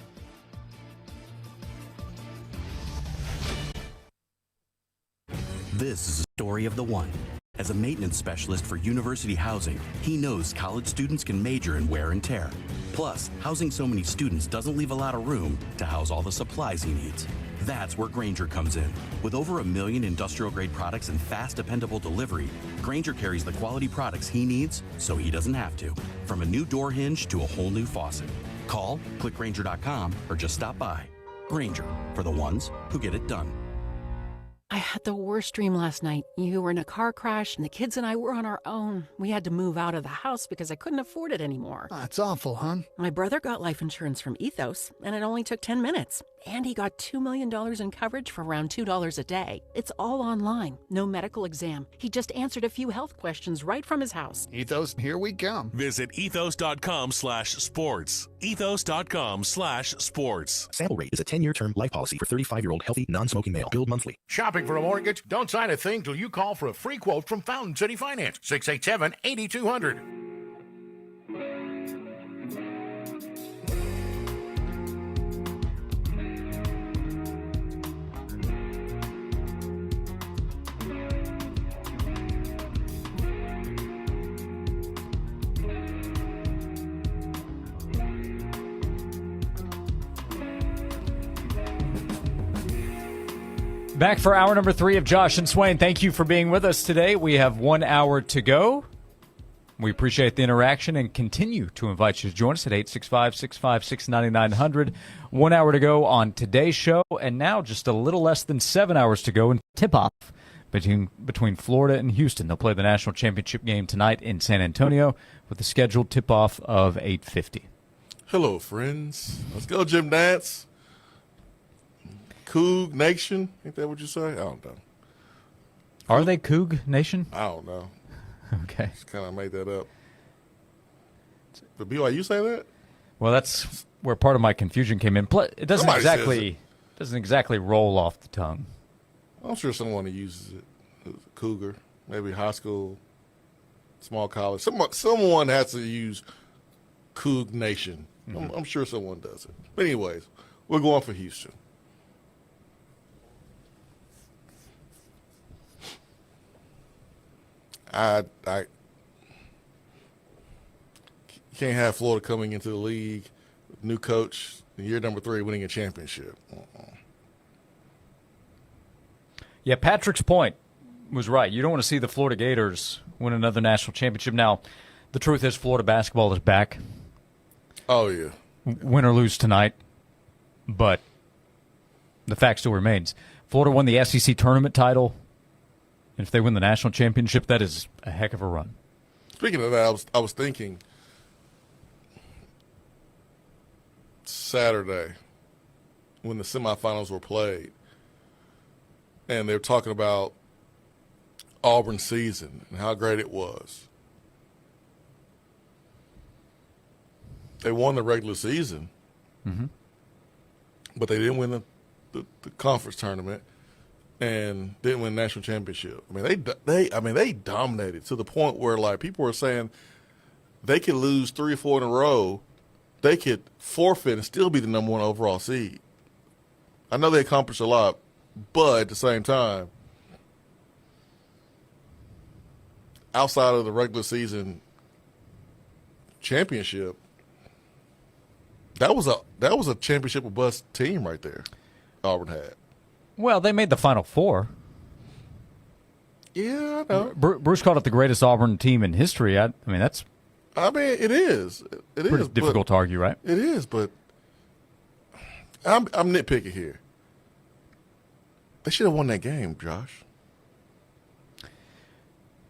This is a story of the one. As a maintenance specialist for university housing, he knows college students can major in wear and tear. Plus, housing so many students doesn't leave a lot of room to house all the supplies he needs. That's where Grainger comes in. With over 1 million industrial-grade products and fast, dependable delivery, Grainger carries the quality products he needs so he doesn't have to. From a new door hinge to a whole new faucet. Call, click Grainger.com, or just stop by. Grainger, for the ones who get it done. I had the worst dream last night. You were in a car crash, and the kids and I were on our own. We had to move out of the house because I couldn't afford it anymore. That's awful, hon. My brother got life insurance from Ethos, and it only took 10 minutes. And he got $2 million in coverage for around $2 a day. It's all online, no medical exam. He just answered a few health questions right from his house. Ethos, here we come. Visit ethos.com/sports. Ethos.com/sports. Sample rate is a 10-year term life policy for 35-year-old healthy, non-smoking male. Billed monthly. Shopping for a mortgage? Don't sign a thing till you call for a free quote from Fountain City Finance. 687-8200. Back for hour number 3 of Josh and Swain. Thank you for being with us today. We have 1 hour to go. We appreciate the interaction and continue to invite you to join us at 865-656-9900. 1 hour to go on today's show, and now just a little less than 7 hours to go in tip-off between Florida and Houston. They'll play the national championship game tonight in San Antonio with a scheduled tip-off of 8:50. Hello, friends. Let's go, Jim Nance. Coug Nation. Ain't that what you say? I don't know. Are they Coug Nation? I don't know. Okay. Just kind of made that up. But BYU say that? Well, that's where part of my confusion came in. It doesn't exactly roll off the tongue. I'm sure someone who uses it. Cougar, maybe high school, small college. Someone has to use Coug Nation. Mm-hmm. I'm sure someone does it. But anyways, we're going for Houston. I can't have Florida coming into the league, new coach, in year number 3, winning a championship. Yeah, Patrick's point was right. You don't want to see the Florida Gators win another national championship. Now, the truth is Florida basketball is back. Oh, yeah. Win or lose tonight, but the fact still remains. Florida won the SEC tournament title. And if they win the national championship, that is a heck of a run. Speaking of that, I was thinking Saturday when the semifinals were played, and they were talking about Auburn's season and how great it was. They won the regular season, but they didn't win the conference tournament. And didn't win the national championship. I mean, they dominated to the point where like people were saying they could lose 3 or 4 in a row, they could forfeit and still be the number 1 overall seed. I know they accomplished a lot, but at the same time, outside of the regular season championship, that was a championship or bust team right there. Auburn had. Well, they made the Final Four. Yeah, I know. Bruce called it the greatest Auburn team in history. I mean, it is. It pretty is difficult to argue, right? It is, but I'm nitpicking here. They should have won that game, Josh.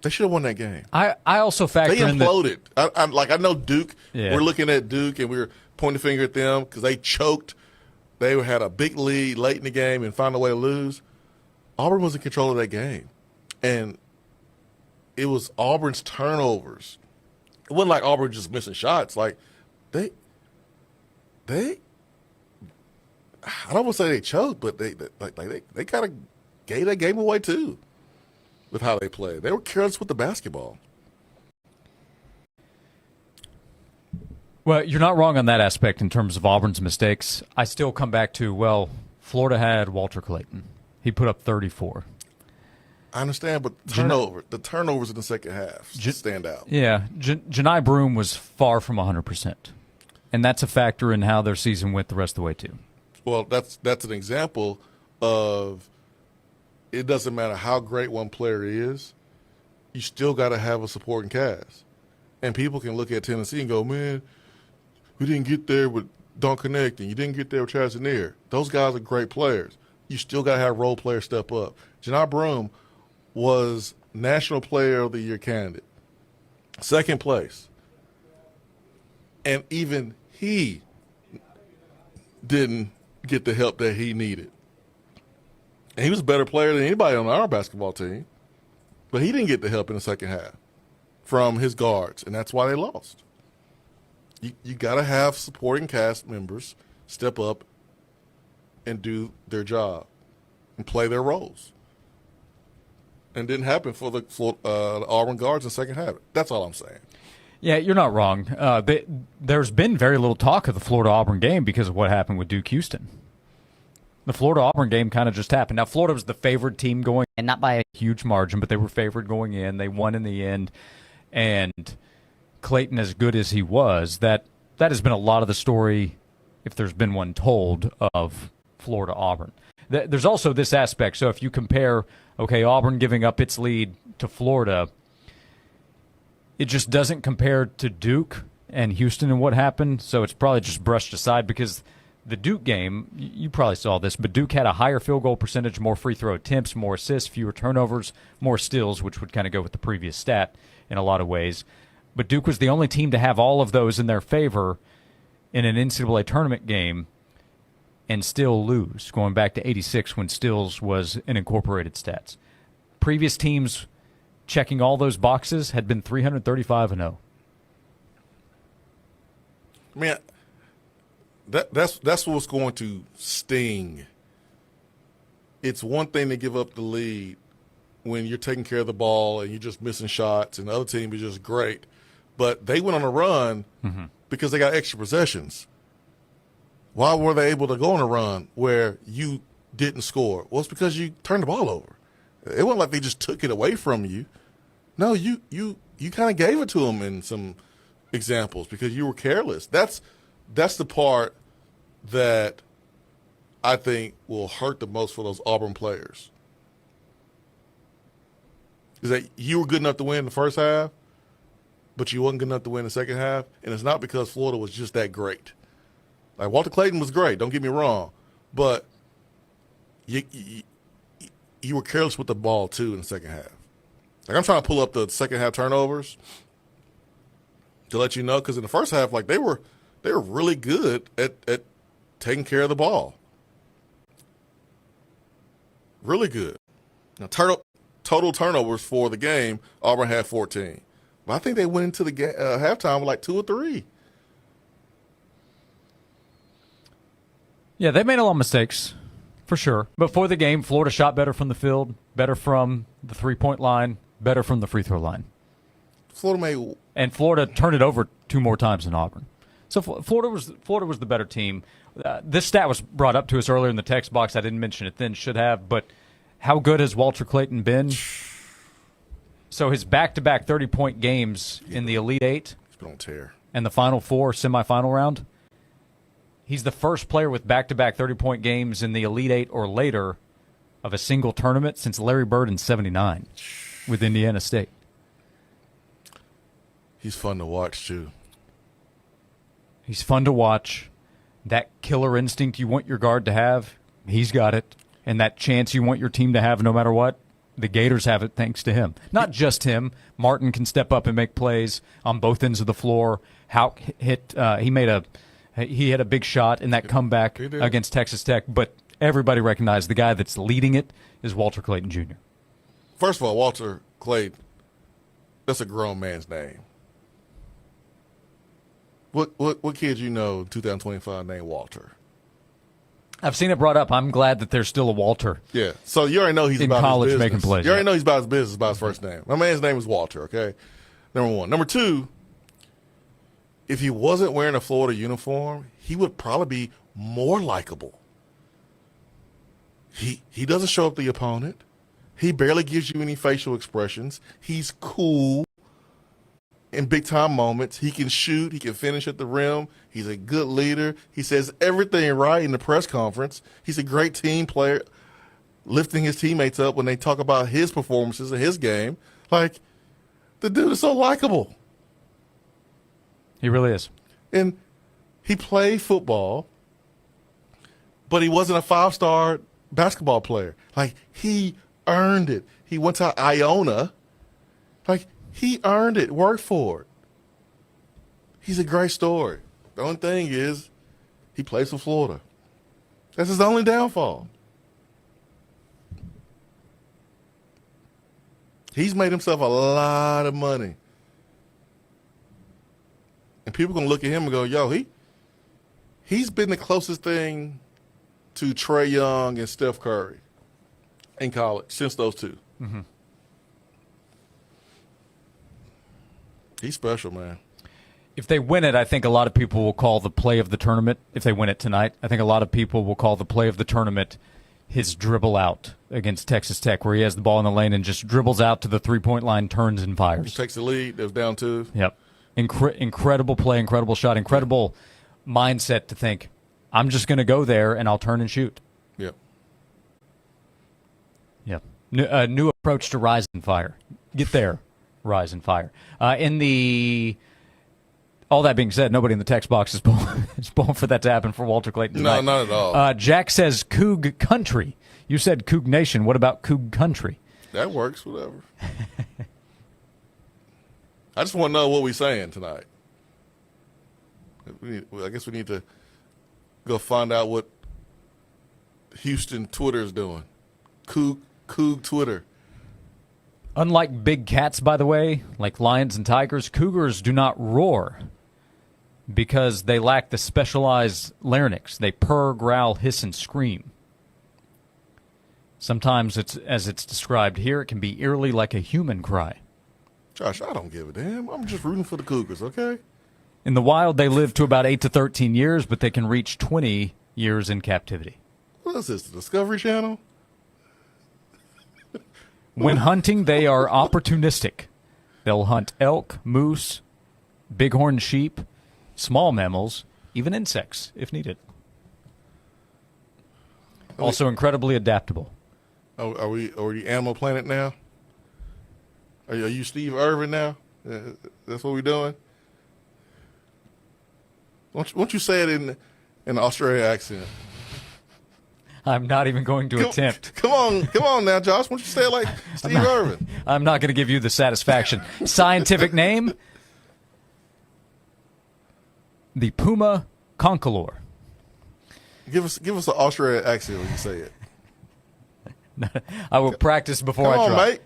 They should have won that game. I also factor in they imploded. I know Duke. Yeah. We're looking at Duke and we're pointing the finger at them because they choked. They had a big lead late in the game and found a way to lose. Auburn was in control of that game. And it was Auburn's turnovers. It wasn't like Auburn just missing shots. Like, I don't want to say they choked, but they kind of gave that game away too with how they played. They were careless with the basketball. Well, you're not wrong on that aspect in terms of Auburn's mistakes. I still come back to, well, Florida had Walter Clayton. He put up 34. I understand, but the turnovers in the second half stand out. Yeah, Janai Broome was far from 100%. And that's a factor in how their season went the rest of the way, too. Well, that's an example of it doesn't matter how great one player is, you still got to have a supporting cast. And people can look at Tennessee and go, man, we didn't get there with Don Connect, and you didn't get there with Chazanier. Those guys are great players. You still got to have role players step up. Janai Broome was National Player of the Year candidate, second place. And even he didn't get the help that he needed. And he was a better player than anybody on our basketball team. But he didn't get the help in the second half from his guards, and that's why they lost. You got to have supporting cast members step up and do their job and play their roles. And it didn't happen for the Auburn guards in the second half. That's all I'm saying. Yeah, you're not wrong. There's been very little talk of the Florida-Auburn game because of what happened with Duke Houston. The Florida-Auburn game kind of just happened. Now, Florida was the favored team going in, not by a huge margin, but they were favored going in. They won in the end. And Clayton, as good as he was, that has been a lot of the story, if there's been one told, of Florida-Auburn. There's also this aspect. So if you compare, okay, Auburn giving up its lead to Florida, it just doesn't compare to Duke and Houston and what happened, so it's probably just brushed aside because the Duke game, you probably saw this, but Duke had a higher field goal percentage, more free throw attempts, more assists, fewer turnovers, more steals, which would kind of go with the previous stat in a lot of ways. But Duke was the only team to have all of those in their favor in an NCAA tournament game and still lose, going back to 86 when Stills was in incorporated stats. Previous teams checking all those boxes had been 335-0. I mean, that's what's going to sting. It's one thing to give up the lead when you're taking care of the ball and you're just missing shots and the other team is just great. But they went on a run because they got extra possessions. Why were they able to go on a run where you didn't score? Well, it's because you turned the ball over. It wasn't like they just took it away from you. No, you kind of gave it to them in some examples because you were careless. That's the part that I think will hurt the most for those Auburn players. Is that you were good enough to win the first half, but you wasn't good enough to win the second half, and it's not because Florida was just that great. Like, Walter Clayton was great, don't get me wrong, but you were careless with the ball, too, in the second half. Like, I'm trying to pull up the second half turnovers to let you know, because in the first half, like, they were really good at taking care of the ball. Really good. Now, total turnovers for the game, Auburn had 14. But I think they went into the halftime with like 2 or 3. Yeah, they made a lot of mistakes, for sure. Before the game, Florida shot better from the field, better from the three-point line, better from the free throw line. And Florida turned it over 2 more times than Auburn. So Florida was the better team. This stat was brought up to us earlier in the text box. I didn't mention it then, should have. But how good has Walter Clayton been? So his back-to-back 30-point games in the Elite Eight He's been on tear. And the Final Four semifinal round, he's the first player with back-to-back 30-point games in the Elite Eight or later of a single tournament since Larry Bird in '79 with Indiana State. He's fun to watch, too. He's fun to watch. That killer instinct you want your guard to have, he's got it. And that chance you want your team to have no matter what, the Gators have it thanks to him. Not just him. Martin can step up and make plays on both ends of the floor. Houck he had a big shot in that comeback against Texas Tech, but everybody recognized the guy that's leading it is Walter Clayton Jr. First of all, Walter Clayton, that's a grown man's name. What kid you know in 2025 named Walter? I've seen it brought up. I'm glad that there's still a Walter. Yeah, so you already know he's in about college his business. making plays. You already know he's about his business, about his first name. My man's name is Walter, okay? Number one. Number two, if he wasn't wearing a Florida uniform, he would probably be more likable. He doesn't show up the opponent. He barely gives you any facial expressions. He's cool in big-time moments. He can shoot. He can finish at the rim. He's a good leader. He says everything right in the press conference. He's a great team player, lifting his teammates up when they talk about his performances in his game. Like, the dude is so likable. He really is. And he played football, but he wasn't a 5-star basketball player. Like, he earned it. He went to Iona. Like, he earned it, worked for it. He's a great story. The only thing is he plays for Florida. That's his only downfall. He's made himself a lot of money. And people going to look at him and go, yo, he's been the closest thing to Trae Young and Steph Curry in college since those two. Mm-hmm. He's special, man. If they win it, I think a lot of people will call the play of the tournament, if they win it tonight, I think a lot of people will call the play of the tournament his dribble out against Texas Tech, where he has the ball in the lane and just dribbles out to the three-point line, turns and fires. He takes the lead. It was down 2. Yep. Incredible play, incredible shot, incredible mindset to think, I'm just going to go there and I'll turn and shoot. Yep. Yep. New approach to rise and fire. Get there, rise and fire. All that being said, nobody in the text box is pulling for that to happen for Walter Clayton tonight. No, not at all. Jack says Coug Country. You said Coug Nation. What about Coug Country? That works, whatever. I just want to know what we're saying tonight. I guess we need to go find out what Houston Twitter is doing. Coug Twitter. Unlike big cats, by the way, like lions and tigers, cougars do not roar because they lack the specialized larynx. They purr, growl, hiss, and scream. Sometimes, as it's described here, it can be eerily like a human cry. Josh, I don't give a damn. I'm just rooting for the Cougars, okay? In the wild, they live to about 8 to 13 years, but they can reach 20 years in captivity. What is this, the Discovery Channel? When hunting, they are opportunistic. They'll hunt elk, moose, bighorn sheep, small mammals, even insects, if needed. Also incredibly adaptable. Are we Animal Planet now? Are you Steve Irwin now? That's what we're doing? Won't you say it in an Australian accent? I'm not even going to attempt. Come on now, Josh. Won't you say it like Steve Irwin? I'm not going to give you the satisfaction. Scientific name, the Puma concolor. Give us an Australian accent when you say it. I will practice before I try. Come on, mate.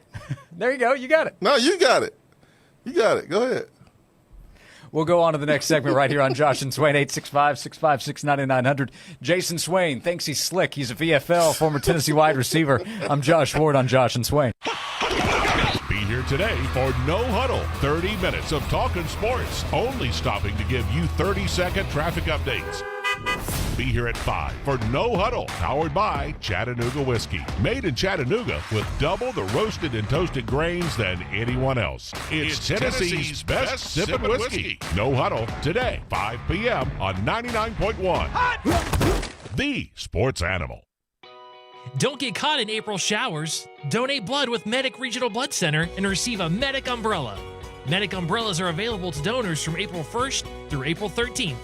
There you go. You got it. No, you got it. You got it. Go ahead. We'll go on to the next segment right here on Josh and Swain, 865-656-9900. Jason Swain thinks he's slick. He's a VFL, former Tennessee wide receiver. I'm Josh Ward on Josh and Swain. Be here today for No Huddle, 30 minutes of talking sports, only stopping to give you 30-second traffic updates. Be here at 5 for No Huddle, powered by Chattanooga Whiskey. Made in Chattanooga with double the roasted and toasted grains than anyone else. It's Tennessee's best sipping whiskey. No Huddle, today, 5 p.m. on 99.1. The Sports Animal. Don't get caught in April showers. Donate blood with Medic Regional Blood Center and receive a Medic umbrella. Medic umbrellas are available to donors from April 1st through April 13th.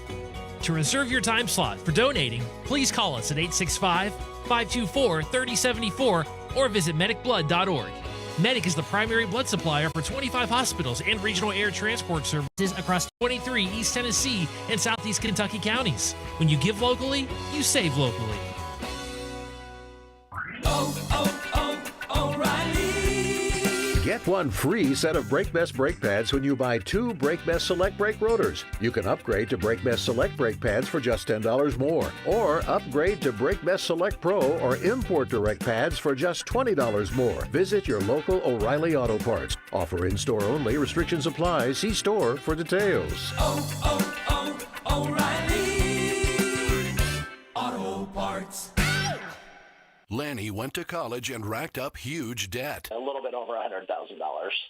To reserve your time slot for donating, please call us at 865-524-3074 or visit medicblood.org. Medic is the primary blood supplier for 25 hospitals and regional air transport services across 23 East Tennessee and Southeast Kentucky counties. When you give locally, you save locally. Get one free set of Brake Best brake pads when you buy 2 Brake Best Select brake rotors. You can upgrade to Brake Best Select brake pads for just $10 more, or upgrade to Brake Best Select Pro or import direct pads for just $20 more. Visit your local O'Reilly Auto Parts. Offer in store only. Restrictions apply. See store for details. O'Reilly Auto Parts. Lanny went to college and racked up huge debt. A little bit over $100,000.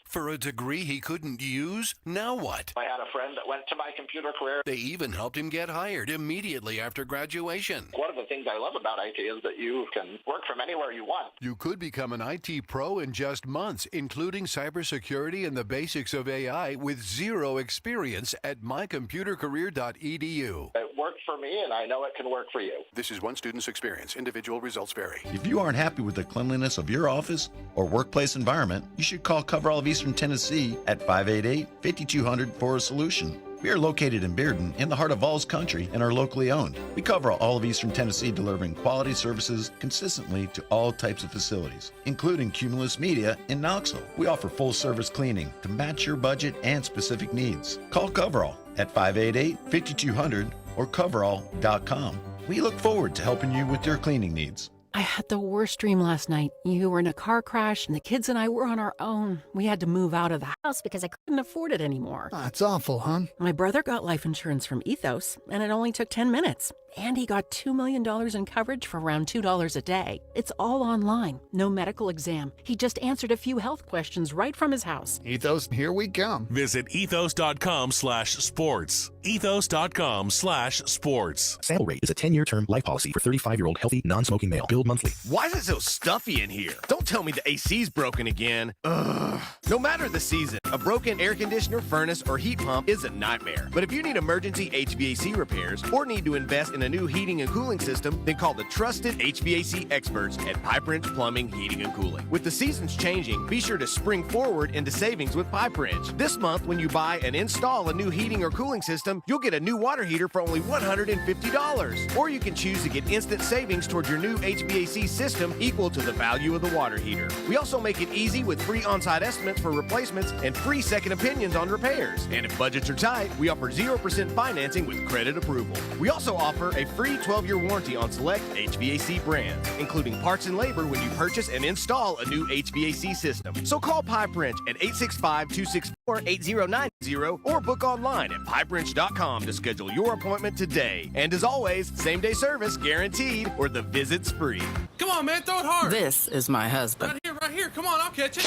For a degree he couldn't use? Now what? I had a friend that went to my computer career. They even helped him get hired immediately after graduation. One of the things I love about IT is that you can work from anywhere you want. You could become an IT pro in just months, including cybersecurity and the basics of AI with zero experience at mycomputercareer.edu. It worked for me, and I know it can work for you. This is one student's experience. Individual results vary. If you aren't happy with the cleanliness of your office or workplace environment, you should call Coverall of Eastern Tennessee at 588-5200 for a solution. We are located in Bearden, in the heart of Vols country, and are locally owned. We cover all of Eastern Tennessee, delivering quality services consistently to all types of facilities, including Cumulus Media in Knoxville. We offer full-service cleaning to match your budget and specific needs. Call Coverall at 588-5200 or coverall.com. We look forward to helping you with your cleaning needs. I had the worst dream last night. You were in a car crash, and the kids and I were on our own. We had to move out of the house because I couldn't afford it anymore. That's awful, hon. My brother got life insurance from Ethos, and it only took 10 minutes. And he got $2 million in coverage for around $2 a day. It's all online, no medical exam. He just answered a few health questions right from his house. Ethos, here we come. Visit ethos.com/sports. Ethos.com/sports. Sample rate is a 10-year term life policy for 35-year-old healthy, non-smoking male. Billed monthly. Why is it so stuffy in here? Don't tell me the AC's broken again. Ugh. No matter the season, a broken air conditioner, furnace, or heat pump is a nightmare. But if you need emergency HVAC repairs or need to invest in a new heating and cooling system, then call the trusted HVAC experts at Pipe Wrench Plumbing, Heating, and Cooling. With the seasons changing, be sure to spring forward into savings with Pipe Wrench. This month, when you buy and install a new heating or cooling system, you'll get a new water heater for only $150. Or you can choose to get instant savings towards your new HVAC system equal to the value of the water heater. We also make it easy with free on-site estimates for replacements and free second opinions on repairs. And if budgets are tight, we offer 0% financing with credit approval. We also offer a free 12-year warranty on select HVAC brands, including parts and labor when you purchase and install a new HVAC system. So call Pipe Wrench at 865-264-8090 or book online at pipewrench.com to schedule your appointment today. And as always, same-day service guaranteed or the visit's free. Come on, man, throw it hard. This is my husband. Right here. Come on, I'll catch it.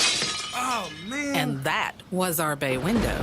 Oh, man. And that was our bay window.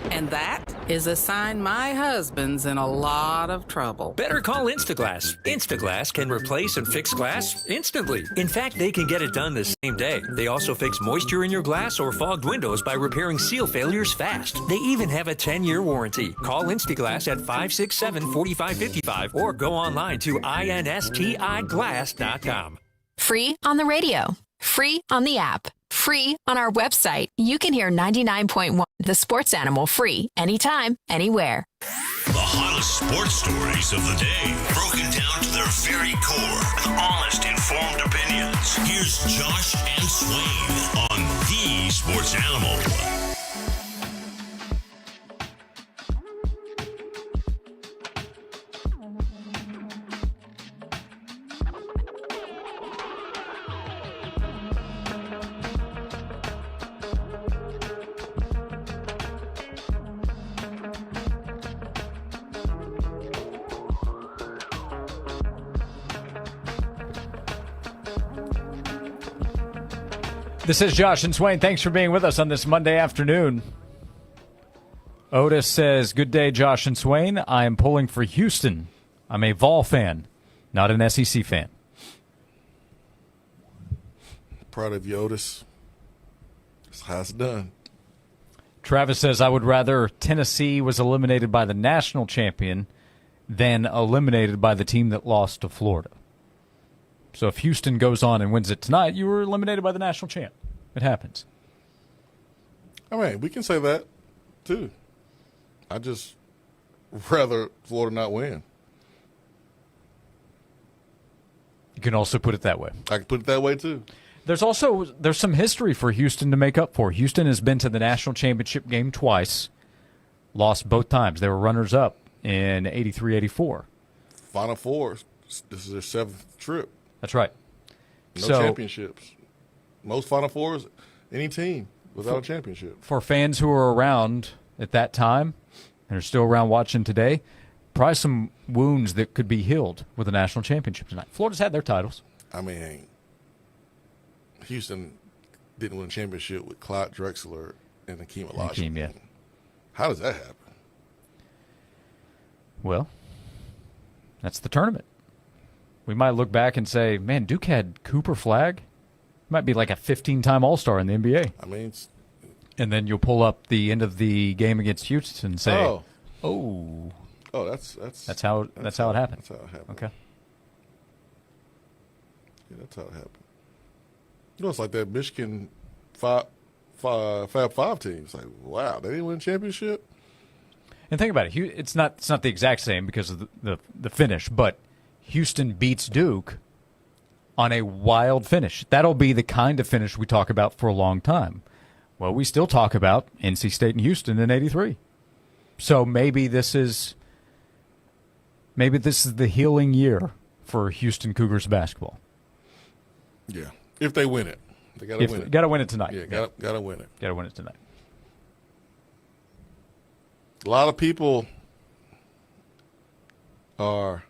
And that is a sign my husband's in a lot of trouble. Better call Instaglass. Instaglass can replace and fix glass instantly. In fact, they can get it done the same day. They also fix moisture in your glass or fogged windows by repairing seal failures fast. They even have a 10-year warranty. Call Instaglass at 567-4555 or go online to instiglass.com. Free on the radio. Free on the app. Free on our website. You can hear 99.1 The Sports Animal free anytime, anywhere. The hottest sports stories of the day, broken down to their very core with honest, informed opinions. Here's Josh and Swain on The Sports Animal. This is Josh and Swain. Thanks for being with us on this Monday afternoon. Otis says, good day, Josh and Swain. I am pulling for Houston. I'm a Vol fan, not an SEC fan. Proud of you, Otis. That's how it's done. Travis says, I would rather Tennessee was eliminated by the national champion than eliminated by the team that lost to Florida. So if Houston goes on and wins it tonight, you were eliminated by the national champ. It happens. I mean, we can say that, too. I just rather Florida not win. You can also put it that way. I can put it that way, too. There's some history for Houston to make up for. Houston has been to the national championship game twice, lost both times. They were runners-up in 83-84. Final Four. This is their seventh trip. That's right. No championships. Most Final Fours, any team without a championship. For fans who were around at that time and are still around watching today, probably some wounds that could be healed with a national championship tonight. Florida's had their titles. I mean, Houston didn't win a championship with Clyde Drexler and Hakeem Olajuwon. Yeah. How does that happen? Well, that's the tournament. We might look back and say, man, Duke had Cooper Flagg. Might be like a 15-time All-Star in the NBA. I mean, and then you'll pull up the end of the game against Houston and say, oh, that's how it happened. That's how it happened. Okay. Yeah, that's how it happened. You know, it's like that Michigan Fab Five team. It's like, wow, they didn't win a championship? And think about it. It's not the exact same because of the finish, but Houston beats Duke on a wild finish. That'll be the kind of finish we talk about for a long time. Well, we still talk about NC State and Houston in '83. So maybe this is the healing year for Houston Cougars basketball. Yeah, if they win it, they got to win it. Got to win it tonight. Yeah, got to win it. Got to win it tonight. A lot of people are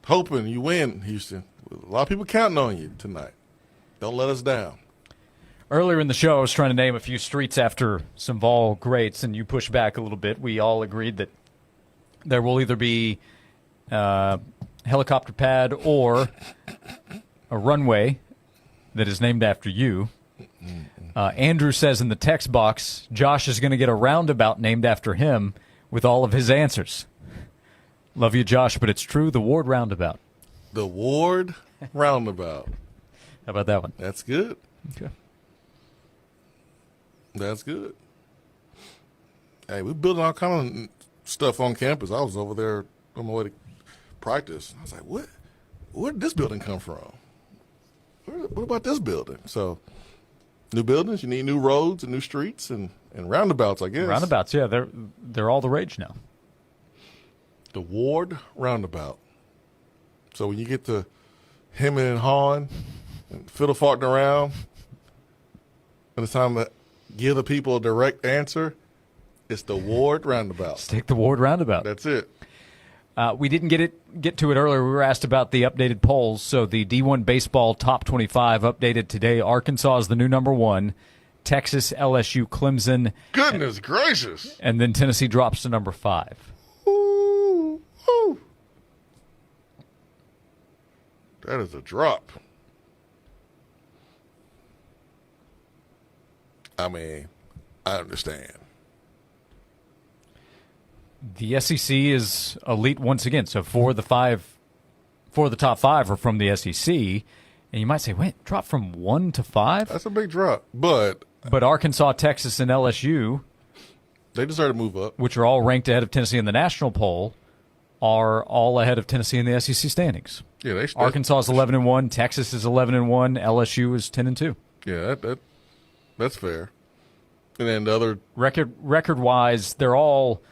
hoping you win, Houston. A lot of people counting on you tonight. Don't let us down. Earlier in the show, I was trying to name a few streets after some Vol greats, and you pushed back a little bit. We all agreed that there will either be a helicopter pad or a runway that is named after you. Andrew says in the text box, Josh is going to get a roundabout named after him with all of his answers. Love you, Josh, but it's true, the Ward Roundabout. The Ward Roundabout. How about that one? That's good. Okay. That's good. Hey, we're building all kind of stuff on campus. I was over there on my way to practice. I was like, where did this building come from? What about this building? So, new buildings, you need new roads and new streets and roundabouts, I guess. Roundabouts, yeah, they're all the rage now. The Ward Roundabout. So when you get to hemming and hawing and fiddle farting around, and it's time to give the people a direct answer, it's the Ward Roundabout. Stick the Ward Roundabout. That's it. We didn't get to it earlier. We were asked about the updated polls. So the D1 baseball top 25 updated today. Arkansas is the new number 1. Texas, LSU, Clemson. Goodness gracious. And then Tennessee drops to number 5. Ooh. That is a drop. I mean, I understand. The SEC is elite once again. So for the top 5 are from the SEC. And you might say, wait, drop from 1 to 5? That's a big drop. But Arkansas, Texas, and LSU, they deserve to move up, which are all ranked ahead of Tennessee in the national poll, are all ahead of Tennessee in the SEC standings. Yeah, Arkansas is 11-1, Texas is 11-1, LSU is 10-2. Yeah, that's fair. And then the other record-wise, they're all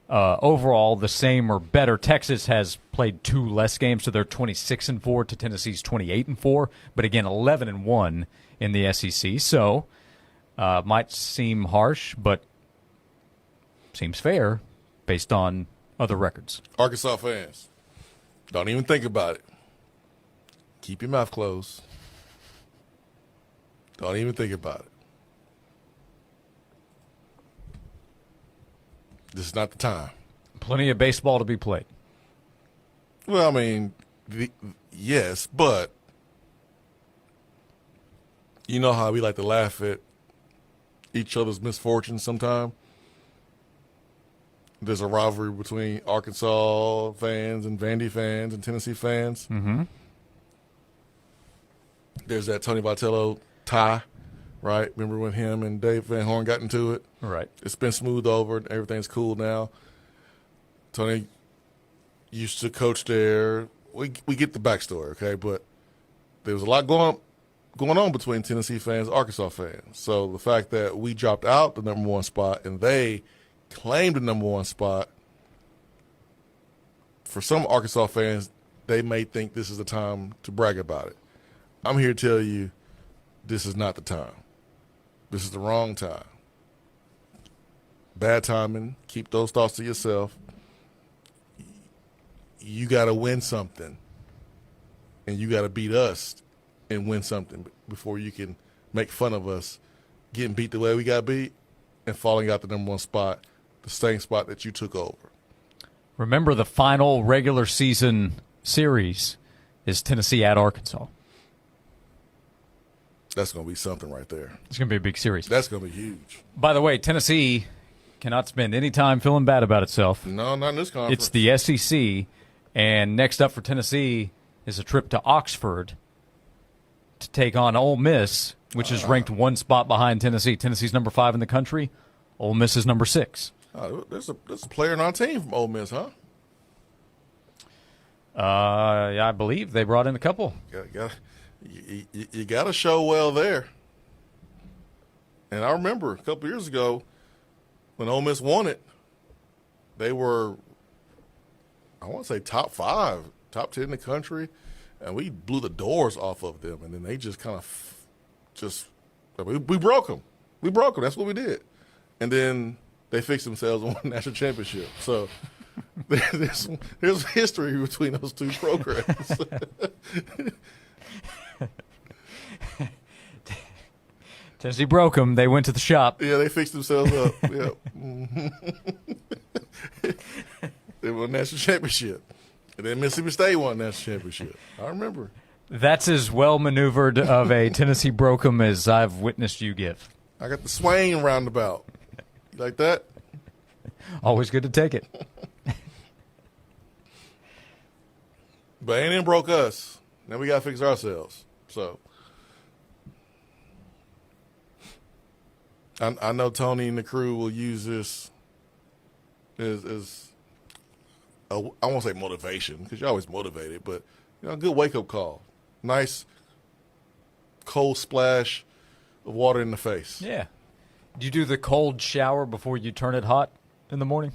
overall the same or better. Texas has played 2 less games, so they're 26-4 to Tennessee's 28-4. But again, 11-1 in the SEC. So might seem harsh, but seems fair based on other records. Arkansas fans, don't even think about it. Keep your mouth closed. Don't even think about it. This is not the time. Plenty of baseball to be played. Well, I mean, yes, but you know how we like to laugh at each other's misfortunes sometimes? There's a rivalry between Arkansas fans and Vandy fans and Tennessee fans. Mm-hmm. There's that Tony Vitello tie, right? Remember when him and Dave Van Horn got into it? Right. It's been smoothed over. Everything's cool now. Tony used to coach there. We get the backstory, okay? But there was a lot going on between Tennessee fans and Arkansas fans. So the fact that we dropped out the number 1 spot and they claimed the number 1 spot, for some Arkansas fans, they may think this is the time to brag about it. I'm here to tell you this is not the time. This is the wrong time. Bad timing. Keep those thoughts to yourself. You got to win something, and you got to beat us and win something before you can make fun of us getting beat the way we got beat and falling out the number 1 spot, the same spot that you took over. Remember, the final regular season series is Tennessee at Arkansas. That's going to be something right there. It's going to be a big series. That's going to be huge. By the way, Tennessee cannot spend any time feeling bad about itself. No, not in this conference. It's the SEC, and next up for Tennessee is a trip to Oxford to take on Ole Miss, which is ranked 1 spot behind Tennessee. Tennessee's number 5 in the country. Ole Miss is number 6. There's a player on our team from Ole Miss, huh? Yeah, I believe they brought in a couple. You got to show well there. And I remember a couple years ago when Ole Miss won it, they were, I want to say top 5, top 10 in the country, and we blew the doors off of them. And then they just kind of we broke them. We broke them. That's what we did. And then they fixed themselves and won the national championship. So there's history between those two programs. Tennessee broke them. They went to the shop. Yeah, they fixed themselves up. Yeah. They won the national championship. And then Mississippi State won the national championship. I remember. That's as well maneuvered of a Tennessee broke 'em as I've witnessed you give. I got the Swain roundabout. You like that? Always good to take it. But A&M broke us. Now we got to fix ourselves. So I know Tony and the crew will use this as I won't say motivation because you're always motivated, but a good wake-up call. Nice cold splash of water in the face. Yeah. Do you do the cold shower before you turn it hot in the morning?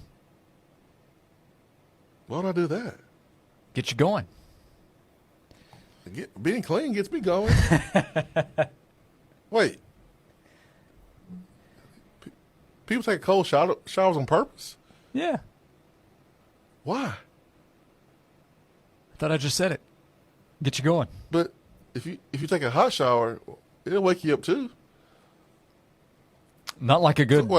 Why would I do that? Get you going. Being clean gets me going. Wait. People take cold showers on purpose? Yeah. Why? I thought I just said it. Get you going. But if you take a hot shower, it'll wake you up too. Not like a good.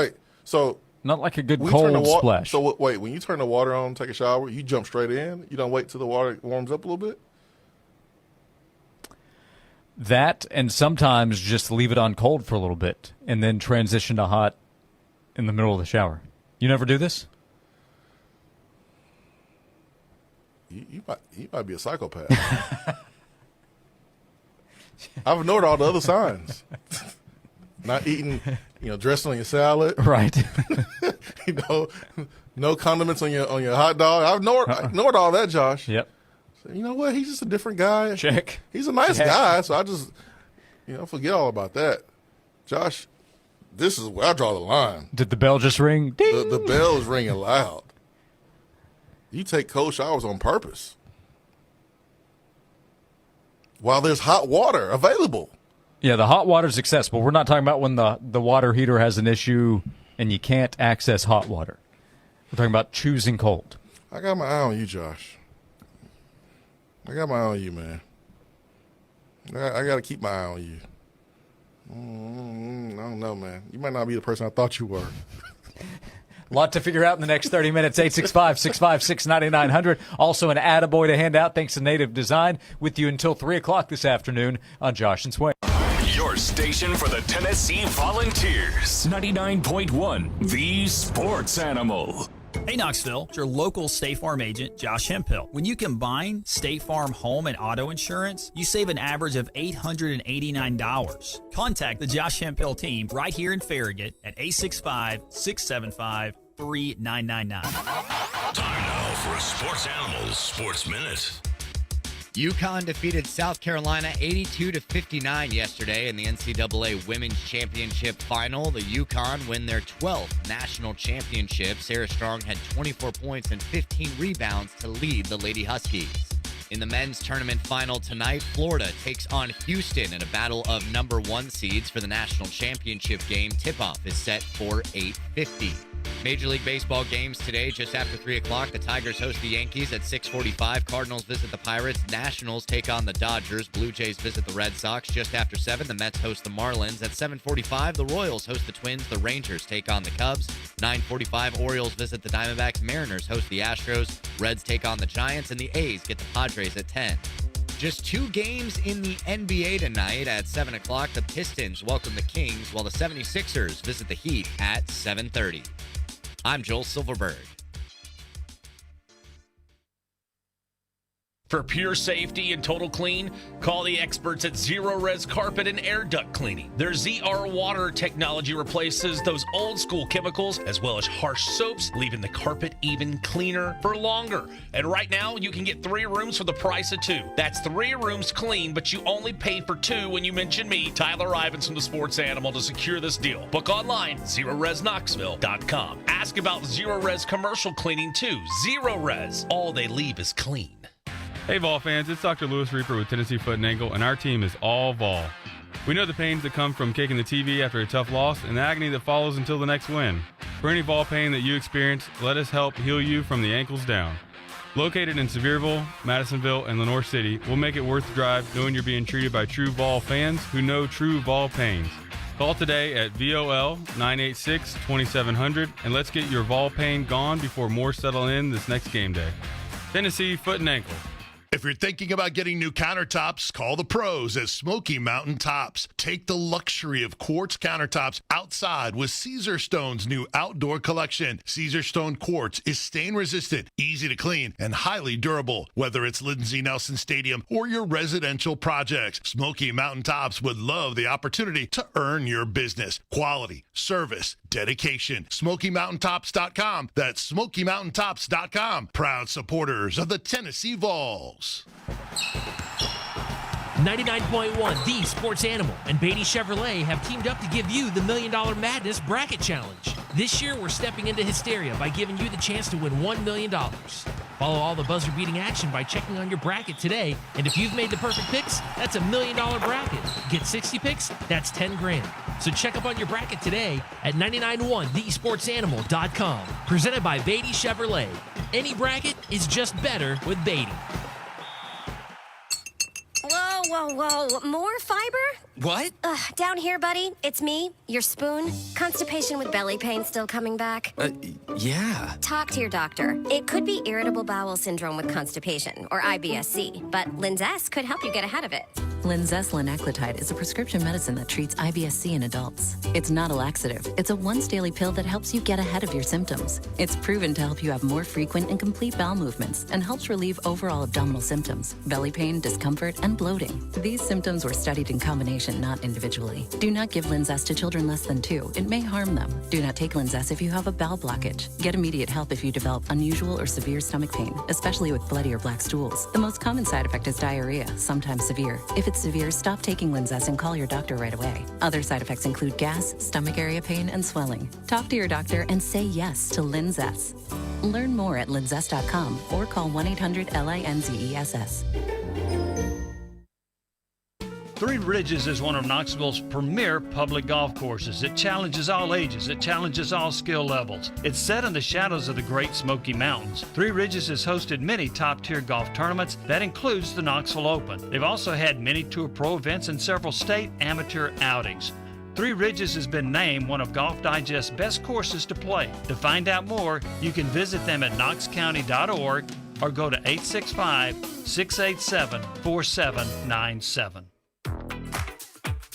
Not like a good cold splash. So wait, when you turn the water on, take a shower, you jump straight in. You don't wait till the water warms up a little bit. That and sometimes just leave it on cold for a little bit and then transition to hot in the middle of the shower. You never do this? You might be a psychopath. I've ignored all the other signs. Not eating, dressing on your salad. Right. No condiments on your hot dog. I've ignored all that, Josh. Yep. So, you know what? He's just a different guy. Check. He's a nice guy, so I just, forget all about that. Josh, this is where I draw the line. Did the bell just ring? Ding! The bell is ringing loud. You take cold showers on purpose while there's hot water available. Yeah, the hot water's accessible. We're not talking about when the water heater has an issue and you can't access hot water. We're talking about choosing cold. I got my eye on you, Josh. I got my eye on you, man. I got to keep my eye on you. I don't know, man. You might not be the person I thought you were. A lot to figure out in the next 30 minutes. 865-656-9900. Also an attaboy to hand out thanks to Native Design. With you until 3 o'clock this afternoon on Josh and Swain. Your station for the Tennessee Volunteers. 99.1, the sports animal. Hey Knoxville, it's your local State Farm agent, Josh Hemphill. When you combine State Farm home and auto insurance, you save an average of $889. Contact the Josh Hemphill team right here in Farragut at 865-675-3999. Time now for a Sports Animals Sports Minute. UConn defeated South Carolina 82-59 yesterday in the NCAA Women's Championship Final. The UConn win their 12th national championship. Sarah Strong had 24 points and 15 rebounds to lead the Lady Huskies. In the men's tournament final tonight, Florida takes on Houston in a battle of number 1 seeds for the national championship game. Tip-off is set for 8:50. Major League Baseball games today, just after 3 o'clock. The Tigers host the Yankees at 6:45. Cardinals visit the Pirates. Nationals take on the Dodgers. Blue Jays visit the Red Sox. Just after 7, the Mets host the Marlins. At 7:45, the Royals host the Twins. The Rangers take on the Cubs. 9:45, Orioles visit the Diamondbacks. Mariners host the Astros. Reds take on the Giants. And the A's get the Padres at 10. Just 2 games in the NBA tonight. At 7 o'clock, the Pistons welcome the Kings, while the 76ers visit the Heat at 7:30. I'm Joel Silverberg. For pure safety and total clean, call the experts at Zero Res Carpet and Air Duct Cleaning. Their ZR Water technology replaces those old school chemicals as well as harsh soaps, leaving the carpet even cleaner for longer. And right now, you can get 3 rooms for the price of 2. That's 3 rooms clean, but you only pay for 2 when you mention me, Tyler Ivins from the Sports Animal, to secure this deal. Book online, ZeroResKnoxville.com. Ask about Zero Res commercial cleaning too. Zero Res, all they leave is clean. Hey Vol fans, it's Dr. Lewis Reaper with Tennessee Foot and Ankle, and our team is all Vol. We know the pains that come from kicking the TV after a tough loss and the agony that follows until the next win. For any Vol pain that you experience, let us help heal you from the ankles down. Located in Sevierville, Madisonville, and Lenoir City, we'll make it worth the drive knowing you're being treated by true Vol fans who know true Vol pains. Call today at VOL 986-2700 and let's get your Vol pain gone before more settle in this next game day. Tennessee Foot and Ankle. If you're thinking about getting new countertops, call the pros at Smoky Mountain Tops. Take the luxury of quartz countertops outside with Caesar Stone's new outdoor collection. Caesar Stone quartz is stain resistant, easy to clean, and highly durable. Whether it's Lindsey Nelson Stadium or your residential projects, Smoky Mountain Tops would love the opportunity to earn your business. Quality, service, dedication. SmokyMountainTops.com. That's SmokyMountainTops.com. Proud supporters of the Tennessee Vols. 99.1, the Sports Animal, and Beatty Chevrolet have teamed up to give you the $1 Million Madness Bracket Challenge. This year, we're stepping into hysteria by giving you the chance to win $1 million. Follow all the buzzer-beating action by checking on your bracket today, and if you've made the perfect picks, that's a $1 million bracket. Get 60 picks, that's 10 grand. So check up on your bracket today at 991thesportsanimal.com. Presented by Beatty Chevrolet. Any bracket is just better with Beatty. Whoa. More fiber? What? Down here, buddy. It's me, your spoon. Constipation with belly pain still coming back? Yeah. Talk to your doctor. It could be irritable bowel syndrome with constipation, or IBS-C, but Linzess could help you get ahead of it. Linzess linaclotide is a prescription medicine that treats IBS-C in adults. It's not a laxative. It's a once-daily pill that helps you get ahead of your symptoms. It's proven to help you have more frequent and complete bowel movements and helps relieve overall abdominal symptoms, belly pain, discomfort, and bloating. These symptoms were studied in combination, not individually. Do not give Linzess to children less than 2. It may harm them. Do not take Linzess if you have a bowel blockage. Get immediate help if you develop unusual or severe stomach pain, especially with bloody or black stools. The most common side effect is diarrhea, sometimes severe. If it's severe, stop taking Linzess and call your doctor right away. Other side effects include gas, stomach area pain, and swelling. Talk to your doctor and say yes to Linzess. Learn more at linzess.com or call 1-800-LINZESS. Three Ridges is one of Knoxville's premier public golf courses. It challenges all ages. It challenges all skill levels. It's set in the shadows of the Great Smoky Mountains. Three Ridges has hosted many top-tier golf tournaments. That includes the Knoxville Open. They've also had many Tour Pro events and several state amateur outings. Three Ridges has been named one of Golf Digest's best courses to play. To find out more, you can visit them at knoxcounty.org or go to 865-687-4797.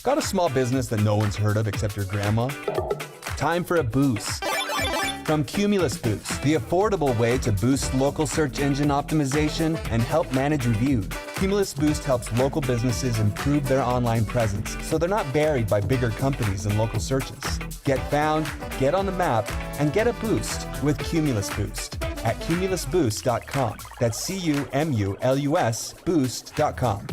Got a small business that no one's heard of except your grandma? Time for a boost. From Cumulus Boost, the affordable way to boost local search engine optimization and help manage reviews. Cumulus Boost helps local businesses improve their online presence so they're not buried by bigger companies and local searches. Get found, get on the map, and get a boost with Cumulus Boost at cumulusboost.com. That's CUMULUS boost.com.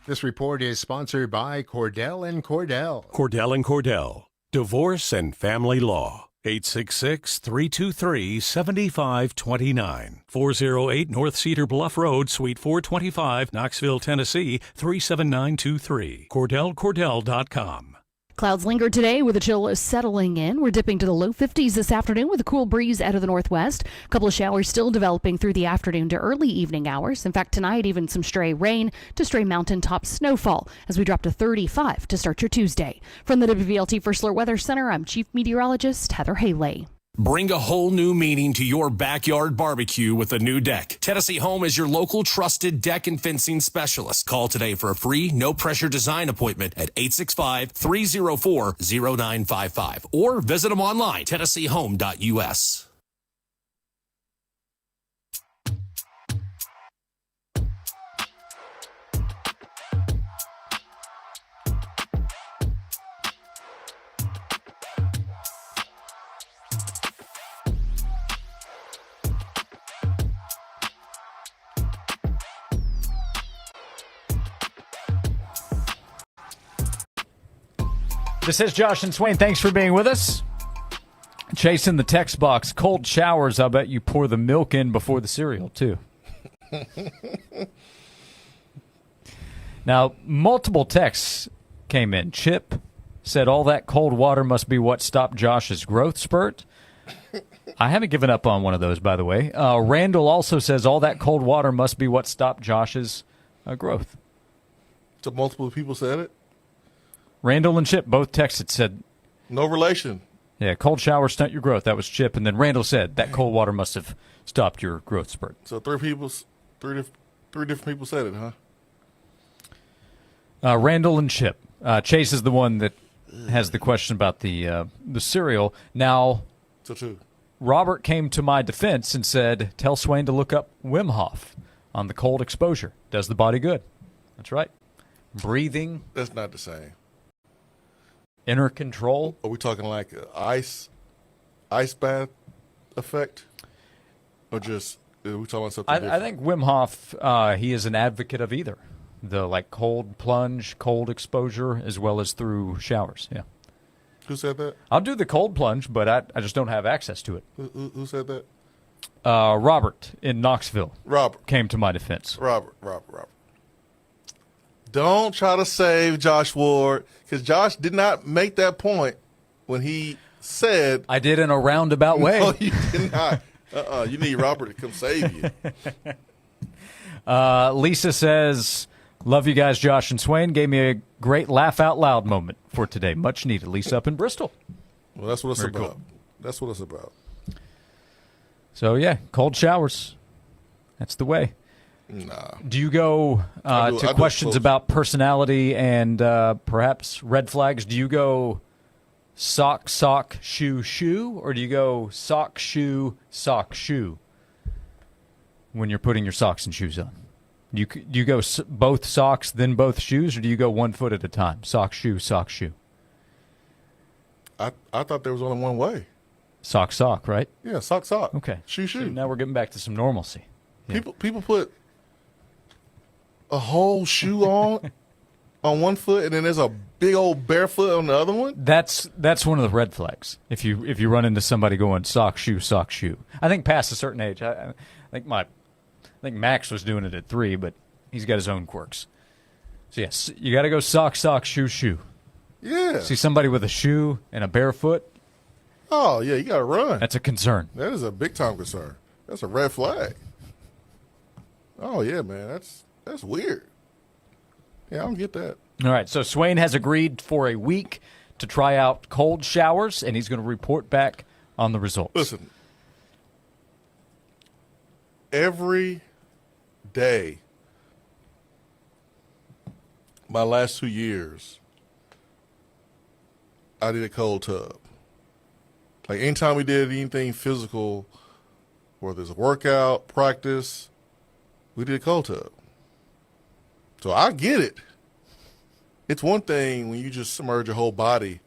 This report is sponsored by Cordell & Cordell. Cordell & Cordell. Divorce and Family Law. 866-323-7529. 408 North Cedar Bluff Road, Suite 425, Knoxville, Tennessee, 37923. CordellCordell.com. Clouds linger today with a chill settling in. We're dipping to the low 50s this afternoon with a cool breeze out of the northwest. A couple of showers still developing through the afternoon to early evening hours. In fact, tonight, even some stray rain to stray mountaintop snowfall as we drop to 35 to start your Tuesday. From the WVLT First Alert Weather Center, I'm Chief Meteorologist Heather Haley. Bring a whole new meaning to your backyard barbecue with a new deck. Tennessee Home is your local trusted deck and fencing specialist. Call today for a free, no-pressure design appointment at 865-304-0955 or visit them online, tennesseehome.us. This is Josh and Swain. Thanks for being with us. Chasing the text box. Cold showers, I bet you pour the milk in before the cereal, too. Now, multiple texts came in. Chip said all that cold water must be what stopped Josh's growth spurt. I haven't given up on one of those, by the way. Randall also says all that cold water must be what stopped Josh's growth. So multiple people said it? Randall and Chip both texted, said... No relation. Yeah, cold showers stunt your growth. That was Chip. And then Randall said that cold water must have stopped your growth spurt. So three different people said it, huh? Randall and Chip. Chase is the one that has the question about the cereal. Now, So two. Robert came to my defense and said, tell Swain to look up Wim Hof on the cold exposure. Does the body good. That's right. Breathing. That's not the same. Inner control. Are we talking like an ice bath effect? Or just, are we talking about something different? I think Wim Hof, he is an advocate of either. The cold plunge, cold exposure, as well as through showers. Yeah. Who said that? I'll do the cold plunge, but I just don't have access to it. Who said that? Robert in Knoxville. Robert. Came to my defense. Robert. Don't try to save Josh Ward, because Josh did not make that point when he said... I did in a roundabout way. No, you did not. You need Robert to come save you. Lisa says, love you guys, Josh and Swain. Gave me a great laugh out loud moment for today. Much needed. Lisa up in Bristol. Well, that's what it's Very about. cool. That's what it's about. So, yeah, cold showers. That's the way. Nah. Do you go to questions about personality and perhaps red flags? Do you go sock, shoe, shoe? Or do you go sock, shoe when you're putting your socks and shoes on? Do you go both socks, then both shoes, or do you go 1 foot at a time? Sock, shoe. I thought there was only one way. Sock, right? Yeah, sock. Okay. Shoe. So now we're getting back to some normalcy. Yeah. People put a whole shoe on 1 foot, and then there's a big old barefoot on the other one. That's one of the red flags. If you run into somebody going sock, shoe. I think past a certain age. I think Max was doing it at 3, but he's got his own quirks. So yes, you got to go sock, shoe. Yeah. See somebody with a shoe and a barefoot. Oh yeah, you got to run. That's a concern. That is a big time concern. That's a red flag. Oh yeah, man, that's weird. Yeah, I don't get that. All right, so Swain has agreed for a week to try out cold showers, and he's going to report back on the results. Listen, every day, my last 2 years, I did a cold tub. Like anytime we did anything physical, whether it's a workout, practice, we did a cold tub. So I get it. It's one thing when you just submerge your whole body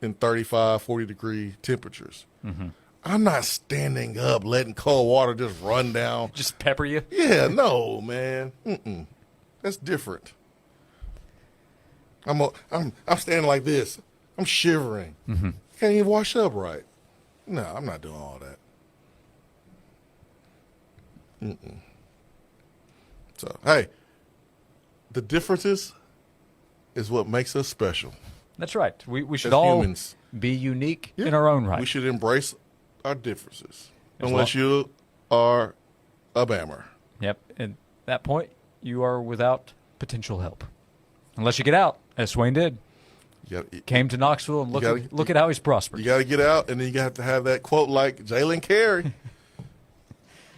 in 35, 40-degree temperatures. Mm-hmm. I'm not standing up, letting cold water just run down. Just pepper you? Yeah, no, man. That's different. I'm standing like this. I'm shivering. Mm-hmm. Can't even wash up right. No, I'm not doing all that. So, hey, the differences is what makes us special. That's right. We should As all humans. be unique in our own right. We should embrace our differences, As unless you are a Bammer. Yep. At that point, you are without potential help. Unless you get out, as Swain did. Came to Knoxville and look at how he's prospered. You got to get out, and then you have to have that quote like Jalen Carey.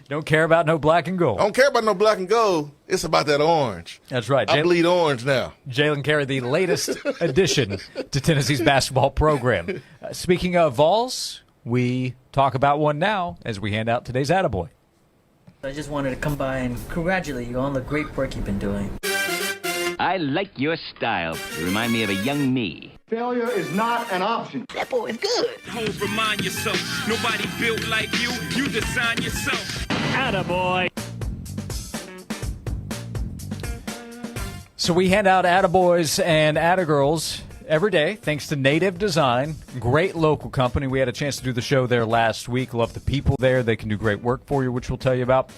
Don't care about no black and gold. I don't care about no black and gold. It's about that orange. That's right. I bleed orange now. Jalen Carey, the latest addition to Tennessee's basketball program. Speaking of Vols, we talk about one now as we hand out today's attaboy. I just wanted to come by and congratulate you on the great work you've been doing. I like your style. You remind me of a young me. Failure is not an option. That boy is good. Homes, remind yourself, nobody built like you. You design yourself. Attaboy. So we hand out attaboys and attagirls every day, thanks to Native Design, great local company. We had a chance to do the show there last week. Love the people there. They can do great work for you, which we'll tell you about.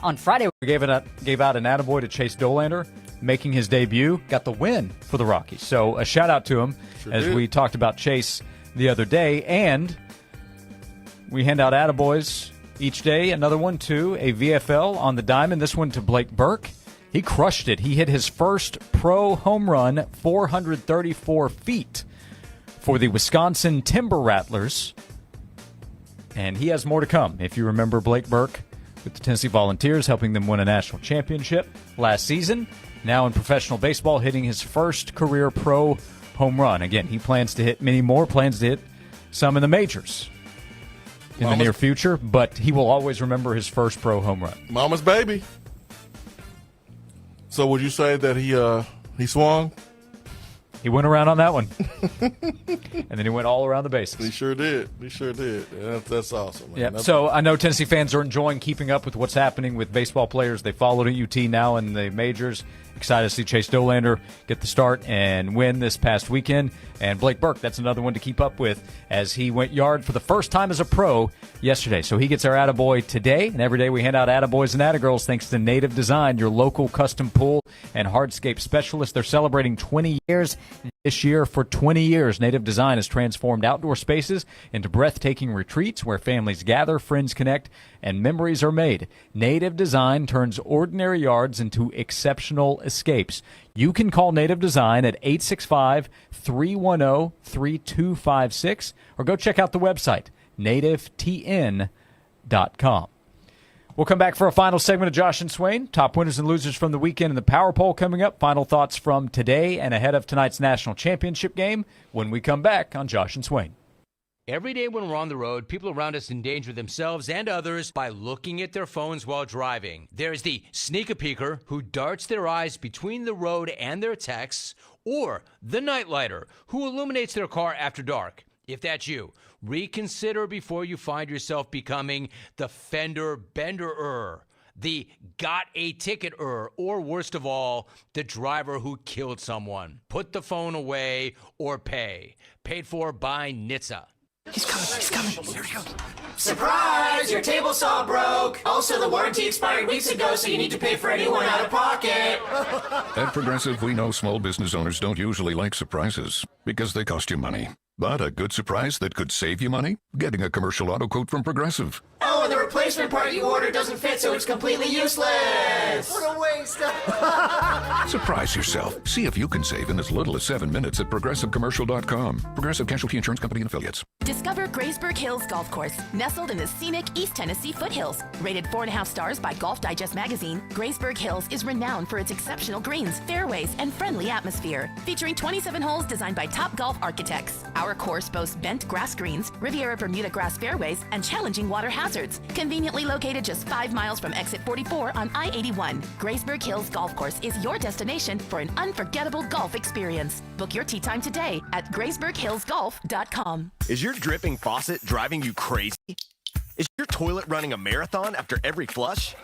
On Friday, we gave out an attaboy to Chase Dolander, making his debut. Got the win for the Rockies. So a shout-out to him as we talked about Chase the other day. And we hand out attaboys each day. Another one to a VFL on the diamond. This one to Blake Burke. He crushed it. He hit his first pro home run, 434 feet, for the Wisconsin Timber Rattlers. And he has more to come. If you remember Blake Burke with the Tennessee Volunteers, helping them win a national championship last season. Now in professional baseball, hitting his first career pro home run. Again, he plans to hit many more, plans to hit some in the majors in the near future, but he will always remember his first pro home run. Mama's baby. So would you say that he swung? He went around on that one. And then he went all around the bases. He sure did. That's awesome, man. Yeah. So I know Tennessee fans are enjoying keeping up with what's happening with baseball players. They followed at UT now in the majors. Excited to see Chase Dolander get the start and win this past weekend. And Blake Burke, that's another one to keep up with as he went yard for the first time as a pro yesterday. So he gets our attaboy today. And every day we hand out attaboys and attagirls thanks to Native Design, your local custom pool and hardscape specialist. They're celebrating 20 years this year. For 20 years, Native Design has transformed outdoor spaces into breathtaking retreats where families gather, friends connect, and memories are made. Native Design turns ordinary yards into exceptional escapes. You can call Native Design at 865-310-3256 or go check out the website, nativetn.com. We'll come back for a final segment of Josh and Swain. Top winners and losers from the weekend in the Power Poll coming up. Final thoughts from today and ahead of tonight's national championship game when we come back on Josh and Swain. Every day when we're on the road, people around us endanger themselves and others by looking at their phones while driving. There's the sneak-a-peeker who darts their eyes between the road and their texts, or the nightlighter who illuminates their car after dark. If that's you, reconsider before you find yourself becoming the fender bender-er, the got a ticket-er, or worst of all, the driver who killed someone. Put the phone away or pay. Paid for by NHTSA. He's coming. Here he comes. Surprise! Your table saw broke. Also, the warranty expired weeks ago, so you need to pay for anyone out of pocket. At Progressive, we know small business owners don't usually like surprises because they cost you money. But a good surprise that could save you money? Getting a commercial auto quote from Progressive. Oh, and the replacement part you ordered doesn't fit, so it's completely useless. What a waste. Surprise yourself. See if you can save in as little as 7 minutes at ProgressiveCommercial.com. Progressive Casualty Insurance Company and Affiliates. Discover Graysburg Hills Golf Course, nestled in the scenic East Tennessee foothills. Rated 4.5 stars by Golf Digest magazine, Graysburg Hills is renowned for its exceptional greens, fairways, and friendly atmosphere. Featuring 27 holes designed by top golf architects. Our course boasts bent grass greens, Riviera Bermuda grass fairways, and challenging water hazards. Conveniently located just 5 miles from exit 44 on I-81, Graysburg Hills Golf Course is your destination for an unforgettable golf experience. Book your tee time today at GraysburgHillsGolf.com. Is your dripping faucet driving you crazy? Is your toilet running a marathon after every flush?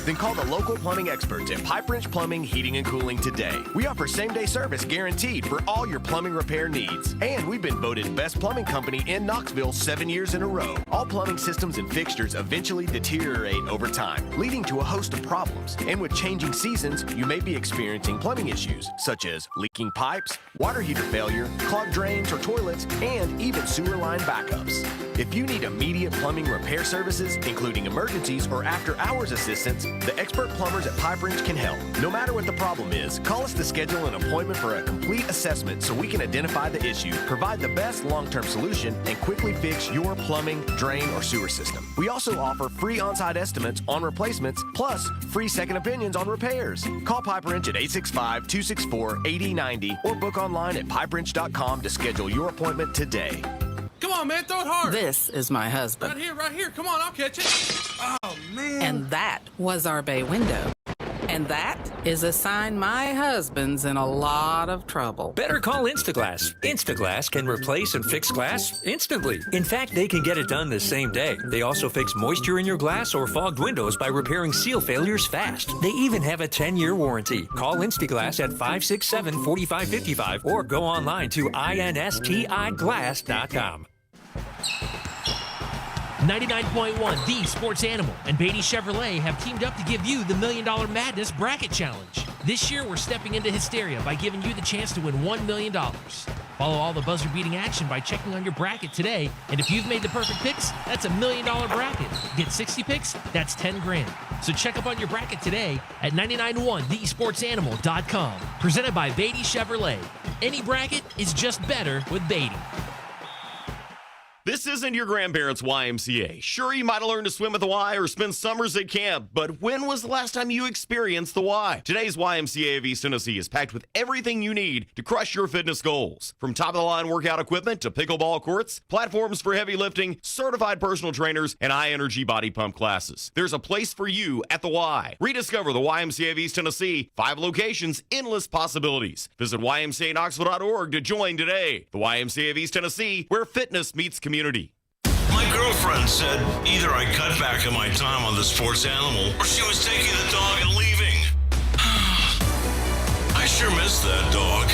Then call the local plumbing experts at Pipe Wrench Plumbing, Heating, and Cooling today. We offer same-day service guaranteed for all your plumbing repair needs. And we've been voted best plumbing company in Knoxville 7 years in a row. All plumbing systems and fixtures eventually deteriorate over time, leading to a host of problems. And with changing seasons, you may be experiencing plumbing issues, such as leaking pipes, water heater failure, clogged drains or toilets, and even sewer line backups. If you need immediate plumbing repair services, including emergencies or after-hours assistance, the expert plumbers at Pipe Wrench can help. No matter what the problem is, call us to schedule an appointment for a complete assessment so we can identify the issue, provide the best long-term solution, and quickly fix your plumbing, drain, or sewer system. We also offer free on-site estimates on replacements, plus free second opinions on repairs. Call Pipe Wrench at 865-264-8090 or book online at pipewrench.com to schedule your appointment today. Come on, man, throw it hard. This is my husband. Right here. Come on, I'll catch it. Oh, man. And that was our bay window. And that is a sign my husband's in a lot of trouble. Better call Instaglass. Instaglass can replace and fix glass instantly. In fact, they can get it done the same day. They also fix moisture in your glass or fogged windows by repairing seal failures fast. They even have a 10-year warranty. Call Instaglass at 567-4555 or go online to instiglass.com. 99.1 The Sports Animal and Beatty Chevrolet have teamed up to give you the $1 Million Madness Bracket Challenge. This year, we're stepping into hysteria by giving you the chance to win $1 million. Follow all the buzzer-beating action by checking on your bracket today, and if you've made the perfect picks, that's a $1 million bracket. Get 60 picks, that's 10 grand. So check up on your bracket today at 991thesportsanimal.com. Presented by Beatty Chevrolet. Any bracket is just better with Beatty. This isn't your grandparents' YMCA. Sure, you might have learned to swim at the Y or spend summers at camp, but when was the last time you experienced the Y? Today's YMCA of East Tennessee is packed with everything you need to crush your fitness goals. From top-of-the-line workout equipment to pickleball courts, platforms for heavy lifting, certified personal trainers, and high-energy body pump classes. There's a place for you at the Y. Rediscover the YMCA of East Tennessee. 5 locations, endless possibilities. Visit ymcaknoxville.org to join today. The YMCA of East Tennessee, where fitness meets community. My girlfriend said either I cut back on my time on the sports animal or she was taking the dog and leaving. I sure miss that dog.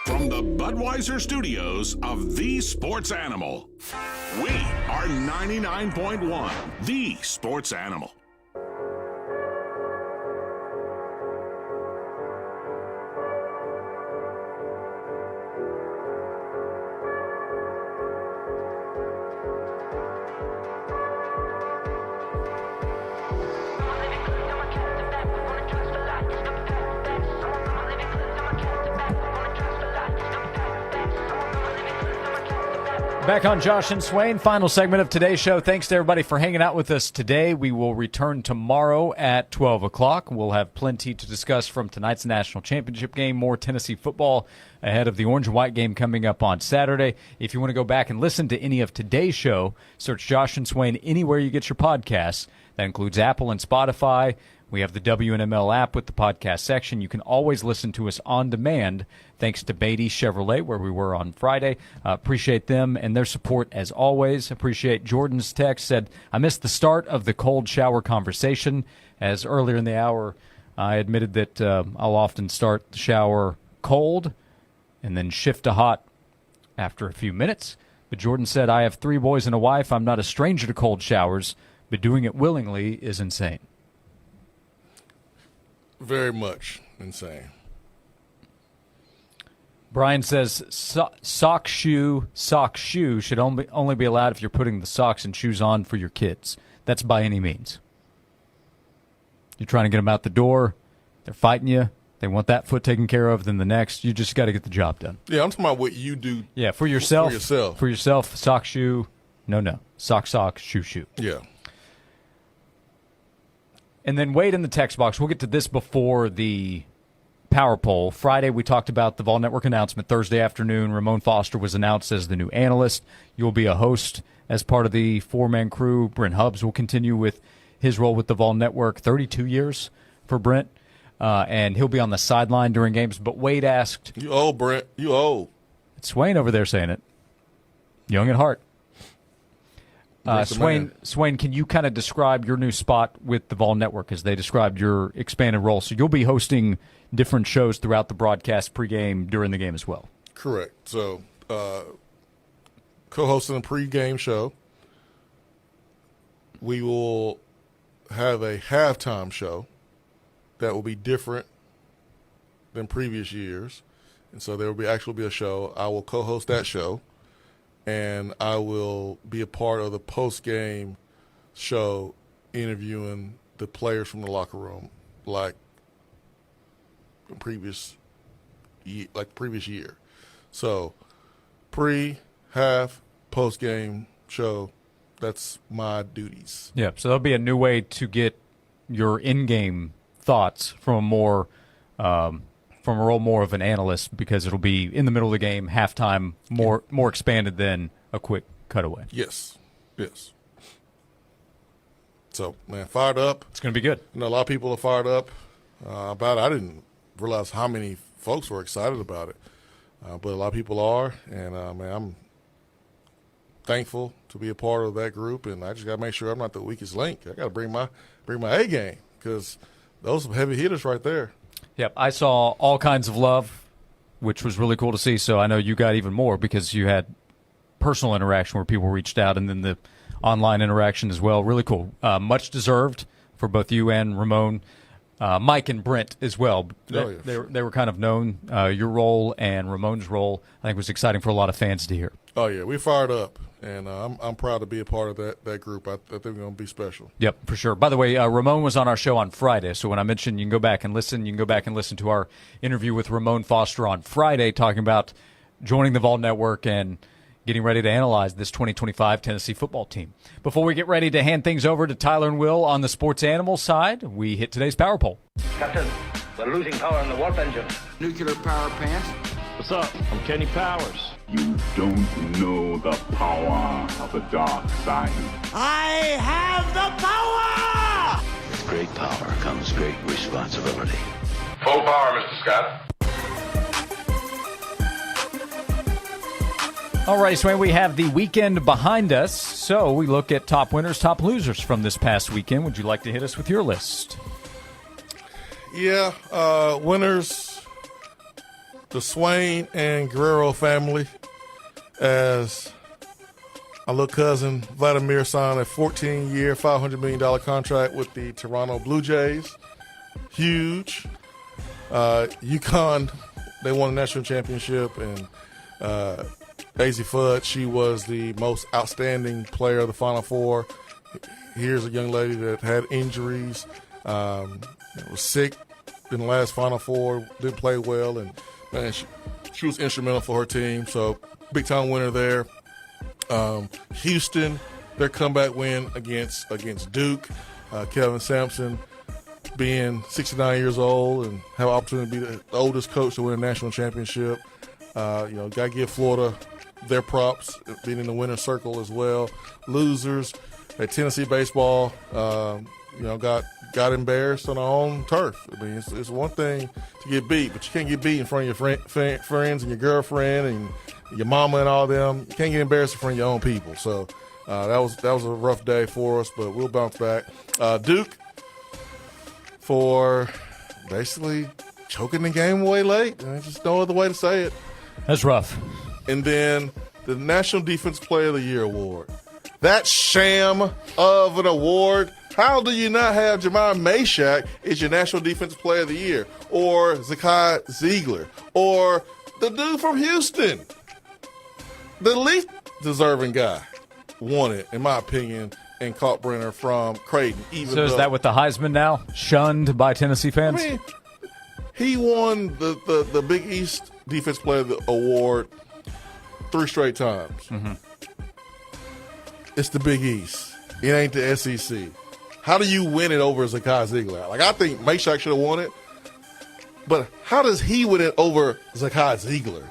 From the Budweiser studios of The Sports Animal, we are 99.1 The Sports Animal. Back on Josh and Swain, final segment of today's show. Thanks to everybody for hanging out with us today. We will return tomorrow at 12 o'clock. We'll have plenty to discuss from tonight's national championship game, more Tennessee football ahead of the orange and white game coming up on Saturday. If you want to go back and listen to any of today's show, search Josh and Swain anywhere you get your podcasts. That includes Apple and Spotify. We have the WNML app with the podcast section. You can always listen to us on demand thanks to Beatty Chevrolet, where we were on Friday. Appreciate them and their support as always. Appreciate Jordan's text. Said, I missed the start of the cold shower conversation, as earlier in the hour I admitted that I'll often start the shower cold and then shift to hot after a few minutes. But Jordan said, I have 3 boys and a wife. I'm not a stranger to cold showers, but doing it willingly is insane. Very much insane. Brian says sock shoe should only be allowed if you're putting the socks and shoes on for your kids. That's by any means. You're trying to get them out the door. They're fighting you. They want that foot taken care of, then the next. You just got to get the job done. Yeah, I'm talking about what you do. Yeah, for yourself. For yourself, sock, shoe. No. Sock, shoe. Yeah. And then Wade in the text box. We'll get to this before the power poll. Friday, we talked about the Vol Network announcement. Thursday afternoon, Ramon Foster was announced as the new analyst. You'll be a host as part of the 4-man crew. Brent Hubbs will continue with his role with the Vol Network. 32 years for Brent. And he'll be on the sideline during games. But Wade asked... You old, Brent. You old. It's Swain over there saying it. Young at heart. Swain, can you kind of describe your new spot with the Vol Network as they described your expanded role? So you'll be hosting different shows throughout the broadcast pregame, during the game as well. Correct. So co-hosting a pregame show. We will have a halftime show that will be different than previous years. And so there will actually be a show. I will co-host that show. And I will be a part of the post-game show interviewing the players from the locker room like previous year. So pre, half, post-game show, that's my duties. Yeah, so that'll be a new way to get your in-game thoughts from a more from a role more of an analyst, because it'll be in the middle of the game, halftime, more expanded than a quick cutaway. Yes. So, man, fired up. It's going to be good. A lot of people are fired up about it. I didn't realize how many folks were excited about it, but a lot of people are. And, man, I'm thankful to be a part of that group, and I just got to make sure I'm not the weakest link. I got to bring my A game because those are heavy hitters right there. Yep, I saw all kinds of love, which was really cool to see. So I know you got even more because you had personal interaction where people reached out, and then the online interaction as well. Really cool. Much deserved for both you and Ramon. Mike and Brent as well. They were kind of known. Your role and Ramon's role, I think, was exciting for a lot of fans to hear. Oh, yeah, we fired up, and I'm proud to be a part of that group. I think we're going to be special. Yep, for sure. By the way, Ramon was on our show on Friday, so when I mentioned you can go back and listen, to our interview with Ramon Foster on Friday talking about joining the Vol Network and getting ready to analyze this 2025 Tennessee football team. Before we get ready to hand things over to Tyler and Will on the sports animal side, we hit today's Power Poll. Captain, we're losing power in the warp engine. Nuclear power pants. What's up? I'm Kenny Powers. You don't know the power of the dark side. I have the power! With great power comes great responsibility. Full power, Mr. Scott. All right, Swain, we have the weekend behind us, so we look at top winners, top losers from this past weekend. Would you like to hit us with your list? Yeah, winners, the Swain and Guerrero family, as my little cousin Vladimir signed a 14-year, $500 million contract with the Toronto Blue Jays. Huge. UConn, they won the national championship, and Daisy Fudd, she was the most outstanding player of the Final Four. Here's a young lady that had injuries, was sick in the last Final Four, didn't play well, and man, she was instrumental for her team. So big-time winner there. Houston, their comeback win against Duke. Kevin Sampson being 69 years old and have an opportunity to be the oldest coach to win a national championship. Got to give Florida their props, being in the winner's circle as well. Losers at Tennessee baseball, got embarrassed on our own turf. I mean, it's one thing to get beat, but you can't get beat in front of your friends and your girlfriend and your mama and all them. You can't get embarrassed in front of your own people. So that was a rough day for us, but we'll bounce back. Duke for basically choking the game away late. There's just no other way to say it. That's rough. And then the National Defense Player of the Year award. That sham of an award. How do you not have Jamar Meshack as your National Defense Player of the Year? Or Zakai Ziegler? Or the dude from Houston? The least deserving guy won it, in my opinion, and Kalkbrenner from Creighton. So is that with the Heisman now? Shunned by Tennessee fans? I mean, he won the Big East Defense Player of the Award 3 straight times. Mm-hmm. It's the Big East. It ain't the SEC. How do you win it over Zakai Ziegler? Like, I think Meshack should have won it, but how does he win it over Zakai Ziegler?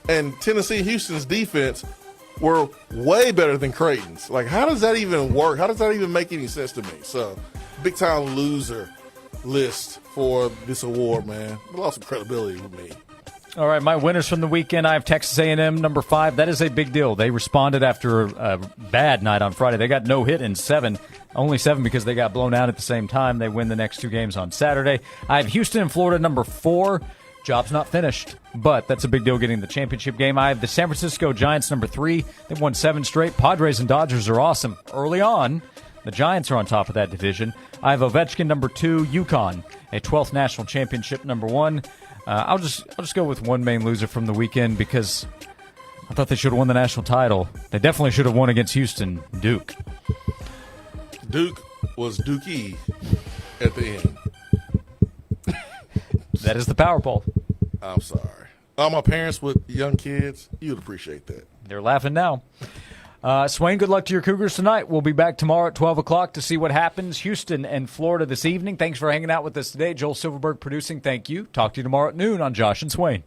And Tennessee and Houston's defense were way better than Creighton's. Like, how does that even work? How does that even make any sense to me? So, big-time loser list for this award, man. It lost some credibility with me. All right, my winners from the weekend, I have Texas A&M, number 5. That is a big deal. They responded after a bad night on Friday. They got no hit in 7, only 7 because they got blown out at the same time. They win the next 2 games on Saturday. I have Houston and Florida, number 4. Job's not finished, but that's a big deal getting the championship game. I have the San Francisco Giants, number 3. They've won 7 straight. Padres and Dodgers are awesome. Early on, the Giants are on top of that division. I have Ovechkin, number 2. UConn, a 12th national championship, number 1. I'll just go with one main loser from the weekend because I thought they should have won the national title. They definitely should have won against Houston. Duke. Duke was Dookie at the end. That is the Power Poll. I'm sorry. All my parents with young kids, you'd appreciate that. They're laughing now. Swain, good luck to your Cougars tonight. We'll be back tomorrow at 12 o'clock to see what happens. Houston and Florida this evening. Thanks for hanging out with us today. Joel Silverberg producing. Thank you. Talk to you tomorrow at noon on Josh and Swain.